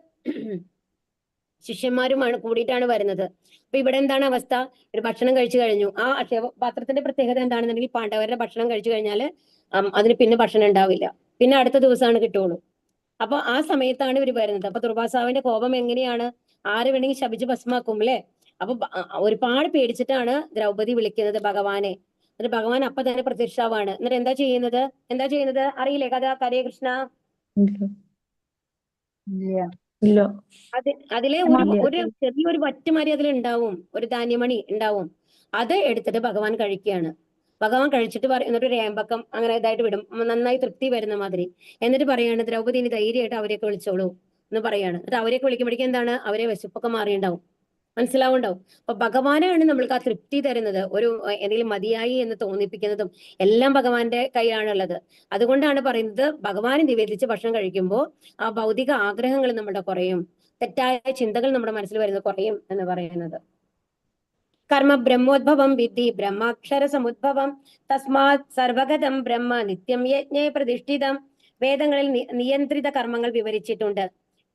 ശിഷ്യന്മാരുമാണ് കൂടിയിട്ടാണ് വരുന്നത്. അപ്പൊ ഇവിടെ എന്താണ് അവസ്ഥ? ഒരു ഭക്ഷണം കഴിച്ചു കഴിഞ്ഞു. ആ അക്ഷയപാത്രത്തിന്റെ പ്രത്യേകത എന്താണെന്നുണ്ടെങ്കിൽ പാണ്ഡവരുടെ ഭക്ഷണം കഴിച്ചു കഴിഞ്ഞാൽ അതിന് പിന്നെ ഭക്ഷണം ഉണ്ടാവില്ല, പിന്നെ അടുത്ത ദിവസമാണ് കിട്ടുള്ളൂ. അപ്പൊ ആ സമയത്താണ് ഇവർ വരുന്നത്. അപ്പൊ ദുർവാസാവിന്റെ കോപം എങ്ങനെയാണ്? ആര് വേണമെങ്കിൽ ശപിച്ച് ഭസ്മാക്കും അല്ലെ. അപ്പൊ ഒരുപാട് പേടിച്ചിട്ടാണ് ദ്രൗപദി വിളിക്കുന്നത് ഭഗവാനെ. എന്നിട്ട് ഭഗവാൻ അപ്പൊ തന്നെ പ്രത്യക്ഷാവാണ്. എന്നിട്ട് എന്താ ചെയ്യുന്നത് അറിയില്ലേ കഥ? ഹരേ കൃഷ്ണ. ഇല്ല. അതിലെ ഒരു ചെറിയൊരു വറ്റുമാരി അതിലുണ്ടാവും, ഒരു ധാന്യമണി ഉണ്ടാവും. അത് എടുത്തിട്ട് ഭഗവാൻ കഴിക്കുകയാണ്. ഭഗവാൻ കഴിച്ചിട്ട് എന്നിട്ട് ഒരു ഏമ്പക്കം അങ്ങനെ ഇതായിട്ട് വിടും, നന്നായി തൃപ്തി വരുന്ന മാതിരി. എന്നിട്ട് പറയാണ് ദ്രൗപദി ഇനി ധൈര്യമായിട്ട് അവരെയൊക്കെ വിളിച്ചോളൂ എന്ന് പറയാണ്. എന്നിട്ട് അവരെയൊക്കെ വിളിക്കുമ്പോഴേക്കും എന്താണ്, അവരെ വിശപ്പൊക്കെ മാറിയുണ്ടാവും, മനസ്സിലാവുണ്ടാവും. അപ്പൊ ഭഗവാനാണ് നമ്മൾക്ക് ആ തൃപ്തി തരുന്നത്, ഒരു എന്തെങ്കിലും മതിയായി എന്ന് തോന്നിപ്പിക്കുന്നതും എല്ലാം ഭഗവാന്റെ കൈയാണുള്ളത്. അതുകൊണ്ടാണ് പറയുന്നത് ഭഗവാനെ നിവേദിച്ച് ഭക്ഷണം കഴിക്കുമ്പോൾ ആ ഭൗതിക ആഗ്രഹങ്ങൾ നമ്മുടെ കുറയും, തെറ്റായ ചിന്തകൾ നമ്മുടെ മനസ്സിൽ വരുന്നത് കുറയും എന്ന് പറയുന്നത്. കർമ്മ ബ്രഹ്മോദ്ഭവം വിദ്ധി ബ്രഹ്മാക്ഷര സമുദ്ഭവം തസ്മാത് സർവഗതം ബ്രഹ്മ നിത്യം യജ്ഞേ പ്രതിഷ്ഠിതം. വേദങ്ങളിൽ നിയന്ത്രിത കർമ്മങ്ങൾ വിവരിച്ചിട്ടുണ്ട്.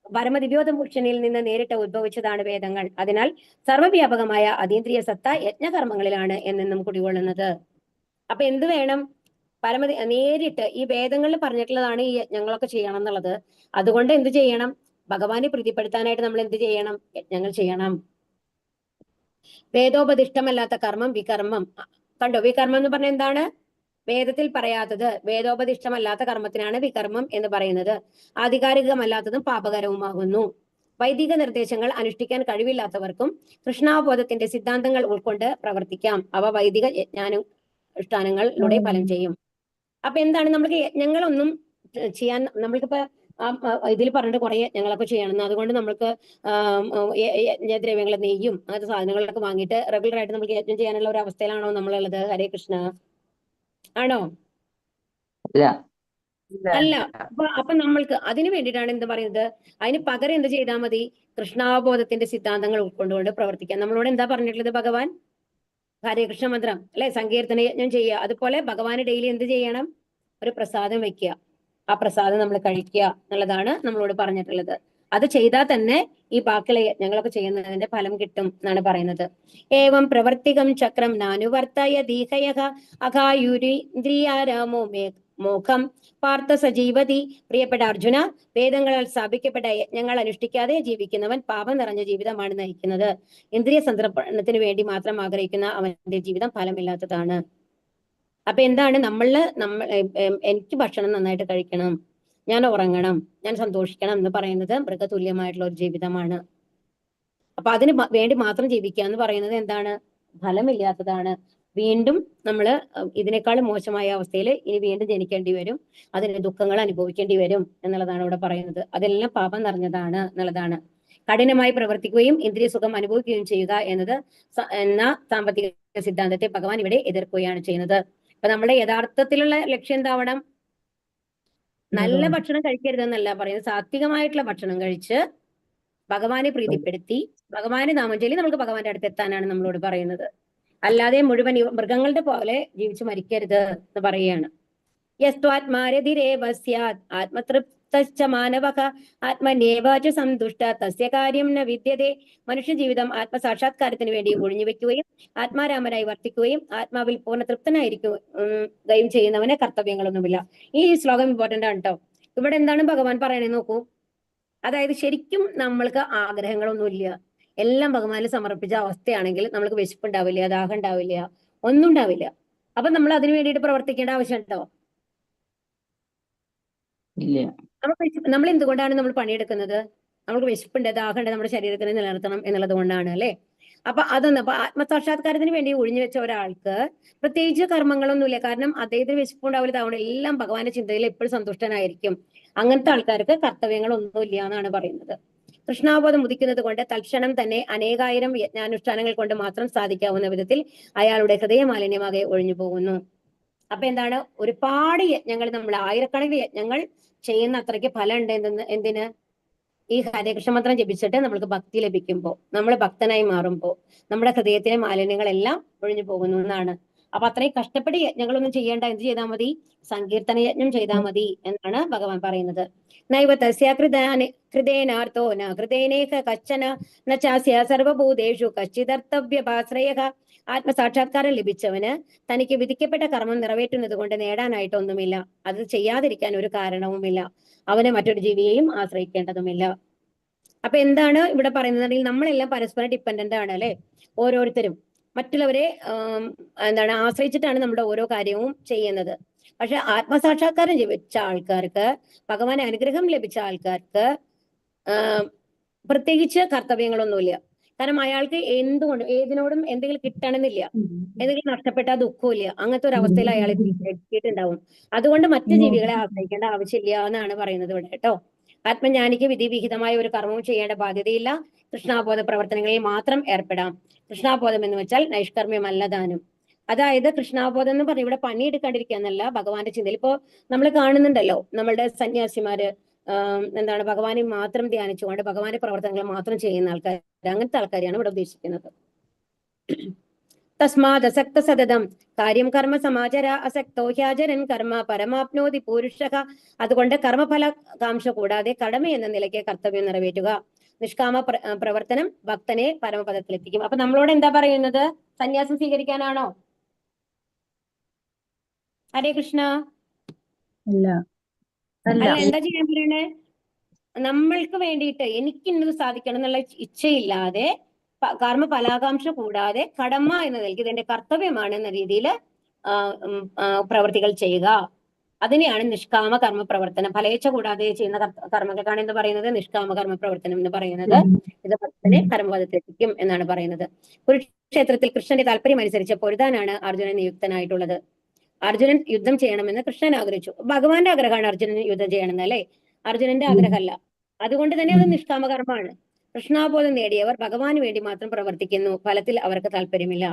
പരമദിവ്യോധഭൂഷണിയിൽ നിന്ന് നേരിട്ട് ഉദ്ഭവിച്ചതാണ് വേദങ്ങൾ. അതിനാൽ സർവ്വവ്യാപകമായ അതീന്ദ്രിയ സത്ത യജ്ഞകർമ്മങ്ങളിലാണ് എന്നെന്നും കുടികൊള്ളുന്നത്. അപ്പൊ എന്ത് വേണം? നേരിട്ട് ഈ വേദങ്ങളിൽ പറഞ്ഞിട്ടുള്ളതാണ് ഈ യജ്ഞങ്ങളൊക്കെ ചെയ്യണം എന്നുള്ളത്. അതുകൊണ്ട് എന്ത് ചെയ്യണം? ഭഗവാനെ പ്രീതിപ്പെടുത്താനായിട്ട് നമ്മൾ എന്ത് ചെയ്യണം? യജ്ഞങ്ങൾ ചെയ്യണം. വേദോപദിഷ്ടമല്ലാത്ത കർമ്മം വികർമ്മം. കണ്ടോ, വികർമ്മം എന്ന് പറഞ്ഞാൽ എന്താണ്? വേദത്തിൽ പറയാത്തത്, വേദോപദിഷ്ടമല്ലാത്ത കർമ്മത്തിനാണ് വികർമ്മം എന്ന് പറയുന്നത്. ആധികാരികമല്ലാത്തതും പാപകരവുമാകുന്നു. വൈദിക നിർദ്ദേശങ്ങൾ അനുഷ്ഠിക്കാൻ കഴിവില്ലാത്തവർക്കും കൃഷ്ണാബോധത്തിന്റെ സിദ്ധാന്തങ്ങൾ ഉൾക്കൊണ്ട് പ്രവർത്തിക്കാം. അവ വൈദിക യജ്ഞാനുഷ്ഠാനങ്ങളിലൂടെ ഫലം ചെയ്യും. അപ്പൊ എന്താണ്, നമ്മൾക്ക് യജ്ഞങ്ങളൊന്നും ചെയ്യാൻ, നമ്മൾക്കിപ്പോ ഇതിൽ പറഞ്ഞിട്ട് കുറെ യജ്ഞങ്ങളൊക്കെ ചെയ്യണം. അതുകൊണ്ട് നമ്മൾക്ക് യജ്ഞദ്രവ്യങ്ങൾ, നെയ്യും അങ്ങനത്തെ സാധനങ്ങളൊക്കെ വാങ്ങിയിട്ട് റെഗുലർ ആയിട്ട് നമുക്ക് യജ്ഞം ചെയ്യാനുള്ള ഒരു അവസ്ഥയിലാണോ നമ്മളുള്ളത്? ഹരേ കൃഷ്ണ. ആണോ? അല്ല. അപ്പൊ നമ്മൾക്ക് അതിന് വേണ്ടിയിട്ടാണ് എന്ത് പറയുന്നത്? അതിന് പകരം എന്ത് ചെയ്താൽ മതി? കൃഷ്ണാവബോധത്തിന്റെ സിദ്ധാന്തങ്ങൾ ഉൾക്കൊണ്ടുകൊണ്ട് പ്രവർത്തിക്കാം. നമ്മളോട് എന്താ പറഞ്ഞിട്ടുള്ളത് ഭഗവാൻ? ഹരേ കൃഷ്ണ മന്ത്രം അല്ലെ, സങ്കീർത്തന യജ്ഞം ചെയ്യുക. അതുപോലെ ഭഗവാന് ഡെയിലി എന്ത് ചെയ്യണം? ഒരു പ്രസാദം വെക്കുക. ആ പ്രസാദം നമ്മൾ കഴിക്കുക എന്നുള്ളതാണ് നമ്മളോട് പറഞ്ഞിട്ടുള്ളത്. അത് ചെയ്താൽ തന്നെ ഈ ബാക്കിയുള്ള യജ്ഞങ്ങളൊക്കെ ചെയ്യുന്നതിന്റെ ഫലം കിട്ടും എന്നാണ് പറയുന്നത്. ഏവം പ്രവർത്തികം ചക്രം നാനുവർത്തയ ദീഹയഃ അഘായുരീന്ദ്രിയാരാമോ മോഖം പാർത്ഥ സജീവതി. പ്രിയപ്പെട്ട അർജുന, വേദങ്ങളാൽ സ്ഥാപിക്കപ്പെട്ട യജ്ഞങ്ങൾ അനുഷ്ഠിക്കാതെ ജീവിക്കുന്നവൻ പാപം നിറഞ്ഞ ജീവിതമാണ് നയിക്കുന്നത്. ഇന്ദ്രിയ സംതൃപ്തിന് വേണ്ടി മാത്രം ആഗ്രഹിക്കുന്ന അവന്റെ ജീവിതം ഫലമില്ലാത്തതാണ്. അപ്പൊ എന്താണ് എനിക്ക് ഭക്ഷണം നന്നായിട്ട് കഴിക്കണം, ഞാൻ ഉറങ്ങണം, ഞാൻ സന്തോഷിക്കണം എന്ന് പറയുന്നത് മൃഗതുല്യമായിട്ടുള്ള ഒരു ജീവിതമാണ്. അപ്പൊ അതിന് വേണ്ടി മാത്രം ജീവിക്കുക എന്ന് പറയുന്നത് എന്താണ്? ഫലമില്ലാത്തതാണ്. വീണ്ടും നമ്മൾ ഇതിനേക്കാളും മോശമായ അവസ്ഥയിൽ ഇനി വീണ്ടും ജനിക്കേണ്ടി വരും, അതിന് ദുഃഖങ്ങൾ അനുഭവിക്കേണ്ടി വരും എന്നുള്ളതാണ് ഇവിടെ പറയുന്നത്. അതെല്ലാം പാപം നിറഞ്ഞതാണ് എന്നുള്ളതാണ്. കഠിനമായി പ്രവർത്തിക്കുകയും ഇന്ദ്രിയ സുഖം അനുഭവിക്കുകയും ചെയ്യുക എന്ന സാമ്പത്തിക സിദ്ധാന്തത്തെ ഭഗവാൻ ഇവിടെ എതിർക്കുകയാണ് ചെയ്യുന്നത്. അപ്പൊ നമ്മുടെ യഥാർത്ഥത്തിലുള്ള ലക്ഷ്യം എന്താവണം? നല്ല ഭക്ഷണം കഴിക്കരുതെന്നല്ല പറയുന്നത്, സാത്വികമായിട്ടുള്ള ഭക്ഷണം കഴിച്ച് ഭഗവാനെ പ്രീതിപ്പെടുത്തി ഭഗവാനെ നാമം ചൊല്ലി നമുക്ക് ഭഗവാന്റെ അടുത്ത് എത്താനാണ് നമ്മളോട് പറയുന്നത്. അല്ലാതെ മുഴുവൻ മൃഗങ്ങളുടെ പോലെ ജീവിച്ചു മരിക്കരുത് എന്ന് പറയുകയാണ്. യസ്ത്വാത്മാരതിരേവ സ്യാത് ആത്മതൃപ്തശ്ച മാനവഃ ആത്മന്യേവാച സന്തുഷ്ട തസ്യ കാര്യം ന വിദ്യതേ. മനുഷ്യ ജീവിതം ആത്മസാക്ഷാത്കാരത്തിന് വേണ്ടി ഒഴിഞ്ഞുവെക്കുകയും ആത്മാരാമനായി വർത്തിക്കുകയും ആത്മാവിൽ പൂർണ്ണ തൃപ്തനായിരിക്കുകയും ചെയ്യുന്നവന് കർത്തവ്യങ്ങളൊന്നുമില്ല. ഈ ശ്ലോകം ഇമ്പോർട്ടന്റ് ആണ് കേട്ടോ. ഇവിടെ എന്താണ് ഭഗവാൻ പറയണേ നോക്കൂ. അതായത് ശരിക്കും നമ്മൾക്ക് ആഗ്രഹങ്ങളൊന്നുമില്ല, എല്ലാം ഭഗവാനിൽ സമർപ്പിച്ച അവസ്ഥയാണെങ്കിൽ നമ്മൾക്ക് വിശപ്പുണ്ടാവില്ല, ദാഹം ഉണ്ടാവില്ല, ഒന്നും ഉണ്ടാവില്ല. അപ്പൊ നമ്മൾ അതിനു വേണ്ടിയിട്ട് പ്രവർത്തിക്കേണ്ട ആവശ്യമുണ്ടോ? നമ്മൾ എന്തുകൊണ്ടാണ് നമ്മൾ പണിയെടുക്കുന്നത്? നമുക്ക് വിശപ്പുണ്ട്, ദാഹമുണ്ട്, നമ്മുടെ ശരീരത്തിനെ നിലനിർത്തണം എന്നുള്ളത് കൊണ്ടാണ് അല്ലെ. അപ്പൊ ആത്മസാക്ഷാത്കാരത്തിന് വേണ്ടി ഒഴിഞ്ഞു വെച്ച ഒരാൾക്ക് പ്രത്യേകിച്ച് കർമ്മങ്ങളൊന്നുമില്ല. കാരണം അദ്ദേഹത്തിന് വിശപ്പുണ്ടാവില്ല, ദാഹമുണ്ട്, എല്ലാം ഭഗവാന്റെ ചിന്തയിൽ എപ്പോഴും സന്തുഷ്ടനായിരിക്കും. അങ്ങനത്തെ ആൾക്കാർക്ക് കർത്തവ്യങ്ങളൊന്നുമില്ല എന്നാണ് പറയുന്നത്. കൃഷ്ണാബോധം ഉദിക്കുന്നത് കൊണ്ട് തൽക്ഷണം തന്നെ അനേകായിരം യജ്ഞാനുഷ്ഠാനങ്ങൾ കൊണ്ട് മാത്രം സാധിക്കാവുന്ന വിധത്തിൽ അയാളുടെ ഹൃദയ മാലിന്യമാകെ ഒഴിഞ്ഞു പോകുന്നു. അപ്പൊ എന്താണ്? ഒരുപാട് യജ്ഞങ്ങൾ, നമ്മൾ ആയിരക്കണക്കിന് യജ്ഞങ്ങൾ ചെയ്യുന്ന അത്രയ്ക്ക് ഫലം ഉണ്ട്. എന്തിന്? ഈ ഹരേകൃഷ്ണ മന്ത്രം ജപിച്ചിട്ട് നമ്മൾക്ക് ഭക്തി ലഭിക്കുമ്പോൾ, നമ്മൾ ഭക്തനായി മാറുമ്പോൾ നമ്മുടെ ഹൃദയത്തിലെ മാലിന്യങ്ങളെല്ലാം ഒഴിഞ്ഞു പോകുന്നു എന്നാണ്. അപ്പൊ അത്രയും കഷ്ടപ്പെട്ട് യജ്ഞങ്ങളൊന്നും ചെയ്യേണ്ട, എന്ത് ചെയ്താൽ മതി? സങ്കീർത്തന യജ്ഞം ചെയ്താൽ മതി എന്നാണ് ഭഗവാൻ പറയുന്നത്. നൈവ തസ്യ കൃതേനാർത്തോ ന കൃതേനേക കശ്ചന ന ചാസ്യ സർവഭൂതേഷു കശ്ചിദർത്തവ്യപാശ്രയഃ. ആത്മസാക്ഷാത്കാരം ലഭിച്ചവന് തനിക്ക് വിധിക്കപ്പെട്ട കർമ്മം നിറവേറ്റുന്നത് കൊണ്ട് നേടാനായിട്ടൊന്നുമില്ല, അത് ചെയ്യാതിരിക്കാൻ ഒരു കാരണവുമില്ല, അവന് മറ്റൊരു ജീവിയെയും ആശ്രയിക്കേണ്ടതുമില്ല. അപ്പൊ എന്താണ് ഇവിടെ പറയുന്നത്? നമ്മളെല്ലാം പരസ്പരം ഡിപ്പെൻഡന്റ് ആണ് അല്ലെ? ഓരോരുത്തരും മറ്റുള്ളവരെ എന്താണ് ആശ്രയിച്ചിട്ടാണ് നമ്മുടെ ഓരോ കാര്യവും ചെയ്യുന്നത്. പക്ഷെ ആത്മസാക്ഷാത്കാരം ലഭിച്ച ആൾക്കാർക്ക്, ഭഗവാൻ അനുഗ്രഹം ലഭിച്ച ആൾക്കാർക്ക് പ്രത്യേകിച്ച് കർത്തവ്യങ്ങളൊന്നുമില്ല. കാരണം അയാൾക്ക് ഏതിനോടും എന്തെങ്കിലും കിട്ടണമെന്നില്ല, എന്തെങ്കിലും നഷ്ടപ്പെട്ട ദുഃഖമില്ല. അങ്ങനത്തെ ഒരു അവസ്ഥയിൽ അയാൾ എത്തിയിട്ടുണ്ടാവും. അതുകൊണ്ട് മറ്റു ജീവികളെ ആശ്രയിക്കേണ്ട ആവശ്യമില്ല എന്നാണ് പറയുന്നത് ഇവിടെ കേട്ടോ. ആത്മജ്ഞാനിക്ക് വിധിവിഹിതമായ ഒരു കർമ്മവും ചെയ്യേണ്ട ബാധ്യതയില്ല. കൃഷ്ണാബോധ പ്രവർത്തനങ്ങളിൽ മാത്രം ഏർപ്പെടാം. കൃഷ്ണാബോധം എന്ന് വെച്ചാൽ നൈഷ്കർമ്യമല്ല ദാനം. അതായത് കൃഷ്ണാബോധം എന്ന് പറഞ്ഞ ഇവിടെ പണിയെടുക്കാണ്ടിരിക്കുക എന്നല്ല, ഭഗവാന്റെ ചിന്തയിൽ. ഇപ്പോ നമ്മൾ കാണുന്നുണ്ടല്ലോ, നമ്മളുടെ സന്യാസിമാര് എന്താണ് ഭഗവാനെ മാത്രം ധ്യാനിച്ചുകൊണ്ട് ഭഗവാന്റെ പ്രവർത്തനങ്ങൾ മാത്രം ചെയ്യുന്ന ആൾക്കാർ, അങ്ങനത്തെ ആൾക്കാരെയാണ് ഇവിടെ ഉദ്ദേശിക്കുന്നത്. തസ്മാത് അസക്ത സതതം കാര്യം കർമ്മ സമാചര അസക്തോ ഹ്യാചരൻ കർമ്മ പരമാപ്നോതി പൂരുഷക. അതുകൊണ്ട് കർമ്മഫലകാംക്ഷ കൂടാതെ കടമ എന്ന നിലയ്ക്ക് കർത്തവ്യം നിറവേറ്റുക. നിഷ്കാമ പ്രവർത്തനം ഭക്തനെ പരമപദത്തിലെത്തിക്കും. അപ്പൊ നമ്മളോട് എന്താ പറയുന്നത്? സന്യാസം സ്വീകരിക്കാനാണോ? ഹരേ കൃഷ്ണ. അല്ല. അല്ല, എന്താ ചെയ്യാൻ പറയണേ? നമ്മൾക്ക് വേണ്ടിയിട്ട് എനിക്ക് ഇന്നത് സാധിക്കണം എന്നുള്ള ഇച്ഛയില്ലാതെ, കർമ്മ ഫലാകാംക്ഷ കൂടാതെ കടമ എന്ന നിലയ്ക്ക് ഇതെന്റെ കർത്തവ്യമാണ് എന്ന രീതിയിൽ പ്രവർത്തികൾ ചെയ്യുക. അതിനെയാണ് നിഷ്കാമ കർമ്മ പ്രവർത്തനം. ഫലേച്ഛ കൂടാതെ ചെയ്യുന്ന കർമ്മങ്ങൾക്കാണ് എന്ന് പറയുന്നത് നിഷ്കാമ കർമ്മ പ്രവർത്തനം എന്ന് പറയുന്നത്. ഇത് ഭക്തനെ കർമ്മപദത്തിലെത്തിക്കും എന്നാണ് പറയുന്നത്. കുരുക്ഷേത്രത്തിൽ കൃഷ്ണന്റെ താല്പര്യം അനുസരിച്ച് പൊരുതാനാണ് അർജുനൻ നിയുക്തനായിട്ടുള്ളത്. അർജുനൻ യുദ്ധം ചെയ്യണമെന്ന് കൃഷ്ണൻ ആഗ്രഹിച്ചു. ഭഗവാന്റെ ആഗ്രഹമാണ് അർജുനൻ യുദ്ധം ചെയ്യണമെന്ന് അല്ലെ? അർജുനന്റെ ആഗ്രഹമല്ല. അതുകൊണ്ട് തന്നെ അത് നിഷ്കാമകർമ്മമാണ്. കൃഷ്ണാബോധം നേടിയവർ ഭഗവാന് വേണ്ടി മാത്രം പ്രവർത്തിക്കുന്നു. ഫലത്തിൽ അവർക്ക് താല്പര്യമില്ല.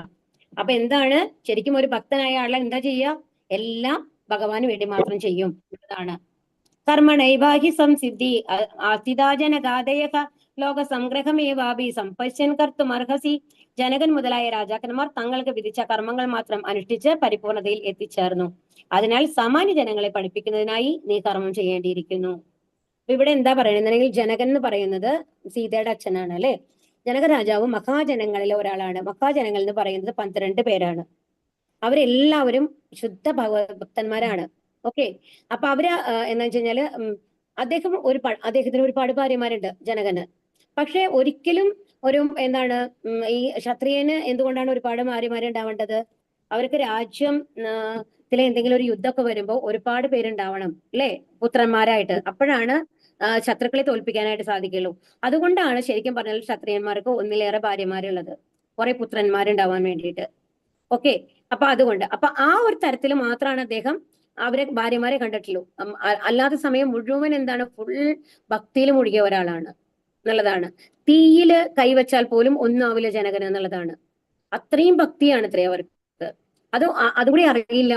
അപ്പൊ എന്താണ് ശരിക്കും ഒരു ഭക്തനായ ആളെ എന്താ ചെയ്യുക? എല്ലാം ഭഗവാന് വേണ്ടി മാത്രം ചെയ്യും എന്നതാണ്. കർമ്മണൈവാഹി സംസിദ്ധി ആസ്ഥിതാജനഗാദയക ലോക സംഗ്രഹമേവാഭി സമ്പശ്യൻ കർത്തും അർഹസി. ജനകൻ മുതലായ രാജാക്കന്മാർ തങ്ങൾക്ക് വിധിച്ച കർമ്മങ്ങൾ മാത്രം അനുഷ്ഠിച്ച് പരിപൂർണതയിൽ എത്തിച്ചേർന്നു. അതിനാൽ സാമാന്യ ജനങ്ങളെ പഠിപ്പിക്കുന്നതിനായി നീ കർമ്മം ചെയ്യേണ്ടിയിരിക്കുന്നു. ഇവിടെ എന്താ പറയുന്നുണ്ടെങ്കിൽ ജനകൻ എന്ന് പറയുന്നത് സീതയുടെ അച്ഛനാണ് അല്ലെ? ജനക രാജാവ് മഹാജനങ്ങളിലെ ഒരാളാണ്. മഹാജനങ്ങൾ എന്ന് പറയുന്നത് 12 പേരാണ്. അവരെല്ലാവരും ശുദ്ധ ഭക്തന്മാരാണ്. ഓക്കെ. അപ്പൊ അവര് എന്താ വെച്ച് കഴിഞ്ഞാല് അദ്ദേഹത്തിന് ഒരുപാട് ഭാര്യമാരുണ്ട് ജനകന്. പക്ഷെ ഒരിക്കലും ഒരു എന്താണ് ഈ ക്ഷത്രിയന് എന്തുകൊണ്ടാണ് ഒരുപാട് ഭാര്യമാര് ഉണ്ടാവേണ്ടത്? അവർക്ക് രാജ്യം എന്തെങ്കിലും ഒരു യുദ്ധമൊക്കെ വരുമ്പോൾ ഒരുപാട് പേരുണ്ടാവണം അല്ലെ? പുത്രന്മാരായിട്ട്. അപ്പോഴാണ് ശത്രുക്കളെ തോൽപ്പിക്കാനായിട്ട് സാധിക്കുള്ളൂ. അതുകൊണ്ടാണ് ശരിക്കും പറഞ്ഞാൽ ക്ഷത്രിയന്മാർക്ക് ഒന്നിലേറെ ഭാര്യമാരുള്ളത്, കുറെ പുത്രന്മാരുണ്ടാവാൻ വേണ്ടിയിട്ട്. ഓക്കെ. അപ്പൊ അതുകൊണ്ട് ആ ഒരു തരത്തിൽ മാത്രമാണ് അദ്ദേഹം അവരെ ഭാര്യമാരെ കണ്ടിട്ടുള്ളൂ. അല്ലാത്ത സമയം മുഴുവൻ എന്താണ് ഫുൾ ഭക്തിയിൽ മുഴുകിയ ഒരാളാണ് എന്നുള്ളതാണ്. തീയില് കൈവച്ചാൽ പോലും ഒന്നാവില്ല ജനകൻ എന്നുള്ളതാണ്. അത്രയും ഭക്തിയാണ് ഇത്രയും അവർക്ക്. അതുകൂടി അറിയില്ല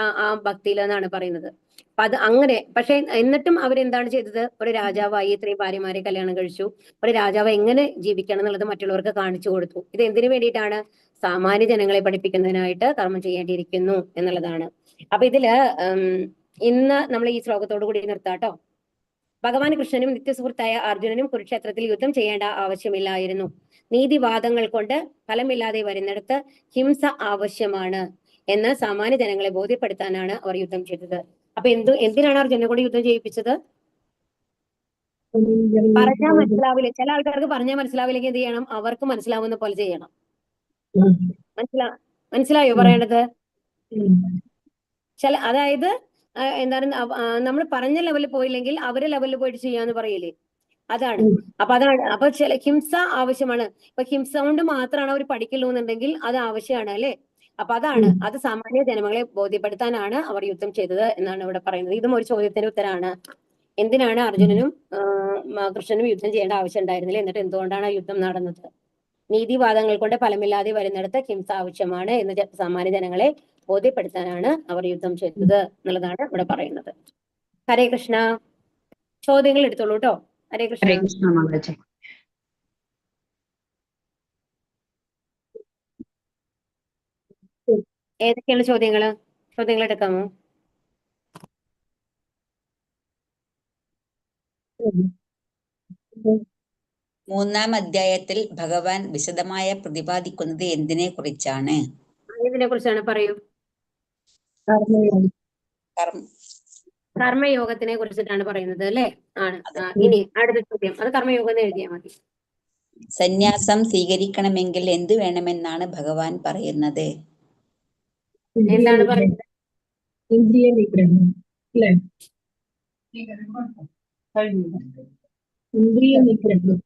ആ ഭക്തിയിൽ എന്നാണ് പറയുന്നത്. അപ്പൊ അത് അങ്ങനെ. പക്ഷെ എന്നിട്ടും അവരെന്താണ് ചെയ്തത്? ഒരു രാജാവായി ഇത്രയും ഭാര്യമാരെ കല്യാണം കഴിച്ചു. ഒരു രാജാവ് എങ്ങനെ ജീവിക്കണം എന്നുള്ളത് മറ്റുള്ളവർക്ക് കാണിച്ചു കൊടുത്തു. ഇത് എന്തിനു വേണ്ടിയിട്ടാണ്? സാമാന്യ ജനങ്ങളെ പഠിപ്പിക്കുന്നതിനായിട്ട് കർമ്മം ചെയ്യേണ്ടിയിരിക്കുന്നു എന്നുള്ളതാണ്. അപ്പൊ ഇതില് ഇന്ന് നമ്മൾ ഈ ശ്ലോകത്തോടു കൂടി നിർത്താട്ടോ. ഭഗവാൻ കൃഷ്ണനും നിത്യസുഹൃത്തായ അർജുനനും കുരുക്ഷേത്രത്തിൽ യുദ്ധം ചെയ്യേണ്ട ആവശ്യമില്ലായിരുന്നു. നീതിവാദങ്ങൾ കൊണ്ട് ഫലമില്ലാതെ വരുന്നിടത്ത് ഹിംസ ആവശ്യമാണ് എന്ന് സാമാന്യ ജനങ്ങളെ ബോധ്യപ്പെടുത്താനാണ് അവർ യുദ്ധം ചെയ്തത്. അപ്പൊ എന്തിനാണ് അർജുനെ കൊണ്ട് യുദ്ധം ചെയ്യിപ്പിച്ചത്? പറഞ്ഞാൽ മനസ്സിലാവില്ല. ചില ആൾക്കാർക്ക് പറഞ്ഞാൽ മനസ്സിലാവില്ലെങ്കിൽ എന്ത് ചെയ്യണം? അവർക്ക് മനസ്സിലാവുന്ന പോലെ ചെയ്യണം. മനസ്സിലായോ പറയേണ്ടത്? അതായത് എന്താണ് നമ്മൾ പറഞ്ഞ ലെവലിൽ പോയില്ലെങ്കിൽ അവരെ ലെവലിൽ പോയിട്ട് ചെയ്യാന്ന് പറയില്ലേ? അതാണ്. അപ്പൊ ചില ഹിംസ ആവശ്യമാണ്. ഇപ്പൊ ഹിംസ കൊണ്ട് മാത്രമാണ് അവർ പഠിക്കുള്ളൂ എന്നുണ്ടെങ്കിൽ അത് ആവശ്യമാണ് അല്ലെ? അപ്പൊ അത് സാമാന്യ ജനങ്ങളെ ബോധ്യപ്പെടുത്താനാണ് അവർ യുദ്ധം ചെയ്തത് എന്നാണ് ഇവിടെ പറയുന്നത്. ഇതും ഒരു ചോദ്യത്തിന്റെ ഉത്തരമാണ്. എന്തിനാണ് അർജുനനും കൃഷ്ണനും യുദ്ധം ചെയ്യേണ്ട ആവശ്യം ഉണ്ടായിരുന്നില്ല? എന്നിട്ട് എന്തുകൊണ്ടാണ് ആ യുദ്ധം നടന്നത്? നീതിവാദങ്ങൾ കൊണ്ട് ഫലമില്ലാതെ വരുന്നിടത്ത് ഹിംസ ആവശ്യമാണ് എന്ന് സാമാന്യ ജനങ്ങളെ ബോധ്യപ്പെടുത്താനാണ് അവർ യുദ്ധം ചെയ്തത് എന്നുള്ളതാണ് ഇവിടെ പറയുന്നത്. ഹരേ കൃഷ്ണ. ചോദ്യങ്ങൾ എടുത്തോളൂ കേട്ടോ. ഹരേ കൃഷ്ണ. ഹരേ കൃഷ്ണ മാതാജി. ഏതൊക്കെയാണ് ചോദ്യങ്ങൾ എടുക്കാമോ? മൂന്നാം അധ്യായത്തിൽ ഭഗവാൻ വിശദമായ പ്രതിപാദിക്കുന്നത് എന്തിനെ കുറിച്ചാണ്? ഇതിനെ കുറിച്ചാണ്, പറയൂ. കർമ്മയോഗത്തിനെ കുറിച്ചിട്ടാണ് പറയുന്നത് അല്ലേ? ആണ്. ഇനി അടുത്ത ചോദ്യം, അത് കർമ്മയോഗം എന്ന് എഴുതിയാൽ മതി. സന്യാസം സ്വീകരിക്കണമെങ്കിൽ എന്ത് വേണമെന്നാണ് ഭഗവാൻ പറയുന്നത്? എന്താണ് പറയുന്നത്? ഇന്ദ്രിയ നിഗ്രഹം അല്ലേ? ഇന്ദ്രിയ നിഗ്രഹം.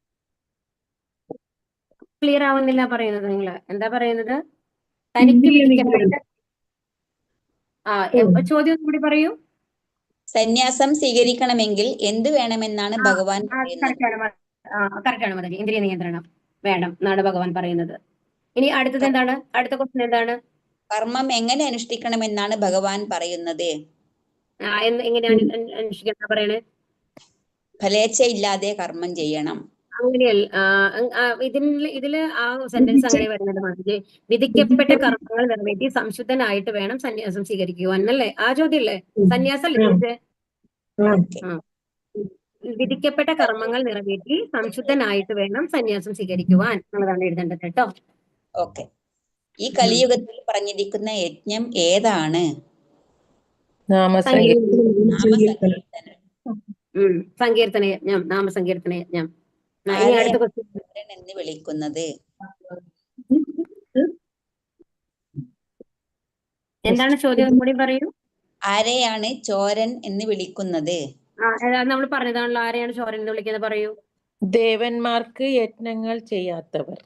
ക്ലിയർ ആവുന്നില്ല പറയുന്നത്. നിങ്ങൾ എന്താ പറയുന്നത്? തനിക്ക് വിധിക്കാനായിട്ട് ചോദ്യം കൂടി പറയൂ. സന്യാസം സ്വീകരിക്കണമെങ്കിൽ എന്ത് വേണമെന്നാണ് ഭഗവാൻ പറയുന്നത്? കറക്റ്റാണ് മതി. ഇന്ദ്രിയ നിയന്ത്രണം വേണം എന്നാണ് ഭഗവാൻ പറയുന്നത്. ഇനി അടുത്തത് എന്താണ്? അടുത്ത ക്വസ്റ്റ്യൻ എന്താണ്? കർമ്മം എങ്ങനെ അനുഷ്ഠിക്കണമെന്നാണ് ഭഗവാൻ പറയുന്നത്? എങ്ങനെയാണ് അനുഷ്ഠിക്കാൻ പറയണേ? ഫലേച്ഛയില്ലാതെ കർമ്മം ചെയ്യണം. അങ്ങനെയല്ല. ഇതില് ആ സെന്റൻസ് അങ്ങനെ വരുന്നത് മതി. വിധിക്കപ്പെട്ട കർമ്മങ്ങൾ നിറവേറ്റി സംശുദ്ധനായിട്ട് വേണം സന്യാസം സ്വീകരിക്കുവാൻ എന്നല്ലേ? ആ ചോദ്യമല്ലേ? സന്യാസം അല്ലേ? വിധിക്കപ്പെട്ട കർമ്മങ്ങൾ നിറവേറ്റി സംശുദ്ധനായിട്ട് വേണം സന്യാസം സ്വീകരിക്കുവാൻ എന്നുള്ളതാണ് എഴുതേണ്ടത് കേട്ടോ. ഓക്കെ. ഈ കലിയുഗത്തിൽ പറഞ്ഞിരിക്കുന്ന യജ്ഞം ഏതാണ്? സങ്കീർത്തന യജ്ഞം, നാമസങ്കീർത്തന യജ്ഞം. ഇനി അടുത്ത ക്വസ്റ്റ്യൻ എന്ന് വിളിക്കുന്നത് എന്താണ്? ചോദ്യം കൂടി പറയൂ. ആരെയാണ് ചോരൻ എന്ന് വിളിക്കുന്നത്? നമ്മൾ പറഞ്ഞതാണല്ലോ. ആരെയാണ് ചോരൻ എന്ന് വിളിക്കുന്നത്? പറയൂ. ദേവന്മാർക്ക് യജ്ഞങ്ങൾ ചെയ്യാത്തവർ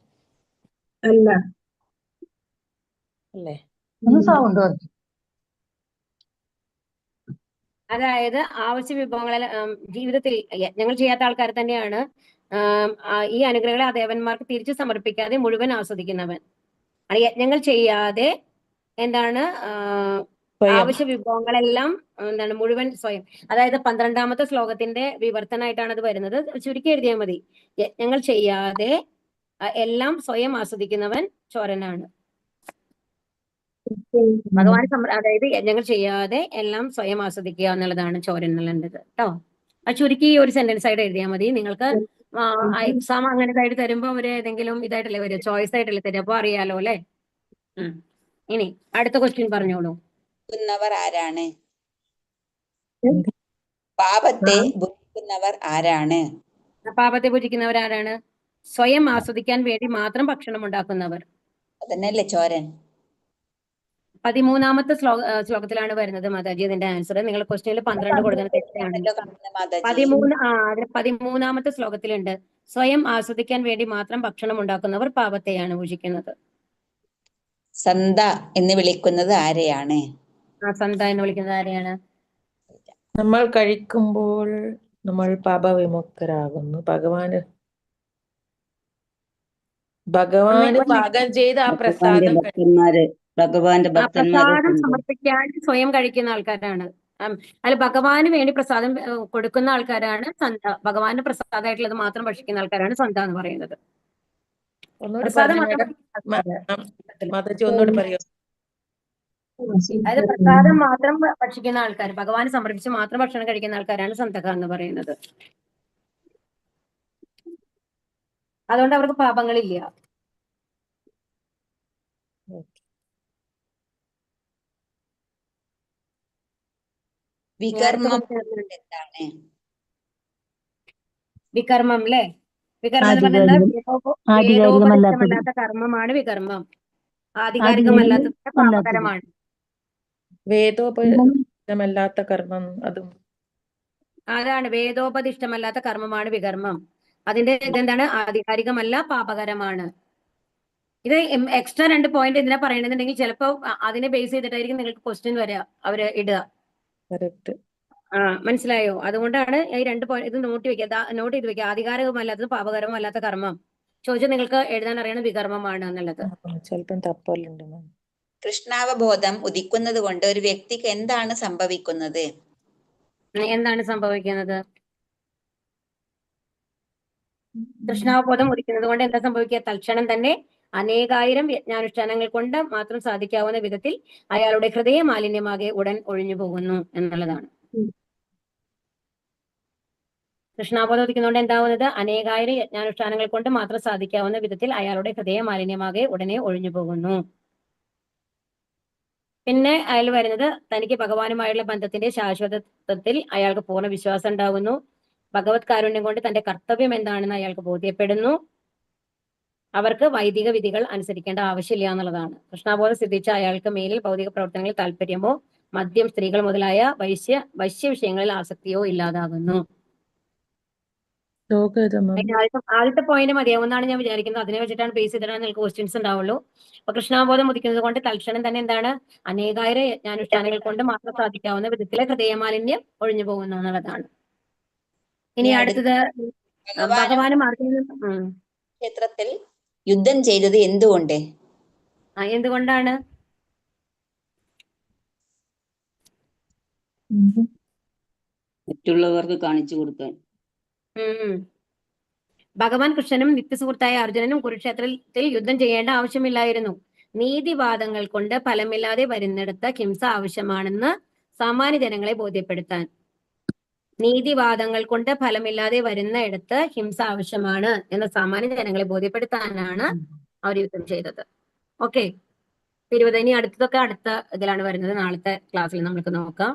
അല്ല അല്ലേ? അതായത് ആവശ്യ വിഭവങ്ങളെ ജീവിതത്തിൽ യജ്ഞങ്ങൾ ചെയ്യാത്ത ആൾക്കാർ തന്നെയാണ് ഈ അനുഗ്രഹങ്ങളെ ആ ദേവന്മാർക്ക് തിരിച്ചു സമർപ്പിക്കാതെ മുഴുവൻ ആസ്വദിക്കുന്നവൻ. യജ്ഞങ്ങൾ ചെയ്യാതെ എന്താണ് ആവശ്യ വിഭവങ്ങളെല്ലാം എന്താണ് മുഴുവൻ സ്വയം. അതായത് 12ാമത്തെ ശ്ലോകത്തിന്റെ വിവർത്തനായിട്ടാണ് അത് വരുന്നത്. ചുരുക്കി എഴുതിയാൽ മതി. യജ്ഞങ്ങൾ ചെയ്യാതെ എല്ലാം സ്വയം ആസ്വദിക്കുന്നവൻ ചോരനാണ്. ഭഗവാൻ അതായത് യജ്ഞങ്ങൾ ചെയ്യാതെ എല്ലാം സ്വയം ആസ്വദിക്കുക എന്നുള്ളതാണ് ചോരൻ എന്നുള്ളത് കേട്ടോ. അത് ചുരുക്കി ഒരു സെന്റൻസ് ആയിട്ട് എഴുതിയാൽ മതി. നിങ്ങൾക്ക് എക്സാം അങ്ങനെ ആയിട്ട് തരുമ്പോ അവര് ഏതെങ്കിലും ഇതായിട്ടല്ലേ വരും, ചോയ്സ് ആയിട്ടല്ലേ തരും. അപ്പൊ അറിയാലോ അല്ലെ? ഇനി അടുത്ത ക്വസ്റ്റ്യൻ പറഞ്ഞോളൂ. ആരാണ്? പാപത്തെ ഭുജിക്കുന്നവർ ആരാണ്? പാപത്തെ ഭുജിക്കുന്നവർ ആരാണ്? സ്വയം ആസ്വദിക്കാൻ വേണ്ടി മാത്രം ഭക്ഷണം ഉണ്ടാക്കുന്നവർ. അതന്നെയല്ലേ ചോരൻ? 13ാമത്തെ ശ്ലോകത്തിലാണ് വരുന്നത് മാതാജി അതിന്റെ ആൻസർ. നിങ്ങൾ ക്വസ്റ്റ്യനിൽ 12 കൊടുക്കുന്ന തെറ്റാണ്. 13ാമത്തെ ശ്ലോകത്തിലുണ്ട് സ്വയം ആസ്വദിക്കാൻ വേണ്ടി മാത്രം ഭക്ഷണം ഉണ്ടാക്കുന്നവർ പാപത്തെയാണ് ഭുജിക്കുന്നത്. സന്ത എന്ന് വിളിക്കുന്നത് ആരെയാണ്? സന്ത എന്ന് വിളിക്കുന്നത് ആരെയാണ്? നമ്മൾ കഴിക്കുമ്പോൾ നമ്മൾ പാപവിമുക്തരാകുന്നു. ഭഗവാന് പാകം ചെയ്ത ആ പ്രസാദം ഭഗവാന്റെ പ്രസാദം സമർപ്പിക്കാൻ സ്വയം കഴിക്കുന്ന ആൾക്കാരാണ്. അല്ല, ഭഗവാന് വേണ്ടി പ്രസാദം കൊടുക്കുന്ന ആൾക്കാരാണ് സന്ത. ഭഗവാന്റെ പ്രസാദമായിട്ടുള്ളത് മാത്രം ഭക്ഷിക്കുന്ന ആൾക്കാരാണ് സന്ത എന്ന് പറയുന്നത്. പ്രസാദം അതായത് പ്രസാദം മാത്രം ഭക്ഷിക്കുന്ന ആൾക്കാർ, ഭഗവാന് സമർപ്പിച്ച് മാത്രം ഭക്ഷണം കഴിക്കുന്ന ആൾക്കാരാണ് സന്തക എന്ന് പറയുന്നത്. അതുകൊണ്ട് അവർക്ക് പാപങ്ങളില്ല. വികർമ്മം അല്ലേ? വികർമ്മം എന്ന് പറഞ്ഞാൽ വേദോപദിഷ്ടമല്ലാത്ത കർമ്മമാണ് വികർമ്മം. ആധികാരികമല്ലാത്തത് പാപകരമാണ്. വേദോപദിഷ്ടമല്ലാത്ത കർമ്മം അതാണ് വേദോപദിഷ്ടമല്ലാത്ത കർമ്മമാണ് വികർമ്മം. അതിന്റെ ഇതെന്താണ്? ആധികാരികമല്ല, പാപകരമാണ്. ഇത് എക്സ്ട്രാ 2 പോയിന്റ് എന്തിനാ പറയണെന്നുണ്ടെങ്കിൽ ചിലപ്പോ അതിനെ ബേസ് ചെയ്തിട്ടായിരിക്കും നിങ്ങൾക്ക് ക്വസ്റ്റ്യൻ വരിക, അവര് ഇടുക. മനസ്സിലായോ? അതുകൊണ്ടാണ് ഈ 2 പോയിന്റ് ഇത് നോട്ട് ചെയ്ത് വെക്കുക. ആധികാരികമല്ലാത്തത് പാപകരമല്ലാത്ത കർമ്മം ചോദിച്ചാൽ നിങ്ങൾക്ക് എഴുതാൻ അറിയണം വികർമ്മമാണ് എന്നുള്ളത്. കൃഷ്ണാവബോധം ഉദിക്കുന്നത് കൊണ്ട് ഒരു വ്യക്തിക്ക് എന്താണ് സംഭവിക്കുന്നത്? എന്താണ് സംഭവിക്കുന്നത്? കൃഷ്ണാവബോധം ഉദിക്കുന്നത് കൊണ്ട് എന്താ സംഭവിക്കുക? തൽക്ഷണം തന്നെ അനേകായിരം യജ്ഞാനുഷ്ഠാനങ്ങൾ കൊണ്ട് മാത്രം സാധിക്കാവുന്ന വിധത്തിൽ അയാളുടെ ഹൃദയ മാലിന്യമാകെ ഉടൻ ഒഴിഞ്ഞു പോകുന്നു എന്നുള്ളതാണ്. കൃഷ്ണാവബോധം ഉദിക്കുന്നതുകൊണ്ട് എന്താവുന്നത്? അനേകായിരം യജ്ഞാനുഷ്ഠാനങ്ങൾ കൊണ്ട് മാത്രം സാധിക്കാവുന്ന വിധത്തിൽ അയാളുടെ ഹൃദയ മാലിന്യമാകെ ഉടനെ ഒഴിഞ്ഞു പോകുന്നു. പിന്നെ അയാൾ വരുന്നത് തനിക്ക് ഭഗവാനുമായുള്ള ബന്ധത്തിന്റെ ശാശ്വതത്വത്തിൽ അയാൾക്ക് പൂർണ്ണ വിശ്വാസം ഉണ്ടാകുന്നു. ഭഗവത് കാരുണ്യം കൊണ്ട് തന്റെ കർത്തവ്യം എന്താണെന്ന് അയാൾക്ക് ബോധ്യപ്പെടുന്നു. അവർക്ക് വൈദിക വിധികൾ അനുസരിക്കേണ്ട ആവശ്യമില്ല എന്നുള്ളതാണ്. കൃഷ്ണാബോധം സിദ്ധിച്ച അയാൾക്ക് മേലിൽ ഭൗതിക പ്രവർത്തനങ്ങളിൽ താല്പര്യമോ മദ്യം, സ്ത്രീകൾ മുതലായ വശ്യ വിഷയങ്ങളിൽ ആസക്തിയോ ഇല്ലാതാകുന്നു. ആദ്യത്തെ പോയിന്റ് മതിയാവുമെന്നാണ് ഞാൻ വിചാരിക്കുന്നത്. അതിനെ വെച്ചിട്ടാണ് ബേസ് ചെയ്തിട്ടാണ് നിങ്ങൾക്ക് ക്വസ്റ്റ്യൻസ് ഉണ്ടാവുള്ളൂ. അപ്പൊ കൃഷ്ണാബോധം ഉദിക്കുന്നത് കൊണ്ട് തൽക്ഷണം തന്നെ എന്താണ്, അനേകായിരം യജ്ഞാനുഷ്ഠാനങ്ങൾ കൊണ്ട് മാത്രം സാധിക്കാവുന്ന വിധത്തിലെ ഹൃദയമാലിന്യം ഒഴിഞ്ഞു പോകുന്നു എന്നുള്ളതാണ്. ഇനി അടുത്തത് ഭഗവാന് ക്ഷേത്രത്തിൽ യുദ്ധം ചെയ്തത് എന്തുകൊണ്ട്? എന്തുകൊണ്ടാണ്? മറ്റുള്ളവർക്ക് കാണിച്ചു കൊടുക്കാൻ. ഭഗവാൻ കൃഷ്ണനും നിത്യസുഹൃത്തായ അർജുനനും കുരുക്ഷേത്രത്തിൽ യുദ്ധം ചെയ്യേണ്ട ആവശ്യമില്ലായിരുന്നു. നീതിവാദങ്ങൾ കൊണ്ട് ഫലമില്ലാതെ വരുന്നിടത്ത് ഹിംസ ആവശ്യമാണെന്ന് സാമാന്യ ജനങ്ങളെ ബോധ്യപ്പെടുത്താൻ. നീതിവാദങ്ങൾ കൊണ്ട് ഫലമില്ലാതെ വരുന്ന ഇടത്ത് ഹിംസ ആവശ്യമാണ് എന്ന സാമാന്യ ജനങ്ങളെ ബോധ്യപ്പെടുത്താനാണ് അവർ യുദ്ധം ചെയ്തത്. ഓക്കെ, ഇനി അടുത്തതൊക്കെ അടുത്ത ഇതിലാണ് വരുന്നത്. നാളത്തെ ക്ലാസ്സിൽ നമുക്ക് നോക്കാം.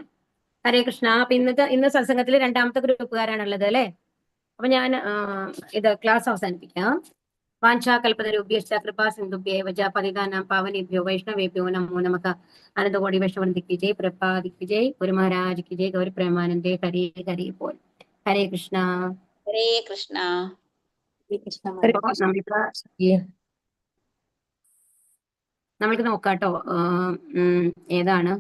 ഹരേ കൃഷ്ണ. അപ്പൊ ഇന്ന് സത്സംഗത്തിൽ രണ്ടാമത്തെ ഗ്രൂപ്പുകാരാണുള്ളത് അല്ലെ. അപ്പൊ ഞാൻ ഇത് ക്ലാസ് അവസാനിപ്പിക്കാം. വാഞ്ചാകൽപതരുഭ്യശ്ച കൃപാ സിന്ധുഭ്യേവ ച പതിതാനാം പാവനേഭ്യോ വൈഷ്ണവേഭ്യോ നമോ നമഃ. അനന്തകോടി വൈഷ്ണവന്തിക്ക് ജയ്, പ്രഭാതിക്ക് ജയ്, ഗുരു മഹാരാജിക്ക് ജയ്, ഗൗരി പ്രേമാനന്ദേ ഹരേ ഹരേ പോൽ. ഹരേ കൃഷ്ണ. ഹരേ കൃഷ്ണ. നമ്മൾക്ക് നോക്കാട്ടോ ഏതാണ്